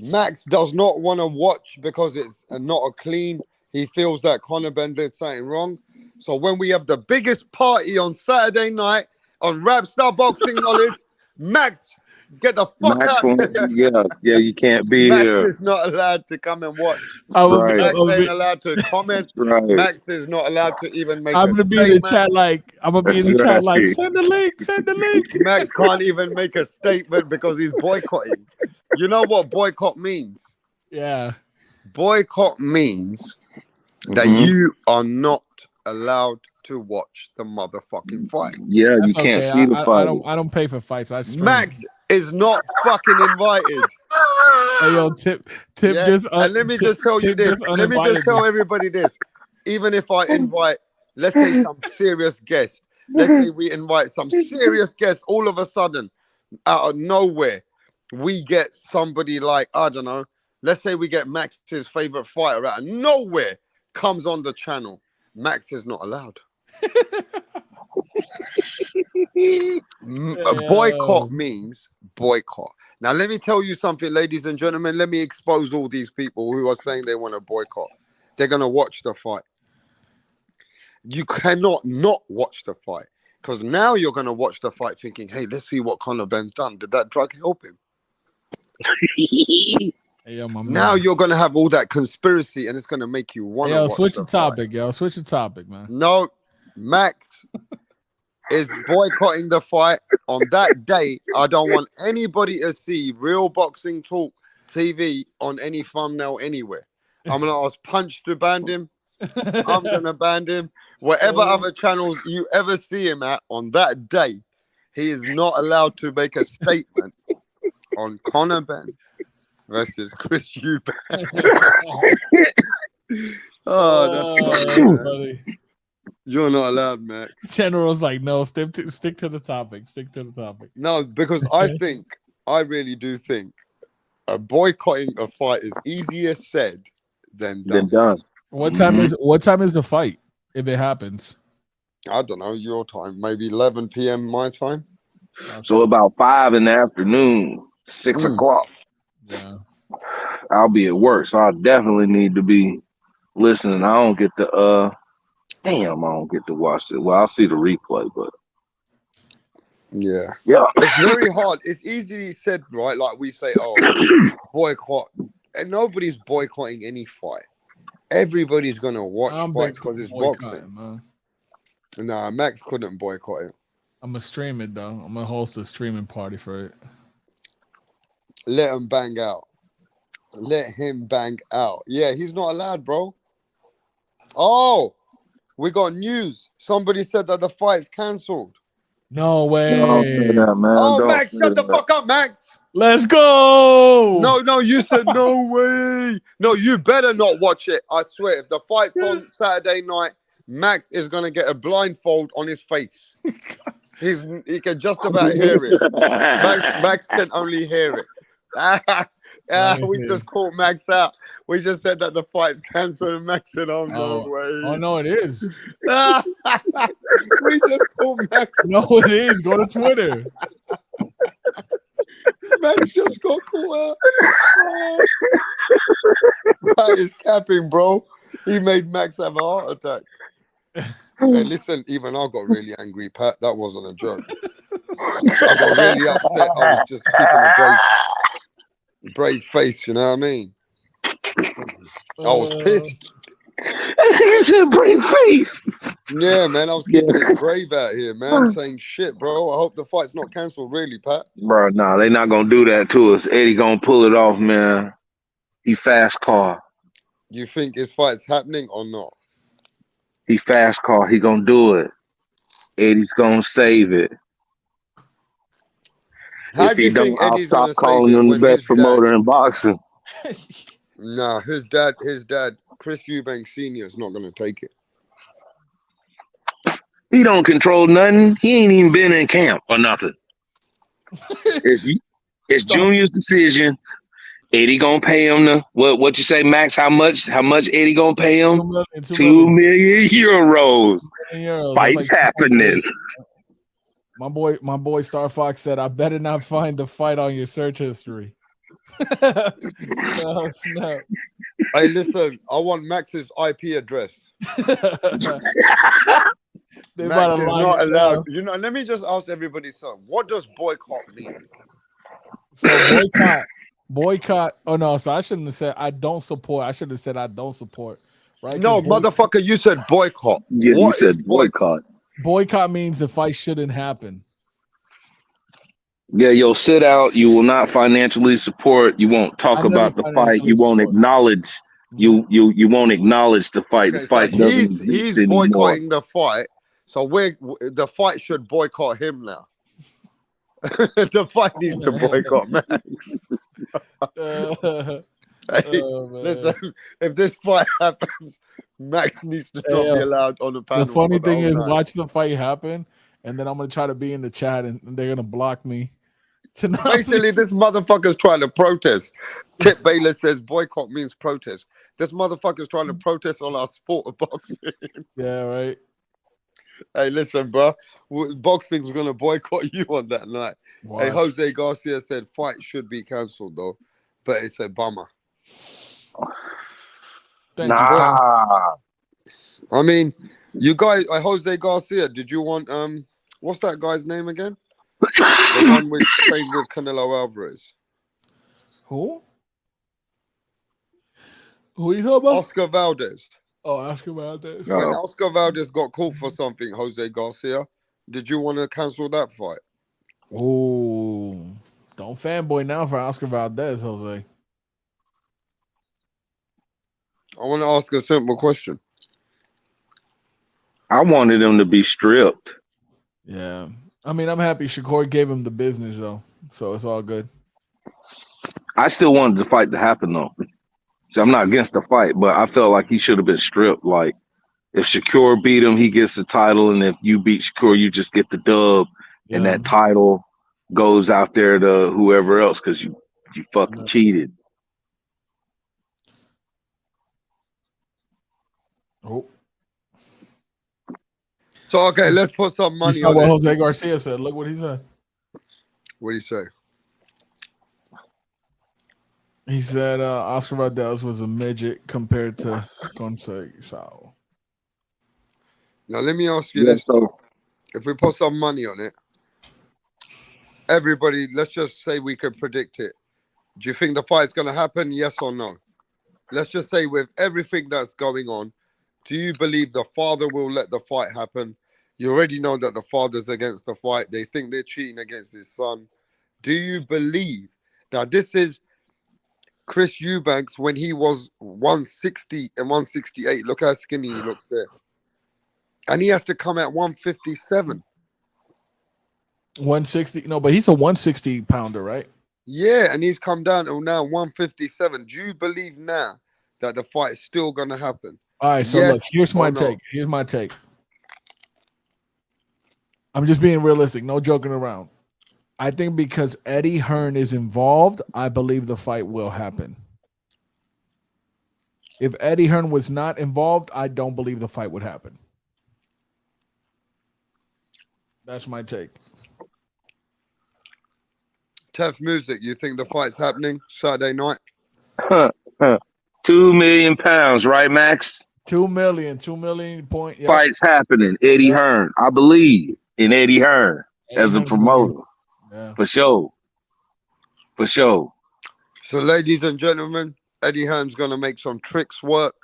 Max does not want to watch because it's not a clean. He feels that Conor Benn did something wrong. So when we have the biggest party on Saturday night on Rap Star Boxing Knowledge, Max, get the fuck out. Yeah, you can't be Max here. is not allowed to come and watch. Right. Max ain't allowed to comment. Right. Max is not allowed to even make I'm a gonna be statement. in the chat like send the link, send the link. Max can't even make a statement because he's boycotting. You know what boycott means? Yeah. Boycott means that you are not allowed to watch the motherfucking fight. Yeah, That's you can't okay. see the fight. I don't pay for fights. I stream. Max is not fucking invited. Hey, yo, Tip Yeah? just and let me just tell you this. Let me just tell everybody this. Even if I invite, let's say, some serious guest, let's say we invite some serious guest, all of a sudden, out of nowhere, we get somebody like, I don't know, let's say we get Max's favorite fighter out of nowhere, comes on the channel. Max is not allowed. Boycott means boycott. Now, let me tell you something, ladies and gentlemen. Let me expose all these people who are saying they want to boycott. They're going to watch the fight. You cannot not watch the fight because now you're going to watch the fight thinking, hey, let's see what Conor Benn's done. Did that drug help him? Hey, yo, now you're going to have all that conspiracy and it's going to make you want to watch switch the the topic, yo. Switch the topic, man. No, Max is boycotting the fight on that day. I don't want anybody to see Real Boxing Talk TV on any thumbnail anywhere. I'm going to ask Punch to ban him. I'm going to ban him. Whatever other channels you ever see him at on that day, he is not allowed to make a statement on Conor Benn versus Chris Eubank. That's funny. You're not allowed, Max. General's like, no, stick to the topic. Stick to the topic. No, because I really do think boycotting a fight is easier said than done. What time is the fight if it happens? I don't know, your time, maybe 11 p.m. my time. So about 5 in the afternoon, 6 o'clock. Yeah. I'll be at work, so I'll definitely need to be listening. I don't get to I don't get to watch it. Well, I'll see the replay, but yeah, it's very hard. It's easily said, right? Like we say, boycott, and nobody's boycotting any fight. Everybody's gonna watch fights because it's boxing. Man. Nah, Max couldn't boycott it. I'm gonna stream it though. I'm gonna host a streaming party for it. Let him bang out. Let him bang out. Yeah, he's not allowed, bro. Oh, we got news. Somebody said that the fight's cancelled. No way. Don't say that, man. Oh, Max, shut the fuck up, Max. Let's go. No, you said no way. No, you better not watch it. I swear, if the fight's on Saturday night, Max is going to get a blindfold on his face. He can just about hear it. Max can only hear it. We just caught Max out. We just said that the fight's cancelled, and Max said, "Oh no way." Oh no, it is. We just caught Max. No, it is. Go to Twitter. Max just got caught out. That is capping, bro. He made Max have a heart attack. Hey, listen, even I got really angry, Pat. That wasn't a joke. I got really upset. I was just keeping a brave face, you know what I mean? I was pissed. He said brave face. Yeah, man, I was keeping it brave out here, man. Saying shit, bro. I hope the fight's not cancelled, really, Pat. Bro, nah, they not gonna do that to us. Eddie gonna pull it off, man. He fast car. You think his fight's happening or not? He fast car. He gonna do it. Eddie's gonna save it. How If do he you think don't, I'll Eddie's gonna stop calling save it him the when best his promoter dad? in boxing. Nah, his dad, Chris Eubank Sr. is not gonna take it. He don't control nothing. He ain't even been in camp or nothing. It's Junior's decision. Eddie gonna pay him the what you say, Max? How much Eddie gonna pay him? 2 million euros. Fight's happening. My boy Star Fox said, "I better not find the fight on your search history." Oh snap! Hey, listen, I want Max's IP address. They Max is not allowed. You know, let me just ask everybody something. What does boycott mean? So boycott. Oh no, so I shouldn't have said I don't support. I should have said I don't support. Right? No, motherfucker, you said boycott. Yeah, what you said boycott. Boycott means the fight shouldn't happen. Yeah, you'll sit out. You will not financially support. You won't talk about the fight. You won't acknowledge. You won't acknowledge the fight. Okay, the fight so doesn't exist he's anymore. boycotting the fight. So the fight should boycott him now. The fight needs to boycott Max. Hey, listen, if this fight happens, Max needs to not be allowed on the panel. The funny thing is, watch the fight happen, and then I'm gonna try to be in the chat, and they're gonna block me. Basically, this motherfucker's trying to protest. Tip Baylor says boycott means protest. This motherfucker's trying to protest on our sport of boxing. Yeah, right. Hey, listen, bro. Boxing's gonna boycott you on that night. Watch. Hey, Jose Garcia said fight should be cancelled though, but it's a bummer. Nah. I mean, you guys, Jose Garcia, did you want what's that guy's name again? The one which trained with Canelo Alvarez. Who are you talking about? Oscar Valdez. Oh, Oscar Valdez. When Oscar Valdez got caught for something, Jose Garcia, did you want to cancel that fight? Oh, don't fanboy now for Oscar Valdez, Jose. I want to ask a simple question. I wanted him to be stripped. Yeah. I mean, I'm happy Shakur gave him the business, though. So it's all good. I still wanted the fight to happen, though. So I'm not against the fight, but I felt like he should have been stripped. Like, if Shakur beat him, he gets the title. And if you beat Shakur, you just get the dub. Yeah. And that title goes out there to whoever else because you fucking cheated. Oh. So, okay, let's put some money on what it. Jose Garcia said. Look what he said. What did he say? He said Oscar Valdez was a midget compared to Gonzalo. Now, let me ask you this. So, if we put some money on it, everybody, let's just say we can predict it. Do you think the fight's going to happen? Yes or no? Let's just say with everything that's going on, do you believe the father will let the fight happen? You already know that the father's against the fight. They think they're cheating against his son. Do you believe that this is Chris Eubanks when he was 160 and 168? Look how skinny he looks there. And he has to come at 157. 160? No, but he's a 160 pounder, right? Yeah, and he's come down to now 157. Do you believe now that the fight is still going to happen? All right, so look, here's my take. Here's my take. I'm just being realistic, no joking around. I think because Eddie Hearn is involved, I believe the fight will happen. If Eddie Hearn was not involved, I don't believe the fight would happen. That's my take. Tef Music, you think the fight's happening Saturday night? 2 million pounds, right, Max? 2 million point. Yep. Fights happening. Eddie Hearn. I believe in Eddie Hearn Eddie as a Hearn's promoter. Yeah. For sure. For sure. So, ladies and gentlemen, Eddie Hearn's going to make some tricks work.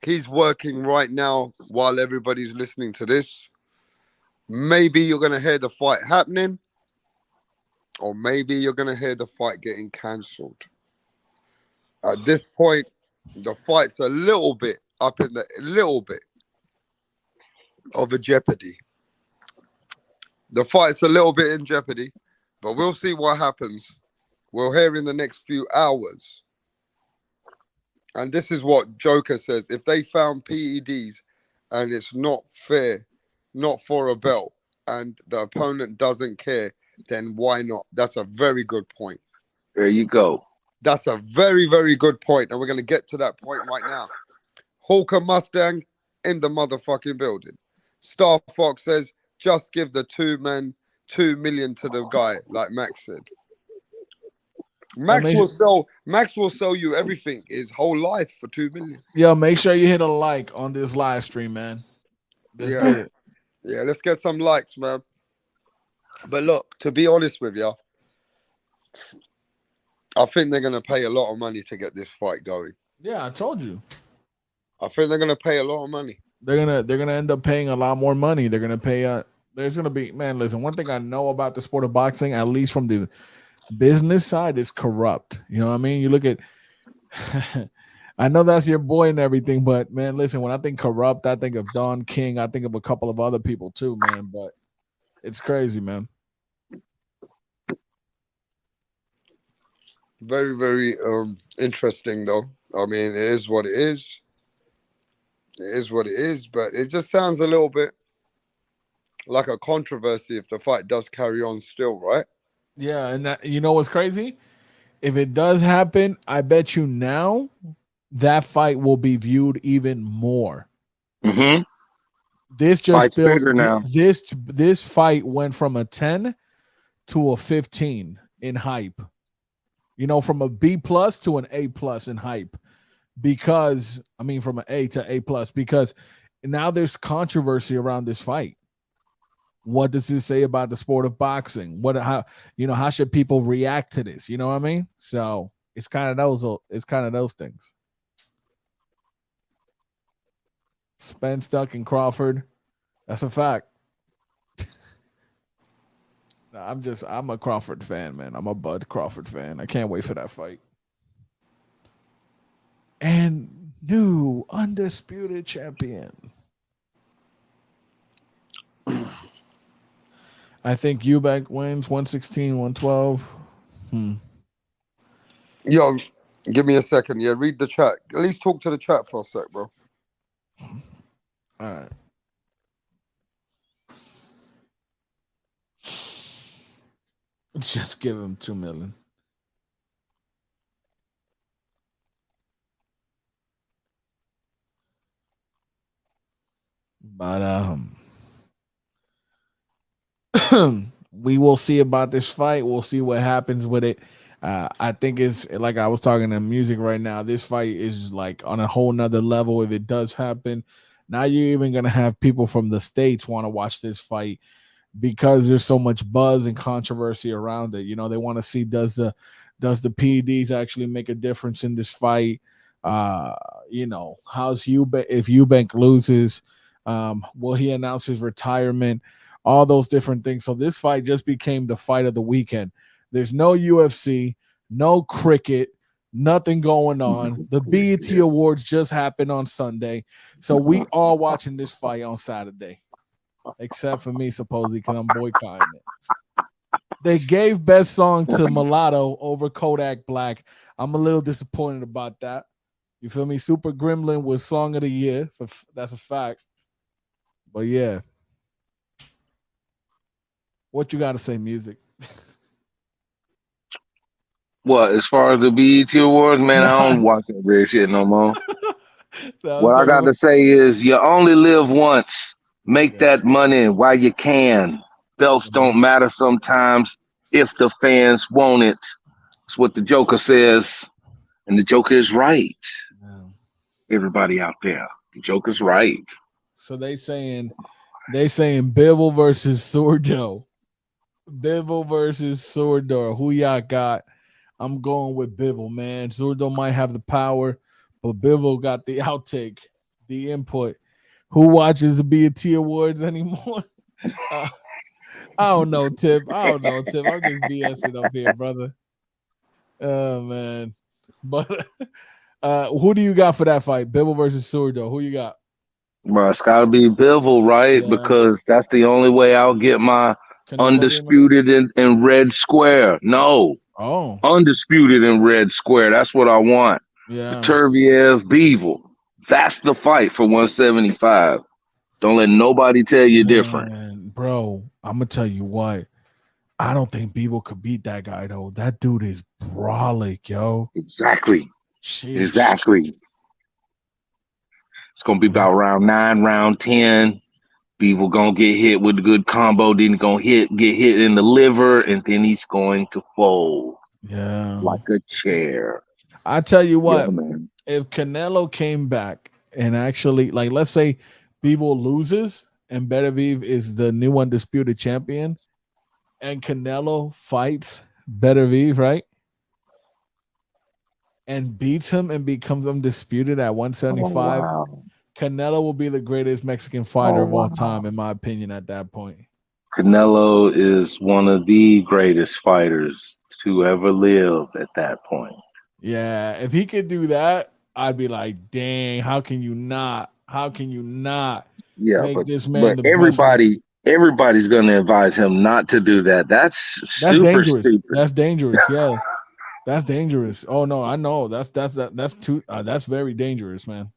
He's working right now while everybody's listening to this. Maybe you're going to hear the fight happening, or maybe you're going to hear the fight getting cancelled. At this point, the fight's a little bit up in the little bit of a jeopardy. The fight's a little bit in jeopardy, but we'll see what happens. We'll hear in the next few hours. And this is what Joker says. If they found PEDs and it's not fair, not for a belt, and the opponent doesn't care, then why not? That's a very good point. There you go. That's a very, very good point. And we're going to get to that point right now. Hawker Mustang in the motherfucking building. Star Fox says, just give the 2 men 2 million to the guy, like Max said. Max will sell you everything, his whole life for 2 million. Yo, make sure you hit a like on this live stream, man. Let's get it. Yeah, let's get some likes, man. But look, to be honest with you, I think they're gonna pay a lot of money to get this fight going. Yeah, I told you. I think they're gonna pay a lot of money. They're gonna end up paying a lot more money. They're gonna pay. There's gonna be, man. Listen, one thing I know about the sport of boxing, at least from the business side, is corrupt. You know what I mean? You look at. I know that's your boy and everything, but man, listen. When I think corrupt, I think of Don King. I think of a couple of other people too, man. But it's crazy, man. Very, very interesting, though. I mean, it is what it is. It is what it is, but it just sounds a little bit like a controversy if the fight does carry on still, right? Yeah, and that, you know what's crazy? If it does happen, I bet you now that fight will be viewed even more. Mm-hmm. This just Fight's bigger now. This fight went from a 10 to a 15 in hype. You know, from a B plus to an A plus in hype, because I mean, from an A to A plus, because now there's controversy around this fight. What does this say about the sport of boxing? How should people react to this? You know what I mean? So it's kind of those things. Spence, Duck, and Crawford. That's a fact. I'm a Crawford fan, man. I'm a Bud Crawford fan. I can't wait for that fight. And new undisputed champion. I think Eubank wins 116, 112. Yo, give me a second. Yeah, read the chat. At least talk to the chat for a sec, bro. All right. Just give him 2 million. But we will see about this fight. We'll see what happens with it. I think it's like I was talking to music right now. This fight is like on a whole nother level. If it does happen, now you're even gonna have people from the States want to watch this fight because there's so much buzz and controversy around it. You know, they want to see does the PEDs actually make a difference in this fight? You know, how's Eubank if Eubank loses? Will he announce his retirement? All those different things. So this fight just became the fight of the weekend. There's no UFC, no cricket, nothing going on. The BET Awards just happened on Sunday. So we all watching this fight on Saturday. Except for me, supposedly, because I'm boycotting it. They gave best song to Mulatto over Kodak Black. I'm a little disappointed about that. You feel me? Super Gremlin was song of the year. That's a fact. But yeah. What you got to say, music? What, as far as the BET Awards, man, I Nah, don't watch that weird shit no more. I was What I talking got about. to say is you only live once. Make Yeah. that money while you can. Belts don't matter sometimes if the fans want it. That's what the Joker says. And the Joker is right. Yeah. Everybody out there. The Joker's right. So they saying Bivol versus Sordo. Bivol versus Sordo. Who y'all got? I'm going with Bivol, man. Sordo might have the power, but Bivol got the outtake, the input. Who watches the BET Awards anymore? I don't know, Tip. I'm just BSing up here, brother. Oh man. But who do you got for that fight? Bivol versus Sordo. Who you got? Bro, it's got to be Bivol, right? Yeah. Because that's the only way I'll get my Canelo getting him? undisputed in red square. No, Oh, undisputed in red square. That's what I want. yeah. Turviev Bevel. That's the fight for 175. Don't let nobody tell you different. Man, bro, I'm gonna tell you what. I don't think Bivol could beat that guy though. That dude is brolic, yo. Exactly. Sheesh. Exactly. It's gonna be about round 9, round 10. Bevel gonna get hit with a good combo, then he's gonna get hit in the liver, and then he's going to fold Yeah. like a chair. I tell you what, Yeah, man. if Canelo came back and actually, like, let's say Bivol loses and Beterbiev is the new undisputed champion, and Canelo fights Beterbiev, right? And beats him and becomes undisputed at Oh 175. wow. Canelo will be the greatest Mexican fighter Oh of all wow. time, in my opinion, at that point. Canelo is one of the greatest fighters to ever live at that point. Yeah, if he could do that, I'd be like, dang, how can you not? How can you not Yeah, make this man but the best everybody's gonna advise him not to do that. That's That's super dangerous. stupid. That's dangerous. Yeah. That's dangerous. Oh no, I know. That's too that's very dangerous, man.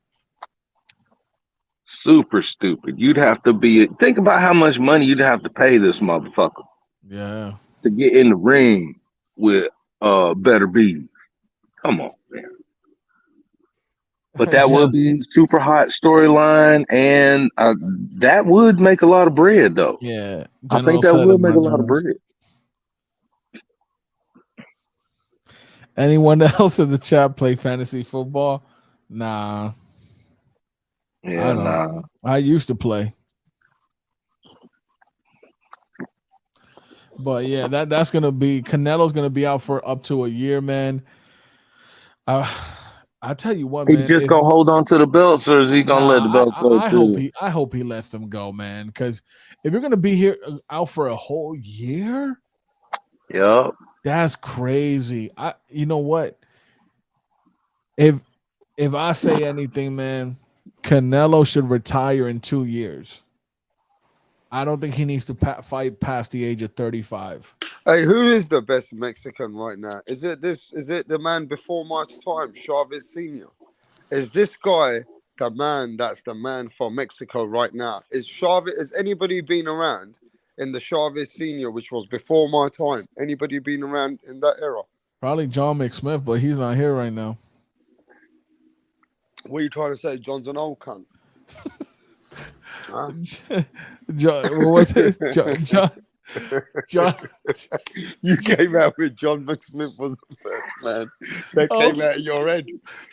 Super stupid. You'd have to think about how much money you'd have to pay this motherfucker Yeah. to get in the ring with Beterbiev. Come on, man. But that would be super hot storyline, and that would make a lot of bread, though. Yeah. I General think that said would in make my a lot of journals. bread. Anyone else in the chat play fantasy football? Nah. Yeah, nah. I used to play. But yeah, that's gonna be Canelo's gonna be out for up to a year, man. I tell you what, He man. just gonna hold on to the belts, or is he gonna let the belts go too? I hope he lets them go, man. Because if you're gonna be here out for a whole year, Yep. that's crazy. You know what? If I say anything, man, Canelo should retire in 2 years. I don't think he needs to fight past the age of 35. Hey, who is the best Mexican right now? Is it the man before my time, Chavez Senior? Is this guy the man that's the man for Mexico right now? Is Chavez? Has anybody been around in the Chavez Senior, which was before my time? Anybody been around in that era? Probably John McSmith, but he's not here right now. What are you trying to say? John's an old cunt. Huh? John, what was it? John. You came out with John McSmith was the first man that came out of your head.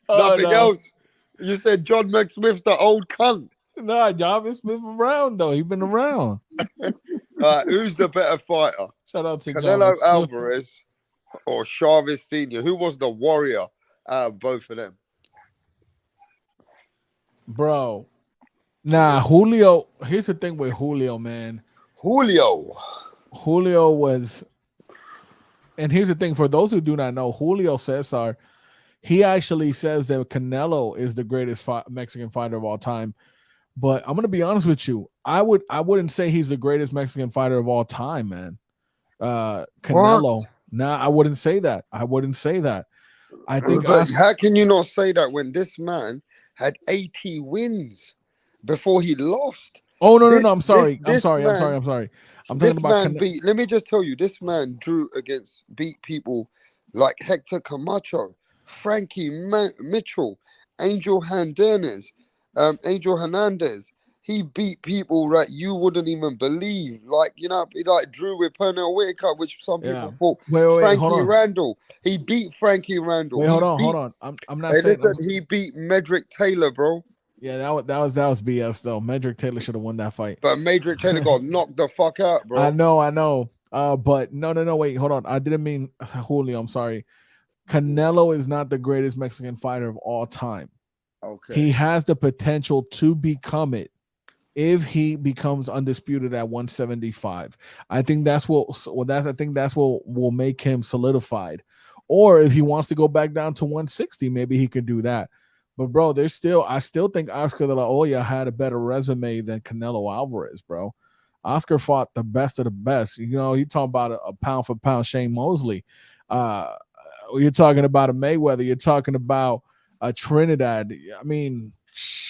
Nothing else. You said John McSmith's the old cunt. Nah, John McSmith around though. He's been around. Who's the better fighter? Shout out to Canelo John Alvarez or Chavez Senior? Who was the warrior out of both of them? Bro. Nah, Julio. Here's the thing with Julio, man. Julio was, and here's the thing for those who do not know, Julio Cesar, he actually says that Canelo is the greatest Mexican fighter of all time. But I'm gonna be honest with you, I wouldn't say he's the greatest Mexican fighter of all time, man. Canelo, nah, I wouldn't say that. I think. But how can you not say that when this man had 80 wins before he lost? Oh no! I'm sorry. I'm sorry. I'm talking about let me just tell you, this man beat people like Hector Camacho, Frankie Mitchell, Angel Hernandez, Angel Hernandez. He beat people that you wouldn't even believe. Like, you know, like Drew with Pernell Whitaker, which some people thought. Wait, Frankie hold on. Randall. He beat Frankie Randall. Wait, he hold on. I'm not Hey, saying. listen, he beat Medrick Taylor, bro. Yeah, that was BS though. Medrick Taylor should have won that fight. But Medrick Taylor got knocked the fuck out, bro. I know. But no. Wait, hold on. I didn't mean Julio. I'm sorry. Canelo is not the greatest Mexican fighter of all time. Okay. He has the potential to become it if he becomes undisputed at 175. I think that's what will make him solidified. Or if he wants to go back down to 160, maybe he could do that. But bro, I still think Oscar de la Hoya had a better resume than Canelo Alvarez, bro. Oscar fought the best of the best. You know, you talking about a pound for pound Shane Mosley. You're talking about a Mayweather. You're talking about a Trinidad. I mean,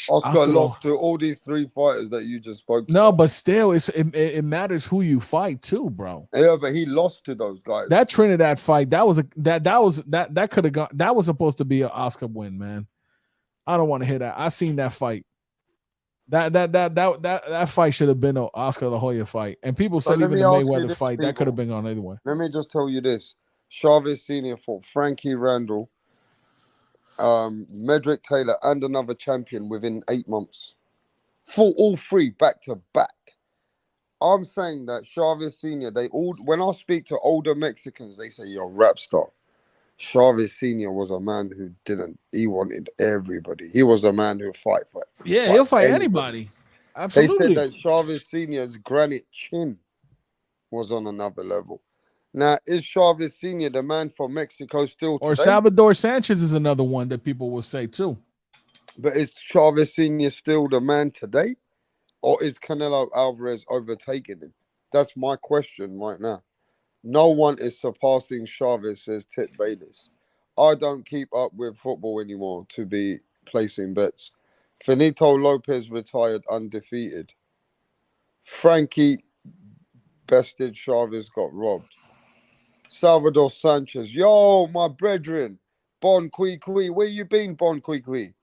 Oscar lost to all these three fighters that you just spoke to. No, but still, it matters who you fight too, bro. Yeah, but he lost to those guys. That Trinidad fight, that could have gone. That was supposed to be an Oscar win, man. I don't want to hear that. I seen that fight. That fight should have been an Oscar de la Hoya fight. And people said even the Mayweather fight, that could have been gone either way. Let me just tell you this. Chavez Sr. fought Frankie Randall, Medrick Taylor, and another champion within 8 months. Fought all three back to back. I'm saying that Chavez Sr., when I speak to older Mexicans, they say, you're a rap star. Chavez Sr. was a man who he wanted everybody. He was a man who fight for it. Yeah, he'll fight anybody. Absolutely. They said that Chavez Sr.'s granite chin was on another level. Now, is Chavez Sr. the man for Mexico still today? Or Salvador Sanchez is another one that people will say too. But is Chavez Sr. still the man today? Or is Canelo Alvarez overtaking him? That's my question right now. No one is surpassing Chavez, says Tip Bayliss. I don't keep up with football anymore to be placing bets. Finito Lopez retired undefeated. Frankie bested Chavez, got robbed. Salvador Sanchez. Yo, my brethren. Bon Kui Kui. Where you been, Bon Kui Kui?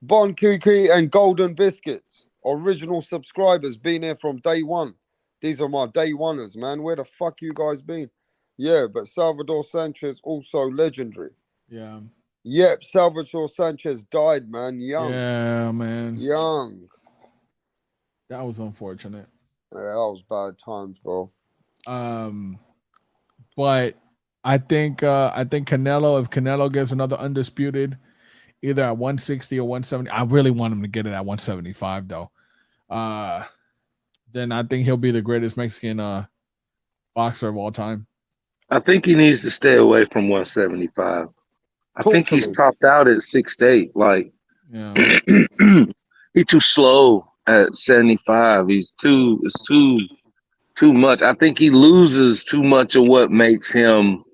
Bon Kui Kui and Golden Biscuits. Original subscribers been here from day one. These are my day oneers, man. Where the fuck you guys been? Yeah, but Salvador Sanchez also legendary. Yeah. Yep, Salvador Sanchez died, man. Young. Yeah, man. Young. That was unfortunate. Yeah, that was bad times, bro. But I think Canelo, if Canelo gets another undisputed, either at 160 or 170, I really want him to get it at 175 though. Then I think he'll be the greatest Mexican boxer of all time. I think he needs to stay away from 175. I think he's topped out at 6'8". Like, yeah, he's too slow at 75. It's too much. I think he loses too much of what makes him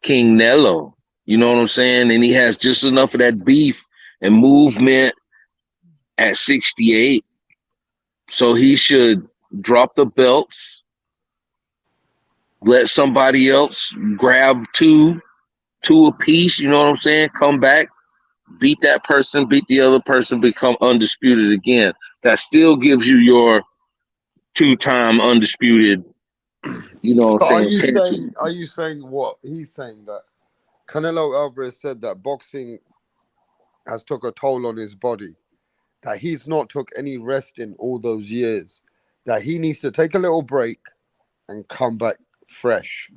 King Nello. You know what I'm saying? And he has just enough of that beef and movement at 68. So he should drop the belts, let somebody else grab two apiece, you know what I'm saying? Come back, beat that person, beat the other person, become undisputed again. That still gives you your 2-time undisputed, you know what I'm saying? Are you saying what? He's saying that Canelo Alvarez said that boxing has took a toll on his body, that he's not took any rest in all those years, that he needs to take a little break and come back fresh.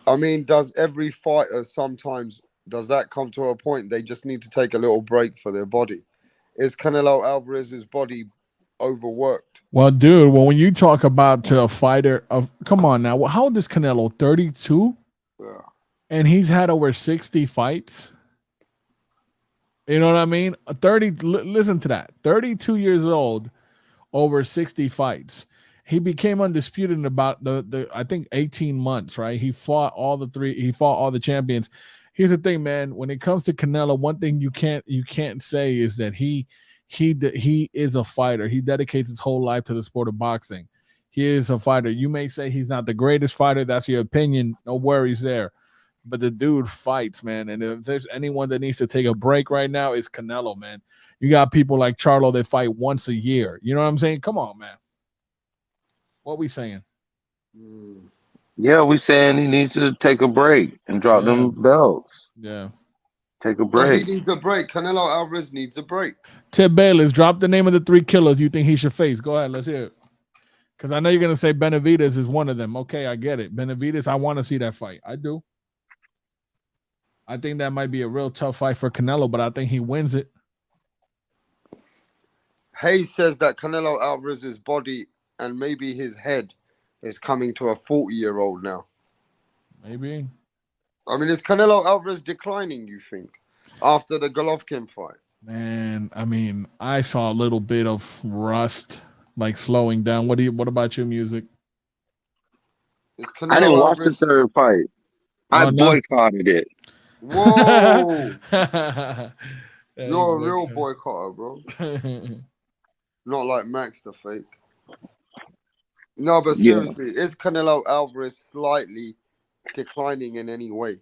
I mean, does every fighter sometimes, does that come to a point they just need to take a little break for their body? Is Canelo Alvarez's body overworked? Well, dude, when you talk about a fighter of, come on now, how old is Canelo? 32? Yeah. And he's had over 60 fights. You know what I mean? Listen to that. 32 years old, over 60 fights. He became undisputed in about the I think 18 months, right? He fought all the champions. Here's the thing, man. When it comes to Canelo, one thing you can't say is that he is a fighter. He dedicates his whole life to the sport of boxing. He is a fighter. You may say he's not the greatest fighter. That's your opinion. No worries there. but the dude fights, man. And if there's anyone that needs to take a break right now, it's Canelo, man. You got people like Charlo that fight once a year. You know what I'm saying? Come on, man. What we saying? Yeah, we saying he needs to take a break and drop Yeah, them belts. yeah. Take a So he break. needs a break. Canelo Alvarez needs a break. Ted Bayless, drop the name of the 3 killers you think he should face. Go ahead, let's hear it. Because I know you're gonna say Benavidez is one of them. Okay, I get it. Benavidez, I want to see that fight. I do. I think that might be a real tough fight for Canelo, but I think he wins it. Hayes says that Canelo Alvarez's body and maybe his head is coming to a 40-year-old now. Maybe. I mean, is Canelo Alvarez declining, you think, after the Golovkin fight? Man, I mean, I saw a little bit of rust, like slowing down. What about your music? Is I didn't Canelo watch the Alvarez... third fight. I Oh, no? boycotted it. Whoa! Yeah, You're a real boycotter, bro. Not like Max the fake. No, but Yeah. seriously, is Canelo Alvarez slightly declining in any way?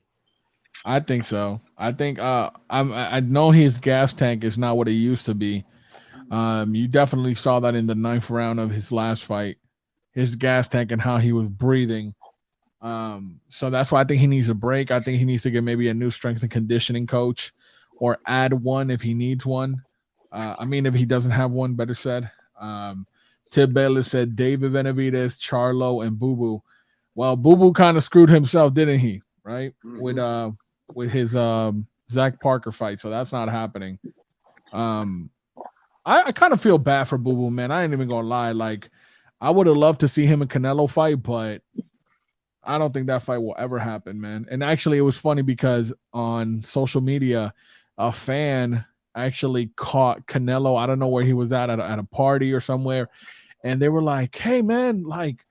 I think so. I think I know his gas tank is not what it used to be. You definitely saw that in the 9th round of his last fight. His gas tank and how he was breathing. So that's why I think he needs a break. I think he needs to get maybe a new strength and conditioning coach or add one if he needs one. I mean, if he doesn't have one, better said. Tib Bayless said David Benavidez, Charlo, and Boo Boo. Well, Boo Boo kind of screwed himself, didn't he? Right? With his Zach Parker fight. So that's not happening. I kind of feel bad for Boo Boo, man. I ain't even gonna lie. Like, I would have loved to see him and Canelo fight, but I don't think that fight will ever happen, man. And actually, it was funny because on social media, a fan actually caught Canelo. I don't know where he was at a party or somewhere, and they were like, "Hey, man, like,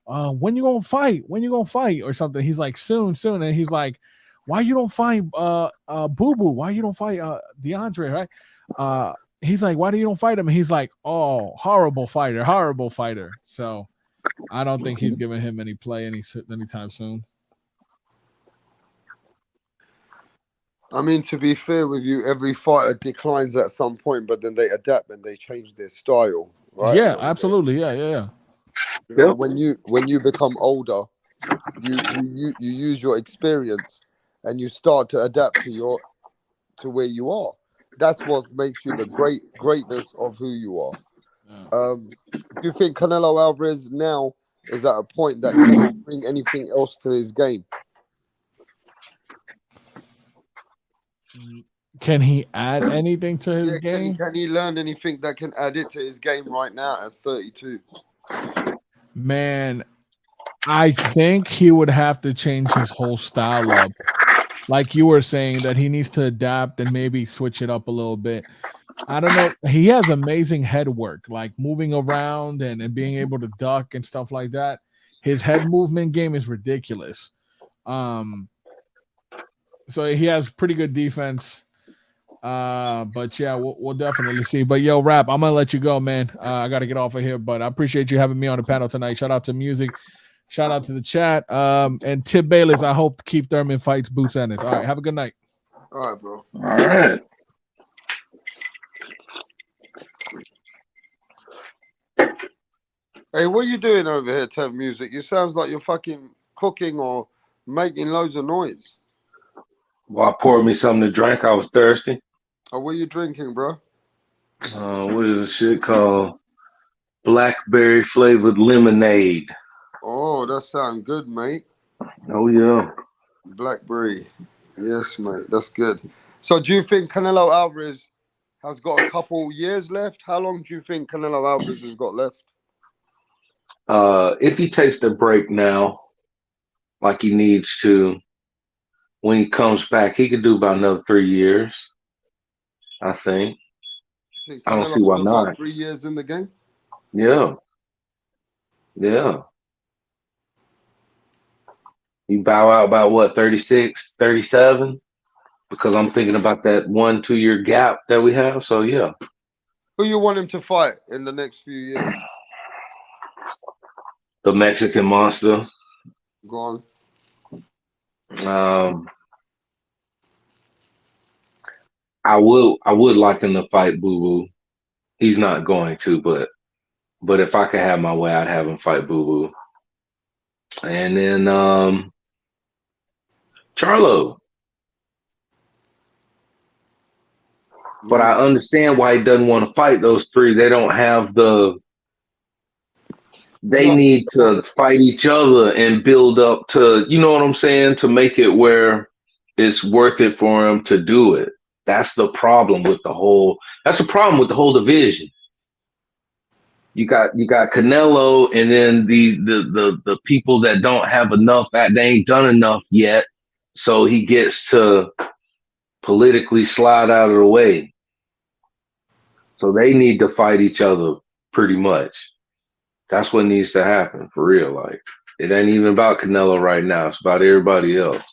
when you gonna fight? When you gonna fight or something?" He's like, "Soon, soon," and he's like, "Why you don't fight Boo Boo? Why you don't fight DeAndre? Right?" He's like, "Why do you don't fight him?" And he's like, "Oh, horrible fighter, horrible fighter." So I don't think he's giving him any play anytime soon. I mean, to be fair with you, every fighter declines at some point, but then they adapt and they change their style, right? Yeah, absolutely. Yeah. You know, when you become older, you use your experience and you start to adapt to where you are. That's what makes you the greatness of who you are. Yeah. Do you think Canelo Alvarez now is at a point that cannot bring anything else to his game? Can he add anything to his game? Can he learn anything that can add it to his game right now at 32? Man, I think he would have to change his whole style up. Like you were saying, that he needs to adapt and maybe switch it up a little bit. I don't know. He has amazing head work, like moving around and being able to duck and stuff like that. His head movement game is ridiculous. So he has pretty good defense. But yeah, we'll definitely see. But yo, Rap, I'm gonna let you go, man. I gotta get off of here, but I appreciate you having me on the panel tonight. Shout out to music, shout out to the chat. And Tip Bayless, I hope Keith Thurman fights Boots Ennis. All right, have a good night. All right, bro. All right. Hey, what you doing over here, Tev Music? It sounds like you're fucking cooking or making loads of noise. Well, I poured me something to drink. I was thirsty. Oh, what are you drinking, bro? What is this shit called? Blackberry flavored lemonade. Oh, that sounds good, mate. Oh yeah. Blackberry. Yes, mate. That's good. So do you think Canelo Alvarez has got a couple years left? How long do you think Canelo Alvarez has got left? If he takes the break now, like he needs to, when he comes back, he could do about another 3 years. I think. I don't see why still not. got 3 years in the game? Yeah. Yeah. You bow out about what, 36, 37? Because I'm thinking about that 1-2 year gap that we have. So yeah. Who you want him to fight in the next few years? The Mexican monster. Go on. I would like him to fight Boo Boo. He's not going to, but if I could have my way, I'd have him fight Boo Boo. And then Charlo. But I understand why he doesn't want to fight those three. They don't have they need to fight each other and build up to, you know what I'm saying, to make it where it's worth it for him to do it. That's the problem with the whole division. You got Canelo, and then the people that don't have enough, that they ain't done enough yet, so he gets to politically slide out of the way. So they need to fight each other pretty much. That's what needs to happen for real. Like, it ain't even about Canelo right now. It's about everybody else.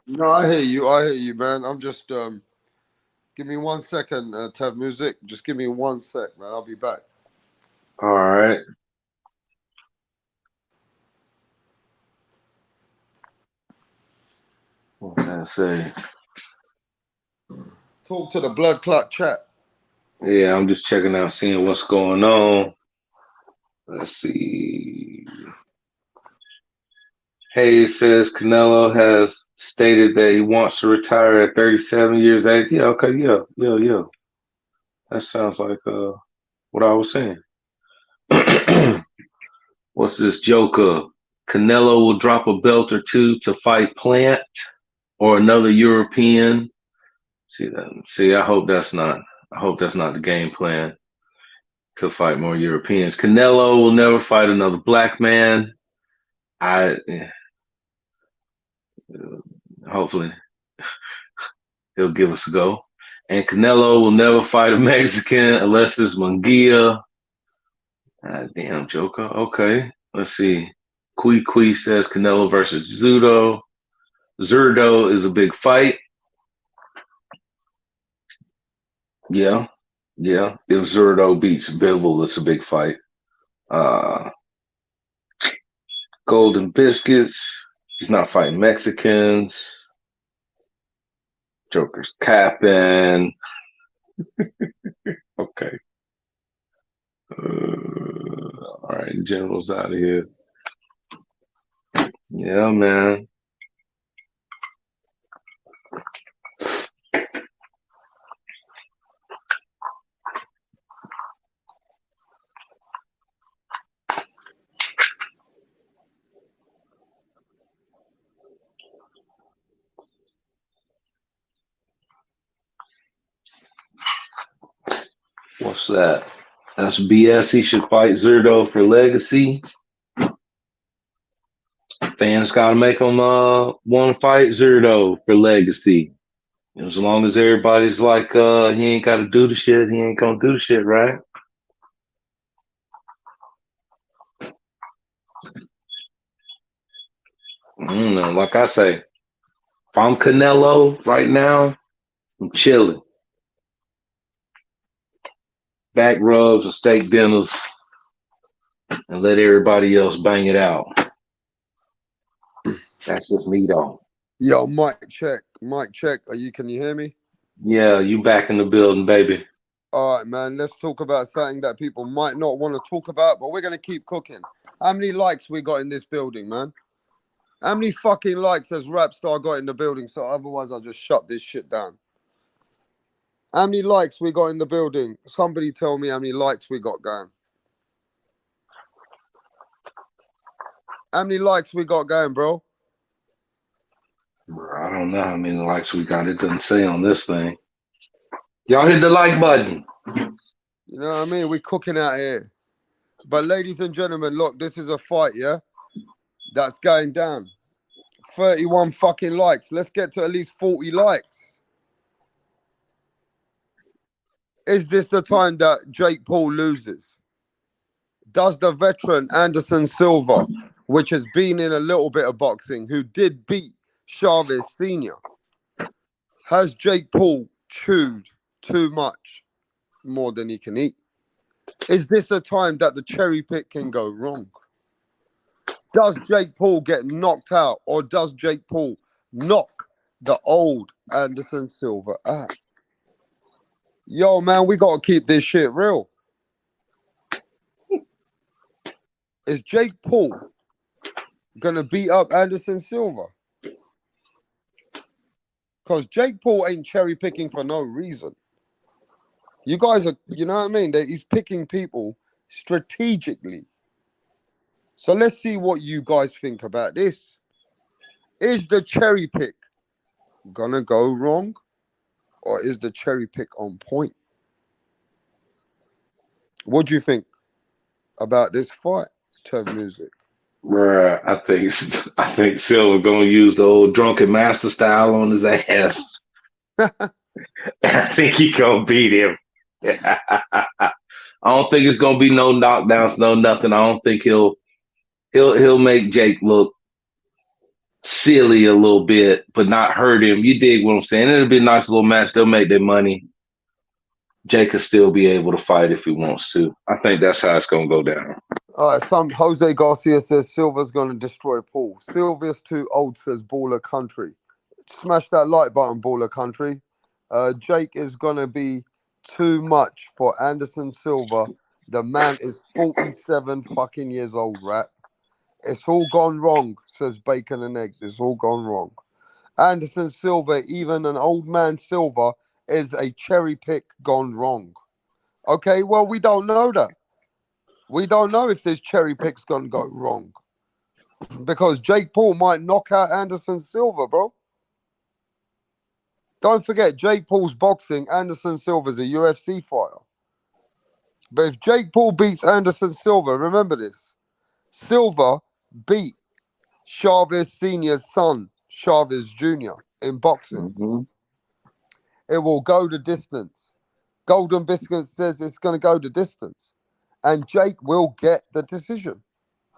No, I hear you, man. I'm just give me 1 second, Tev Music. Just give me 1 sec, man. I'll be back. All right. What can I say? Talk to the blood clot chat. Yeah, I'm just checking out, seeing what's going on. Let's see. Hayes says Canelo has stated that he wants to retire at 37 years of age. Yeah, okay, yeah. That sounds like what I was saying. What's this joker? Canelo will drop a belt or two to fight Plant or another European. See, I hope that's not the game plan to fight more Europeans. Canelo will never fight another black man. Hopefully he'll give us a go. And Canelo will never fight a Mexican unless it's Munguia. Damn, Joker. Okay, let's see. Kui says Canelo versus Zurdo. Zurdo is a big fight. Yeah. If Zurdo beats Bivol, it's a big fight. Golden Biscuits. He's not fighting Mexicans. Joker's capping. Okay. All right, General's out of here. Yeah, man. What's that? That's BS. He should fight Zurdo for legacy. Fans got to make him want to fight Zurdo for legacy. As long as everybody's like, he ain't got to do the shit, he ain't going to do the shit, right? I don't know. Like I say, if I'm Canelo right now, I'm chilling. Back rubs or steak dinners and let everybody else bang it out. That's just me, though. Yo, mic check. Can you hear me? Yeah, you back in the building, baby. All right, man. Let's talk about something that people might not want to talk about, but we're going to keep cooking. How many likes we got in this building, man? How many fucking likes has Rapstar got in the building? So otherwise I'll just shut this shit down. How many likes we got in the building? Somebody tell me how many likes we got going. How many likes we got going, bro? I don't know how many likes we got. It doesn't say on this thing. Y'all hit the like button. You know what I mean? We're cooking out here. But ladies and gentlemen, look, this is a fight, yeah? That's going down. 31 fucking likes. Let's get to at least 40 likes. Is this the time that Jake Paul loses? Does the veteran Anderson Silva, which has been in a little bit of boxing, who did beat Chavez Sr., has Jake Paul chewed too much, more than he can eat? Is this a time that the cherry pick can go wrong? Does Jake Paul get knocked out, or does Jake Paul knock the old Anderson Silva out? Yo, man, we got to keep this shit real. Is Jake Paul going to beat up Anderson Silva? Because Jake Paul ain't cherry picking for no reason. You guys are, you know what I mean? He's picking people strategically. So let's see what you guys think about this. Is the cherry pick gonna go wrong, or is the cherry pick on point? What do you think about this fight, Tev Music? Bruh, I think Silva gonna use the old drunken master style on his ass. I think he gonna beat him. I don't think it's gonna be no knockdowns, no nothing. I don't think he'll make Jake look silly a little bit, but not hurt him. You dig what I'm saying? It'll be a nice little match. They'll make their money. Jake could still be able to fight if he wants to. I think that's how it's gonna go down. All right, some Jose Garcia says Silva's gonna destroy Paul. Silva's too old, says Baller Country. Smash that like button, Baller Country. Jake is gonna be too much for Anderson Silva. The man is 47 fucking years old, rap. It's all gone wrong, says Bacon and Eggs. It's all gone wrong. Anderson Silva, even an old man Silva, is a cherry pick gone wrong. Okay, well, we don't know that. We don't know if this cherry pick's gonna go wrong. Because Jake Paul might knock out Anderson Silva, bro. Don't forget, Jake Paul's boxing. Anderson Silva's a UFC fighter. But if Jake Paul beats Anderson Silva, remember this. Silva beat Chavez Sr.'s son, Chavez Jr., in boxing. Mm-hmm. It will go the distance. Golden Biscuit says it's going to go the distance. And Jake will get the decision.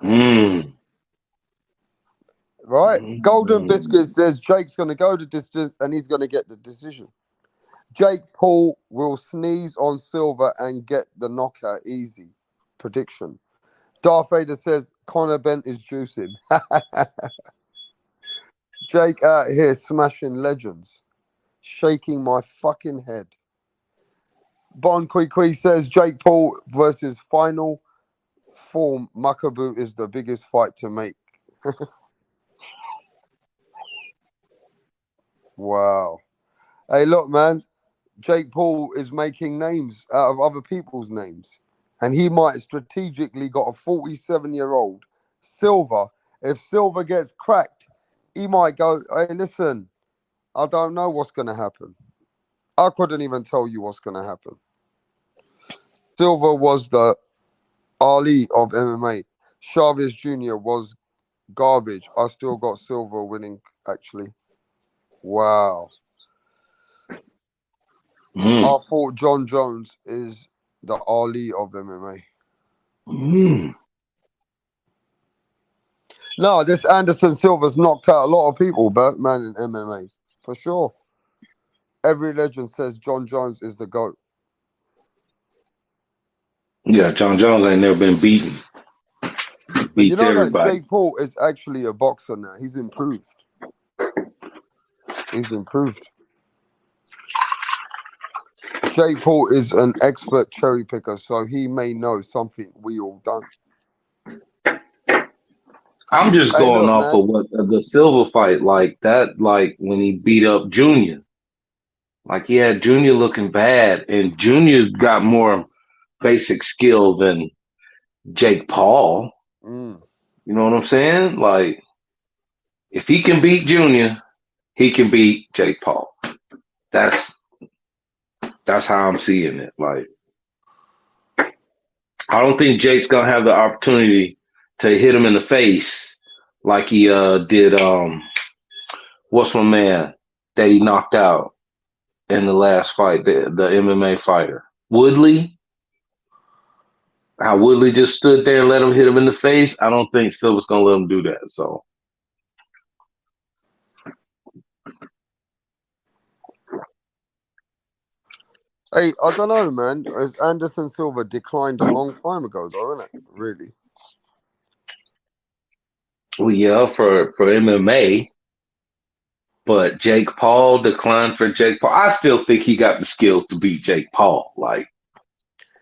Mm. Right? Mm. Golden Biscuit says Jake's going to go the distance and he's going to get the decision. Jake Paul will sneeze on Silva and get the knockout easy. Prediction. Darth Vader says Conor Benn is juicing. Jake out here smashing legends. Shaking my fucking head. Bon Kui says Jake Paul versus final form Makabu is the biggest fight to make. Wow. Hey, look, man. Jake Paul is making names out of other people's names. And he might strategically got a 47-year-old Silva. If Silva gets cracked, he might go, hey, listen, I don't know what's going to happen. I couldn't even tell you what's going to happen. Silva was the Ali of MMA. Chavez Jr. was garbage. I still got Silva winning, actually. Wow. I thought John Jones is the Ali of MMA. Mm. No, this Anderson Silva's knocked out a lot of people, man, in MMA. For sure. Every legend says John Jones is the GOAT. Yeah, John Jones ain't never been beaten. But you Beats know that everybody. Jake Paul is actually a boxer now. He's improved. He's improved. Jake Paul is an expert cherry picker, so he may know something we all don't. I'm just Hey, going look, off man. of what the Silver fight like that, like when he beat up Junior. Like he had Junior looking bad, and Junior got more basic skill than Jake Paul. Mm. You know what I'm saying? Like if he can beat Junior, he can beat Jake Paul. That's how I'm seeing it. Like I don't think Jake's gonna have the opportunity to hit him in the face like he did what's my man that he knocked out in the last fight, the MMA fighter. Woodley. How Woodley just stood there and let him hit him in the face. I don't think Silva's gonna let him do that. So Hey, I don't know, man. As Anderson Silva declined a long time ago, though, isn't it? Really? Well, yeah, for MMA, but Jake Paul declined for Jake Paul. I still think he got the skills to beat Jake Paul. Like,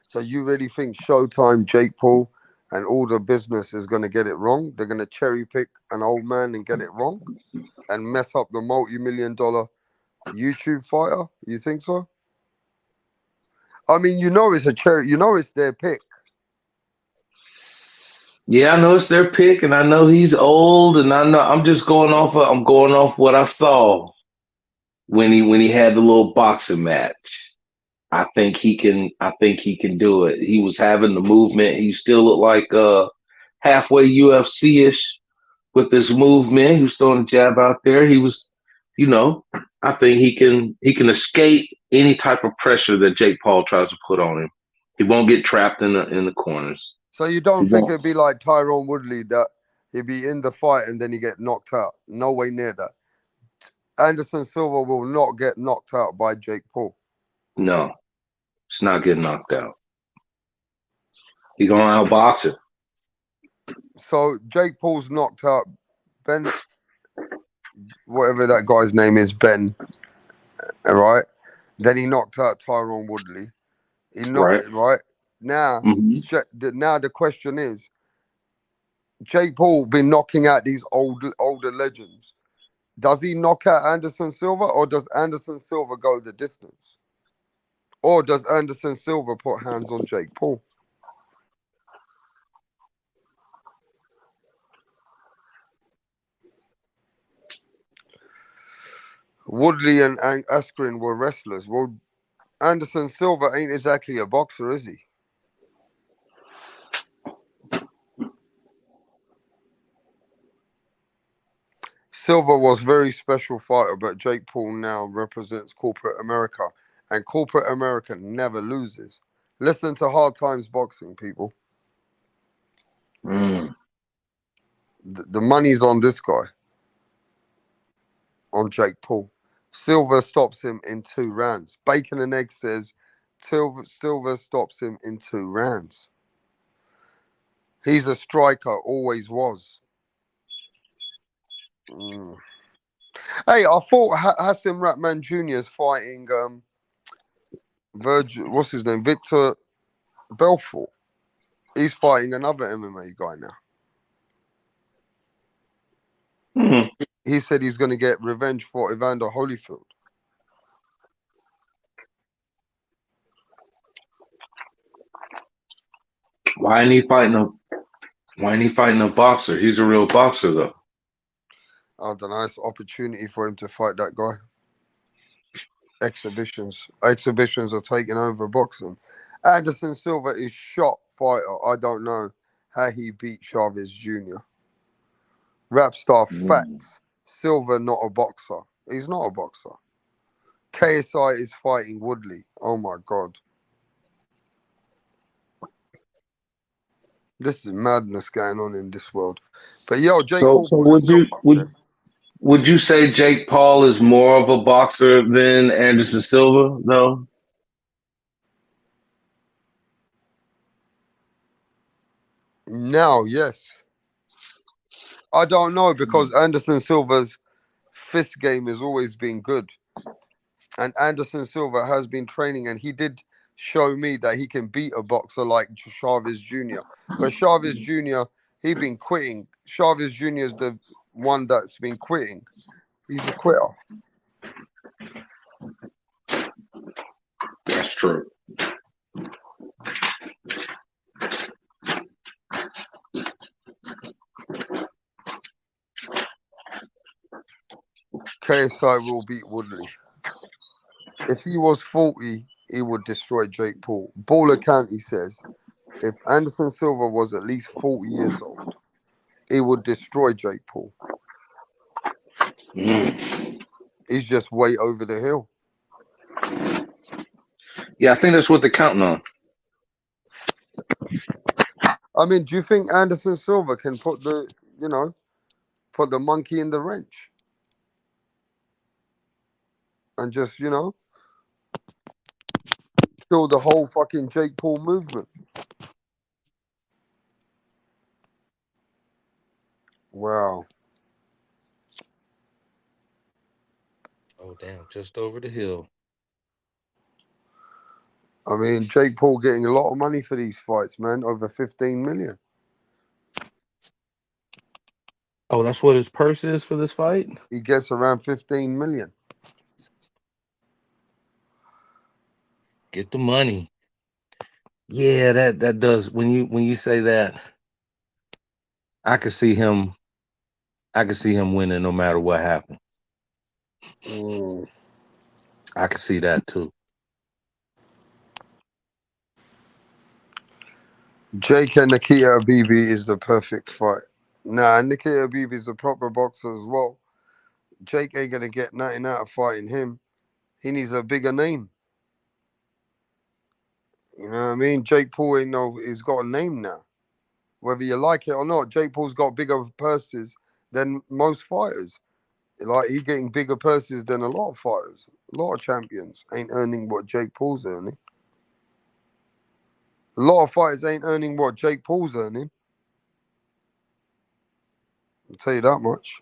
So you really think Showtime, Jake Paul, and all the business is going to get it wrong? They're going to cherry pick an old man and get it wrong and mess up the multi-million-dollar YouTube fighter? You think so? I mean, it's a cherry. It's their pick. yeah, I know it's their pick, and I know he's old, and I know I'm going off what I saw when he had the little boxing match. I think he can do it. He was having the movement. He still looked like halfway UFC ish with this movement. He was throwing a jab out there. He was, you know, I think he can escape any type of pressure that Jake Paul tries to put on him. He won't get trapped in the corners. So you He don't think won't. it'd be like Tyrone Woodley that he'd be in the fight and then he get knocked out? No way near that. Anderson Silva will not get knocked out by Jake Paul. No, it's not getting knocked out. He gonna outbox it. So Jake Paul's knocked out Ben, whatever that guy's name is, Ben, all right? Then he knocked out Tyrone Woodley. He knocked Right. it right. Now, Mm-hmm. now the question is, Jake Paul been knocking out these older legends. Does he knock out Anderson Silva, or does Anderson Silva go the distance? Or does Anderson Silva put hands on Jake Paul? Woodley and Askren were wrestlers. Well, Anderson Silva ain't exactly a boxer, is he? Silva was very special fighter, but Jake Paul now represents corporate America, and corporate America never loses. Listen to Hard Times Boxing, people. Mm. The money's on this guy, on Jake Paul. Silva stops him in 2 rounds. Bacon and Egg says Silva stops him in 2 rounds. He's a striker, always was. Mm. Hey, I thought Hassan Ratman Jr. is fighting what's his name? Victor Belfort. He's fighting another MMA guy now. Mm. He said he's going to get revenge for Evander Holyfield. Why ain't he fighting a boxer? He's a real boxer though. I don't know. It's an opportunity for him to fight that guy. Exhibitions are taking over boxing. Anderson Silva is shot fighter. I don't know how he beat Chavez Jr. Rap star Mm. facts. Silva not a boxer. He's not a boxer. KSI is fighting Woodley. Oh my god. This is madness going on in this world. But yo, Jake So Paul put himself up there. would you say Jake Paul is more of a boxer than Anderson Silva though? Now, yes. I don't know because Anderson Silva's fist game has always been good. And Anderson Silva has been training, and he did show me that he can beat a boxer like Chavez Jr. But Chavez Jr., he been quitting. Chavez Jr. is the one that's been quitting. He's a quitter. That's true. KSI will beat Woodley. If he was 40, he would destroy Jake Paul. Baller County says if Anderson Silva was at least 40 years old, he would destroy Jake Paul. Mm. He's just way over the hill. Yeah, I think that's what they're counting on. I mean, do you think Anderson Silva can put the monkey in the wrench and just, kill the whole fucking Jake Paul movement. Wow. Oh damn! Just over the hill. I mean, Jake Paul getting a lot of money for these fights, man. Over 15 million. Oh, that's what his purse is for this fight? He gets around 15 million. Get the money. Yeah, that does. When you say that, I could see him. I could see him winning no matter what happened. Mm. I could see that too. Jake and Nikita Habibi is the perfect fight. Nah, Nikita Habibi is a proper boxer as well. Jake ain't gonna get nothing out of fighting him. He needs a bigger name. You know what I mean? Jake Paul ain't he's got a name now. Whether you like it or not, Jake Paul's got bigger purses than most fighters. Like, he getting bigger purses than a lot of fighters. A lot of champions ain't earning what Jake Paul's earning. A lot of fighters ain't earning what Jake Paul's earning. I'll tell you that much.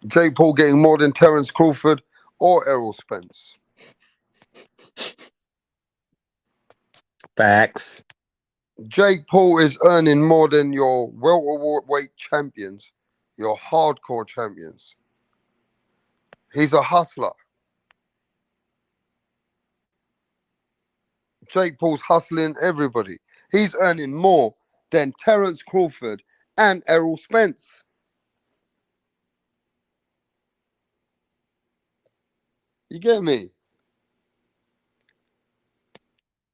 Jake Paul getting more than Terence Crawford or Errol Spence. Facts. Jake Paul is earning more than your welterweight champions, your hardcore champions. He's a hustler. Jake Paul's hustling everybody. He's earning more than Terence Crawford and Errol Spence. You get me?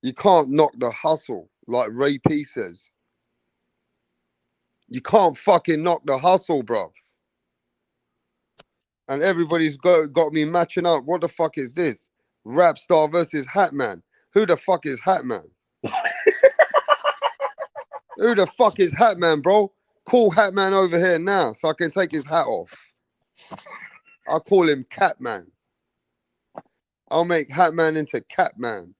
You can't knock the hustle, like Ray P says. You can't fucking knock the hustle, bruv. And everybody's got me matching up. What the fuck is this? Rap Star versus Hatman. Who the fuck is Hatman? Who the fuck is Hatman, bro? Call Hatman over here now so I can take his hat off. I'll call him Catman. I'll make Hatman into Catman.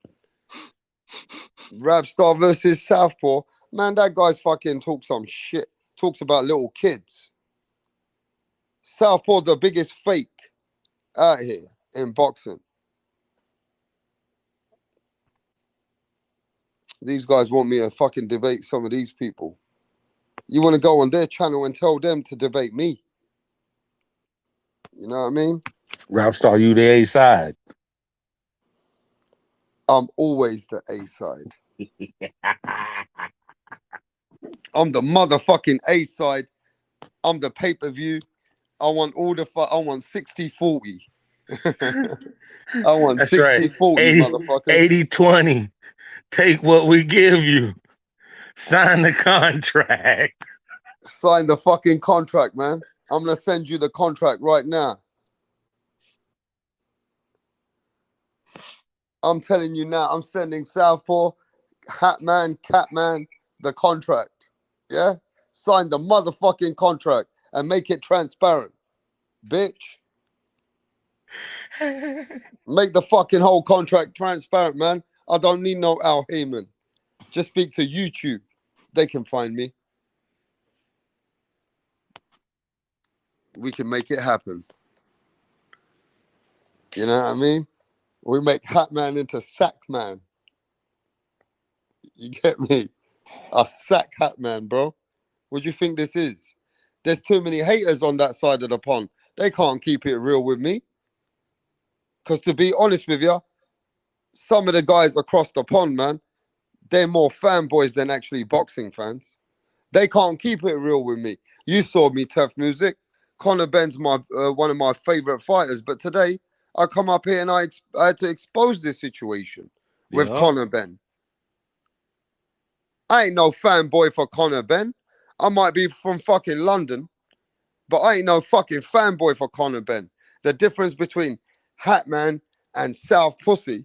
Rap Star versus Southpaw. Man, that guy's fucking talks some shit. Talks about little kids. Southpaw's the biggest fake out here in boxing. These guys want me to fucking debate some of these people. You want to go on their channel and tell them to debate me. You know what I mean? Rap Star, you the A side. I'm always the A side. I'm the motherfucking A side. I'm the pay-per-view. I want all the I want 60-40. I want 60-40, motherfuckers. 80-20. Take what we give you. Sign the contract. Sign the fucking contract, man. I'm going to send you the contract right now. I'm telling you now, I'm sending Southpaw, Hatman, Catman, the contract. Yeah? Sign the motherfucking contract and make it transparent. Bitch. Make the fucking whole contract transparent, man. I don't need no Al Heyman. Just speak to YouTube. They can find me. We can make it happen. You know what I mean? We make Hatman into Sackman. You get me? A sack Hatman, bro. What do you think this is? There's too many haters on that side of the pond. They can't keep it real with me. Because to be honest with you, some of the guys across the pond, man, they're more fanboys than actually boxing fans. They can't keep it real with me. You saw me, Tough Music. Conor Benn's my one of my favorite fighters. But today, I come up here and I had to expose this situation with Conor Benn. I ain't no fanboy for Conor Benn. I might be from fucking London, but I ain't no fucking fanboy for Conor Benn. The difference between Hatman and South Pussy,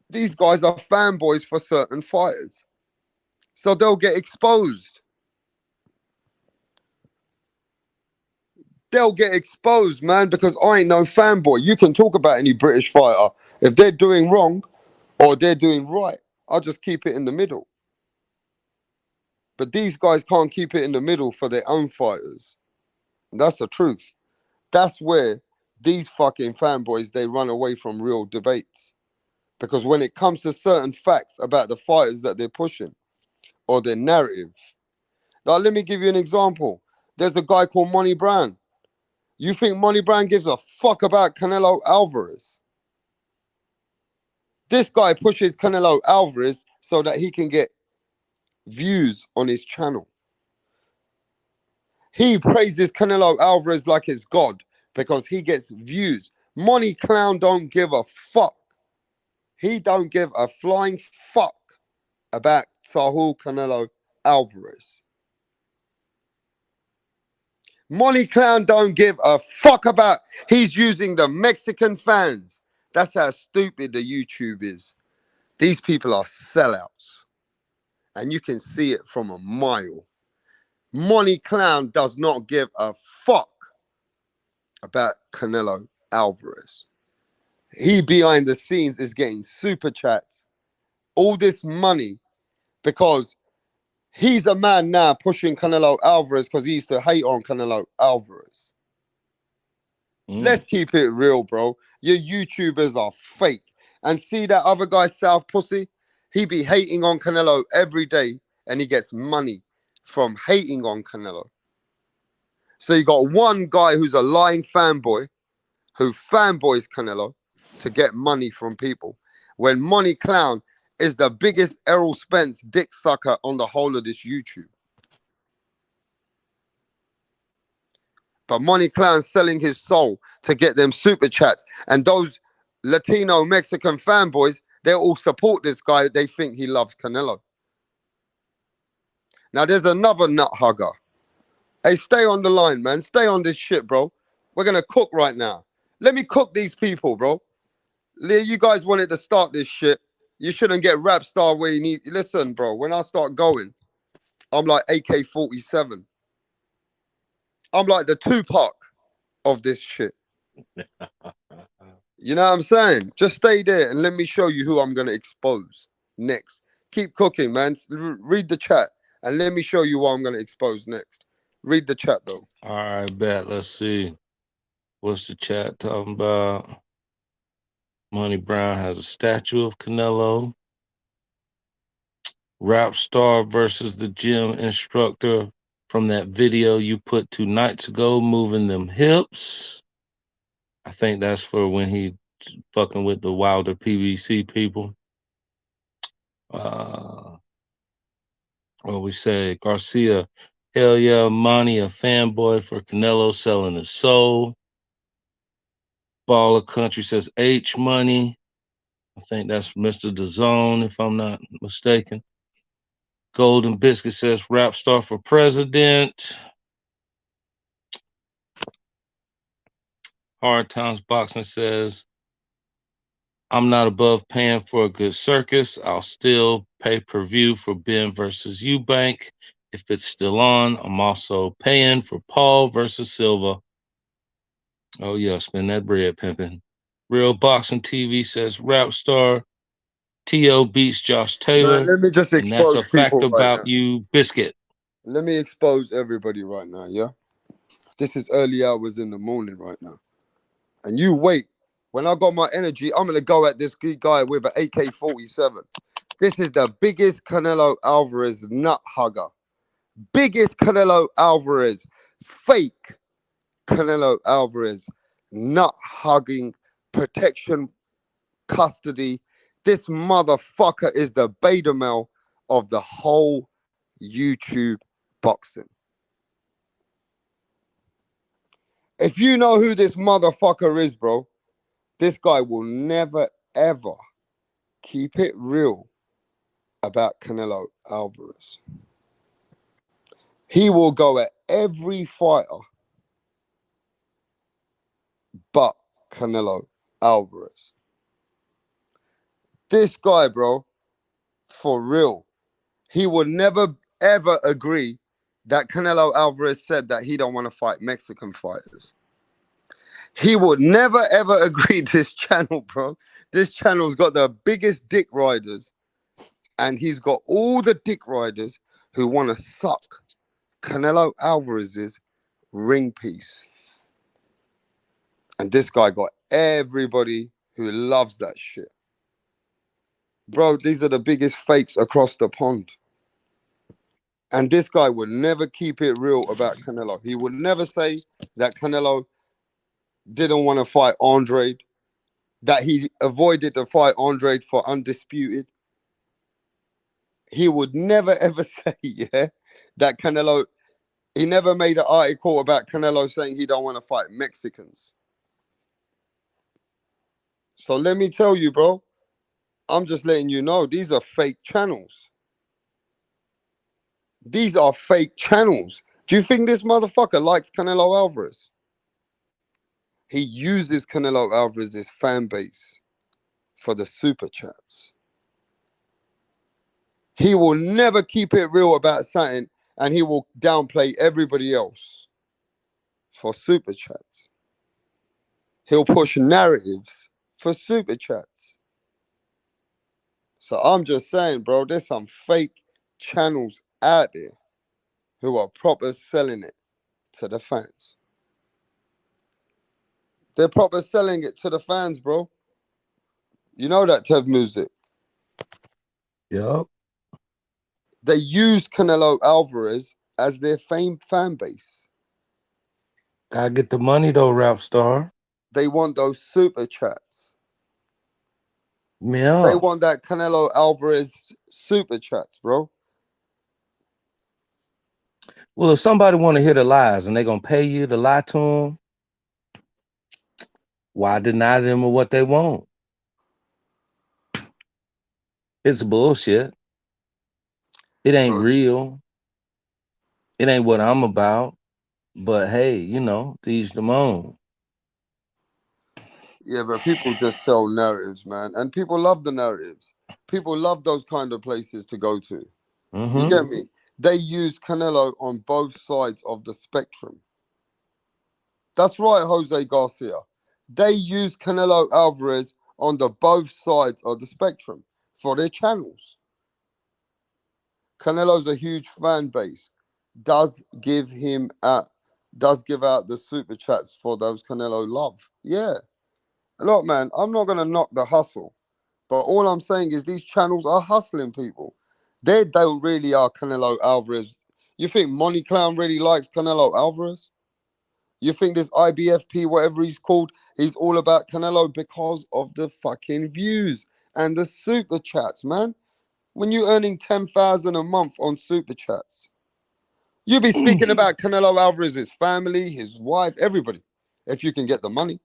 these guys are fanboys for certain fighters. So they'll get exposed. They'll get exposed, man, because I ain't no fanboy. You can talk about any British fighter. If they're doing wrong, or they're doing right. I'll just keep it in the middle. But these guys can't keep it in the middle for their own fighters. That's the truth. That's where these fucking fanboys, they run away from real debates. Because when it comes to certain facts about the fighters that they're pushing or their narrative, now let me give you an example. There's a guy called Money Brown. You think Money Brown gives a fuck about Canelo Alvarez? This guy pushes Canelo Alvarez so that he can get views on his channel. He praises Canelo Alvarez like it's God because he gets views. Money Clown don't give a fuck. He don't give a flying fuck about Saul Canelo Alvarez. Money Clown don't give a fuck about. He's using the Mexican fans. That's how stupid the YouTube is. These people are sellouts. And you can see it from a mile. Money Clown does not give a fuck about Canelo Alvarez. He behind the scenes is getting super chats, all this money, because he's a man now pushing Canelo Alvarez because he used to hate on Canelo Alvarez. Let's keep it real, bro. Your YouTubers are fake. And see that other guy, South Pussy? He be hating on Canelo every day and he gets money from hating on Canelo. So you got one guy who's a lying fanboy who fanboys Canelo to get money from people. When Money Clown is the biggest Errol Spence dick sucker on the whole of this YouTube. But Money Clown's selling his soul to get them super chats. And those Latino Mexican fanboys, they all support this guy. They think he loves Canelo. Now there's another nut hugger. Hey, stay on the line, man. Stay on this shit, bro. We're going to cook right now. Let me cook these people, bro. You guys wanted to start this shit. You shouldn't get rap star where you need. Listen, bro, when I start going, I'm like AK-47. I'm like the Tupac of this shit. You know what I'm saying? Just stay there and let me show you who I'm going to expose next. Keep cooking, man. Read the chat and let me show you what I'm going to expose next. Read the chat, though. All right, bet. Let's see. What's the chat talking about? Money Brown has a statue of Canelo. Rap star versus the gym instructor from that video you put 2 nights ago, moving them hips. I think that's for when he fucking with the Wilder PBC people. What we say, Garcia, hell yeah, Money, a fanboy for Canelo selling his soul. Baller Country says H Money. I think that's Mr. DAZN, if I'm not mistaken. Golden Biscuit says rap star for president. Hard Times Boxing says, I'm not above paying for a good circus. I'll still pay per view for Ben versus Eubank. If it's still on, I'm also paying for Paul versus Silva. Oh yeah, spend that bread, pimping. Real Boxing TV says rap star T.O. beats Josh Taylor. Man, let me just and that's a expose fact people right about now. you, Biscuit. Let me expose everybody right now, yeah? This is early hours in the morning right now. And you wait. When I got my energy, I'm going to go at this guy with an AK-47. This is the biggest Canelo Alvarez nut hugger. Biggest Canelo Alvarez. Fake Canelo Alvarez. Nut hugging. Protection. Custody. This motherfucker is the beta male of the whole YouTube boxing. If you know who this motherfucker is, bro, this guy will never, ever keep it real about Canelo Alvarez. He will go at every fighter but Canelo Alvarez. This guy, bro, for real, he would never, ever agree that Canelo Alvarez said that he don't want to fight Mexican fighters. He would never, ever agree this channel, bro, This channel's got the biggest dick riders, and he's got all the dick riders who want to suck Canelo Alvarez's ring piece. And this guy got everybody who loves that shit. Bro, these are the biggest fakes across the pond. And this guy would never keep it real about Canelo. He would never say that Canelo didn't want to fight Andre, that he avoided the fight Andre for undisputed. He would never ever say, that Canelo, he never made an article about Canelo saying he don't want to fight Mexicans. So let me tell you, bro, I'm just letting you know, these are fake channels. These are fake channels. Do you think this motherfucker likes Canelo Alvarez? He uses Canelo Alvarez's fan base for the super chats. He will never keep it real about something, and he will downplay everybody else for super chats. He'll push narratives for super chats. So I'm just saying, bro, there's some fake channels out there who are proper selling it to the fans. They're proper selling it to the fans, bro. You know that, Tev Music. Yup. They use Canelo Alvarez as their fan base. Gotta get the money though, rap star. They want those super chats. Yeah. They want that Canelo Alvarez super chats, bro. Well, if somebody want to hear the lies and they gonna pay you to lie to them, why deny them of what they want? It's bullshit. It ain't real. It ain't what I'm about. But hey, you know, to each their own. Yeah, but people just sell narratives, man. And people love the narratives. People love those kind of places to go to. Mm-hmm. You get me? They use Canelo on both sides of the spectrum. That's right, Jose Garcia. They use Canelo Alvarez on the both sides of the spectrum for their channels. Canelo's a huge fan base. Does give out the super chats for those Canelo love. Yeah. Look, man, I'm not gonna knock the hustle, but all I'm saying is these channels are hustling people. They don't really are Canelo Alvarez. You think Money Clown really likes Canelo Alvarez? You think this IBFP, whatever he's called, he's all about Canelo because of the fucking views and the super chats, man. When you're earning 10,000 a month on super chats, you be speaking about Canelo Alvarez's family, his wife, everybody, if you can get the money.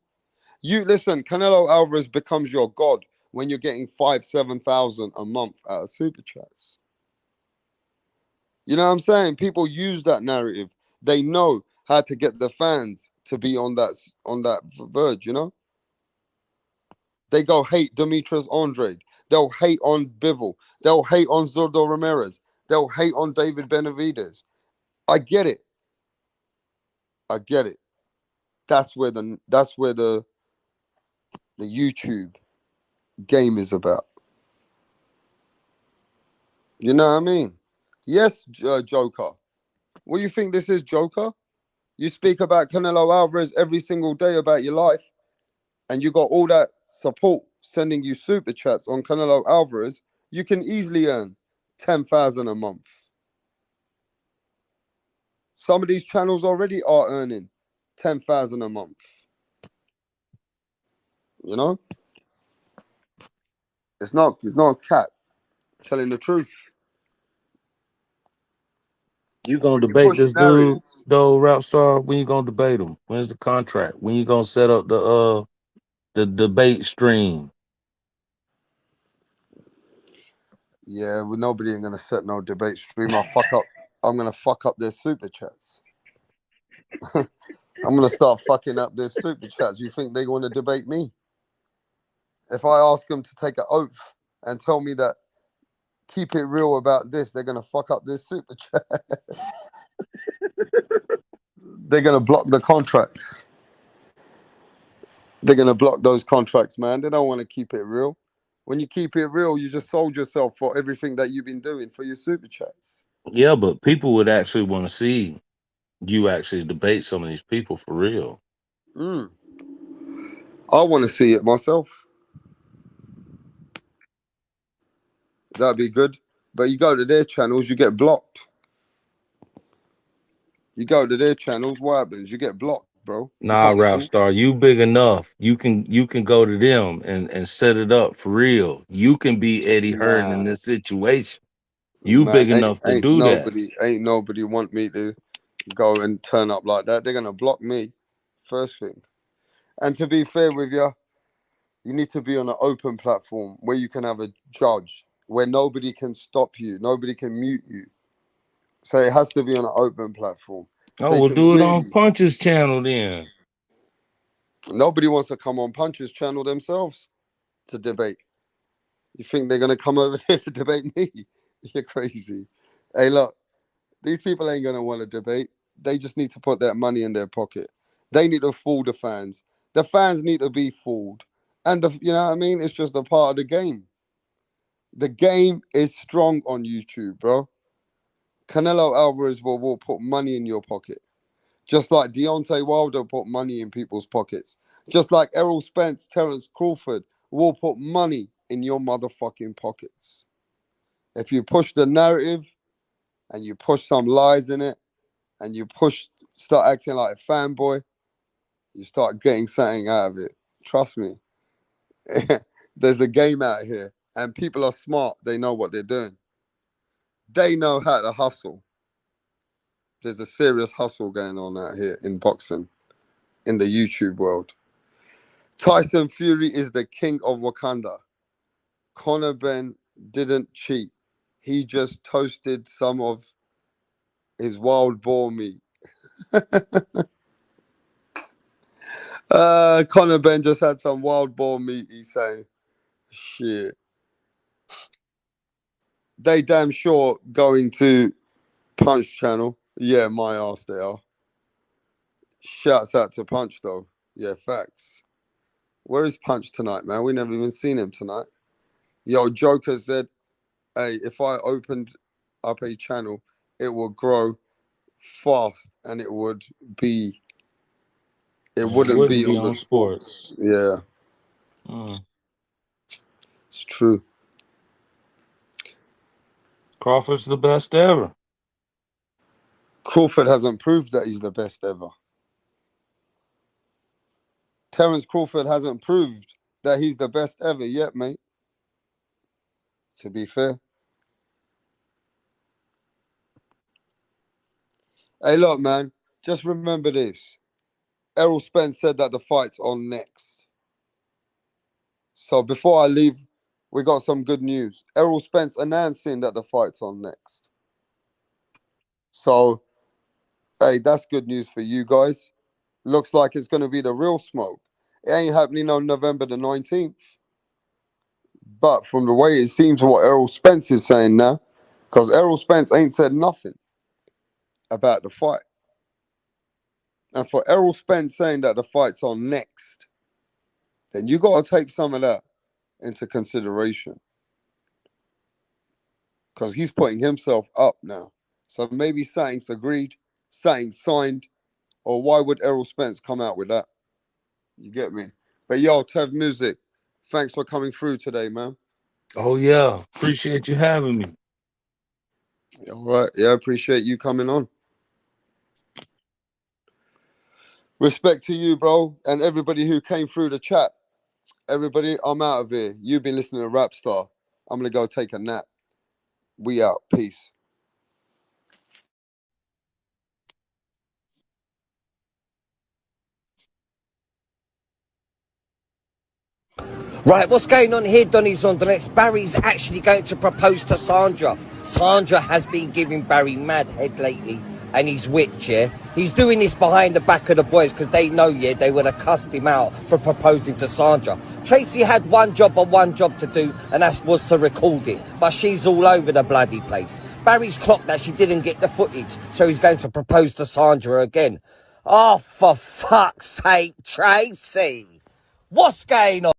You listen, Canelo Alvarez becomes your god when you're getting 5,000-7,000 a month out of super chats. You know what I'm saying? People use that narrative. They know how to get the fans to be on that verge, you know? They go hate Demetrius Andrade. They'll hate on Bivol. They'll hate on Zurdo Ramirez. They'll hate on David Benavidez. I get it. I get it. That's where the YouTube game is about. You know what I mean? Yes, Joker. What do you think this is, Joker? You speak about Canelo Alvarez every single day about your life, and you got all that support sending you super chats on Canelo Alvarez. You can easily earn 10,000 a month. Some of these channels already are earning 10,000 a month. You know? It's not a cat telling the truth. You gonna When you debate push this dude narratives, though, rap star? When you gonna debate him? When's the contract? When you gonna set up the debate stream? yeah, well, nobody ain't gonna set no debate stream. I'm gonna fuck up their super chats. I'm gonna start fucking up their super chats. You think they want to debate me? If I ask them to take an oath and tell me that keep it real about this, they're gonna fuck up their super chats. They're gonna block the contracts. They're gonna block those contracts, man. They don't want to keep it real. When you keep it real, you just sold yourself for everything that you've been doing for your super chats. Yeah, but people would actually want to see you actually debate some of these people for real. Mm. I want to see it myself. That'd be good. But you go to their channels, you get blocked. You go to their channels, what happens? You get blocked, bro. You Nah, can't rap talk. star, you big enough. You can go to them and set it up for real. You can be Eddie Hearn in Nah, this situation. You big man, ain't enough to ain't do that. nobody ain't nobody want me to go and turn up like that. They're gonna block me, first thing. And to be fair with you, you need to be on an open platform where you can have a judge, where nobody can stop you, nobody can mute you. So it has to be on an open platform. So Oh, you we'll can do it on really. Punch's channel then. Nobody wants to come on Punch's channel themselves to debate. You think they're gonna come over there to debate me? You're crazy. Hey, look, these people ain't gonna want to debate. They just need to put that money in their pocket. They need to fool the fans. The fans need to be fooled. And you know what I mean? It's just a part of the game. The game is strong on YouTube, bro. Canelo Alvarez will put money in your pocket. Just like Deontay Wilder put money in people's pockets. Just like Errol Spence, Terence Crawford will put money in your motherfucking pockets. If you push the narrative and you push some lies in it and you start acting like a fanboy, you start getting something out of it. Trust me. There's a game out here and people are smart. They know what they're doing. They know how to hustle. There's a serious hustle going on out here in boxing, in the YouTube world. Tyson Fury is the king of Wakanda. Conor Benn didn't cheat. He just toasted some of his wild boar meat. Conor Benn just had some wild boar meat, he's saying. Shit. They damn sure going to Punch channel. Yeah, my ass they are. Shouts out to Punch though. Yeah, facts. Where is Punch tonight, man? We never even seen him tonight. Yo, Joker said, hey, if I opened up a channel, it would grow fast and it wouldn't be Wouldn't be on the on sports. sports. Yeah, it's true. Crawford's the best ever. Crawford hasn't proved that he's the best ever. Terence Crawford hasn't proved that he's the best ever yet, mate. To be fair. Hey, look, man, just remember this. Errol Spence said that the fight's on next. So before I leave, we got some good news. Errol Spence announcing that the fight's on next. So, hey, that's good news for you guys. Looks like it's going to be the real smoke. It ain't happening on November the 19th. But from the way it seems what Errol Spence is saying now, because Errol Spence ain't said nothing about the fight. And for Errol Spence saying that the fight's on next, then you got to take some of that into consideration. Because he's putting himself up now. So maybe something's agreed, something's signed, or why would Errol Spence come out with that? You get me? But yo, Tev Music, thanks for coming through today, man. Oh yeah, appreciate you having me. All right. Yeah, appreciate you coming on. Respect to you, bro, and everybody who came through the chat. Everybody, I'm out of here. You've been listening to Rap Star. I'm going to go take a nap. We out. Peace. Right, what's going on here, Donny's on the next? Barry's actually going to propose to Sandra. Sandra has been giving Barry mad head lately, and he's witch, yeah? He's doing this behind the back of the boys, because they know, yeah, they would have cussed him out for proposing to Sandra. Tracy had one job to do, and that was to record it, but she's all over the bloody place. Barry's clocked that she didn't get the footage, so he's going to propose to Sandra again. Oh, for fuck's sake, Tracy! What's going on?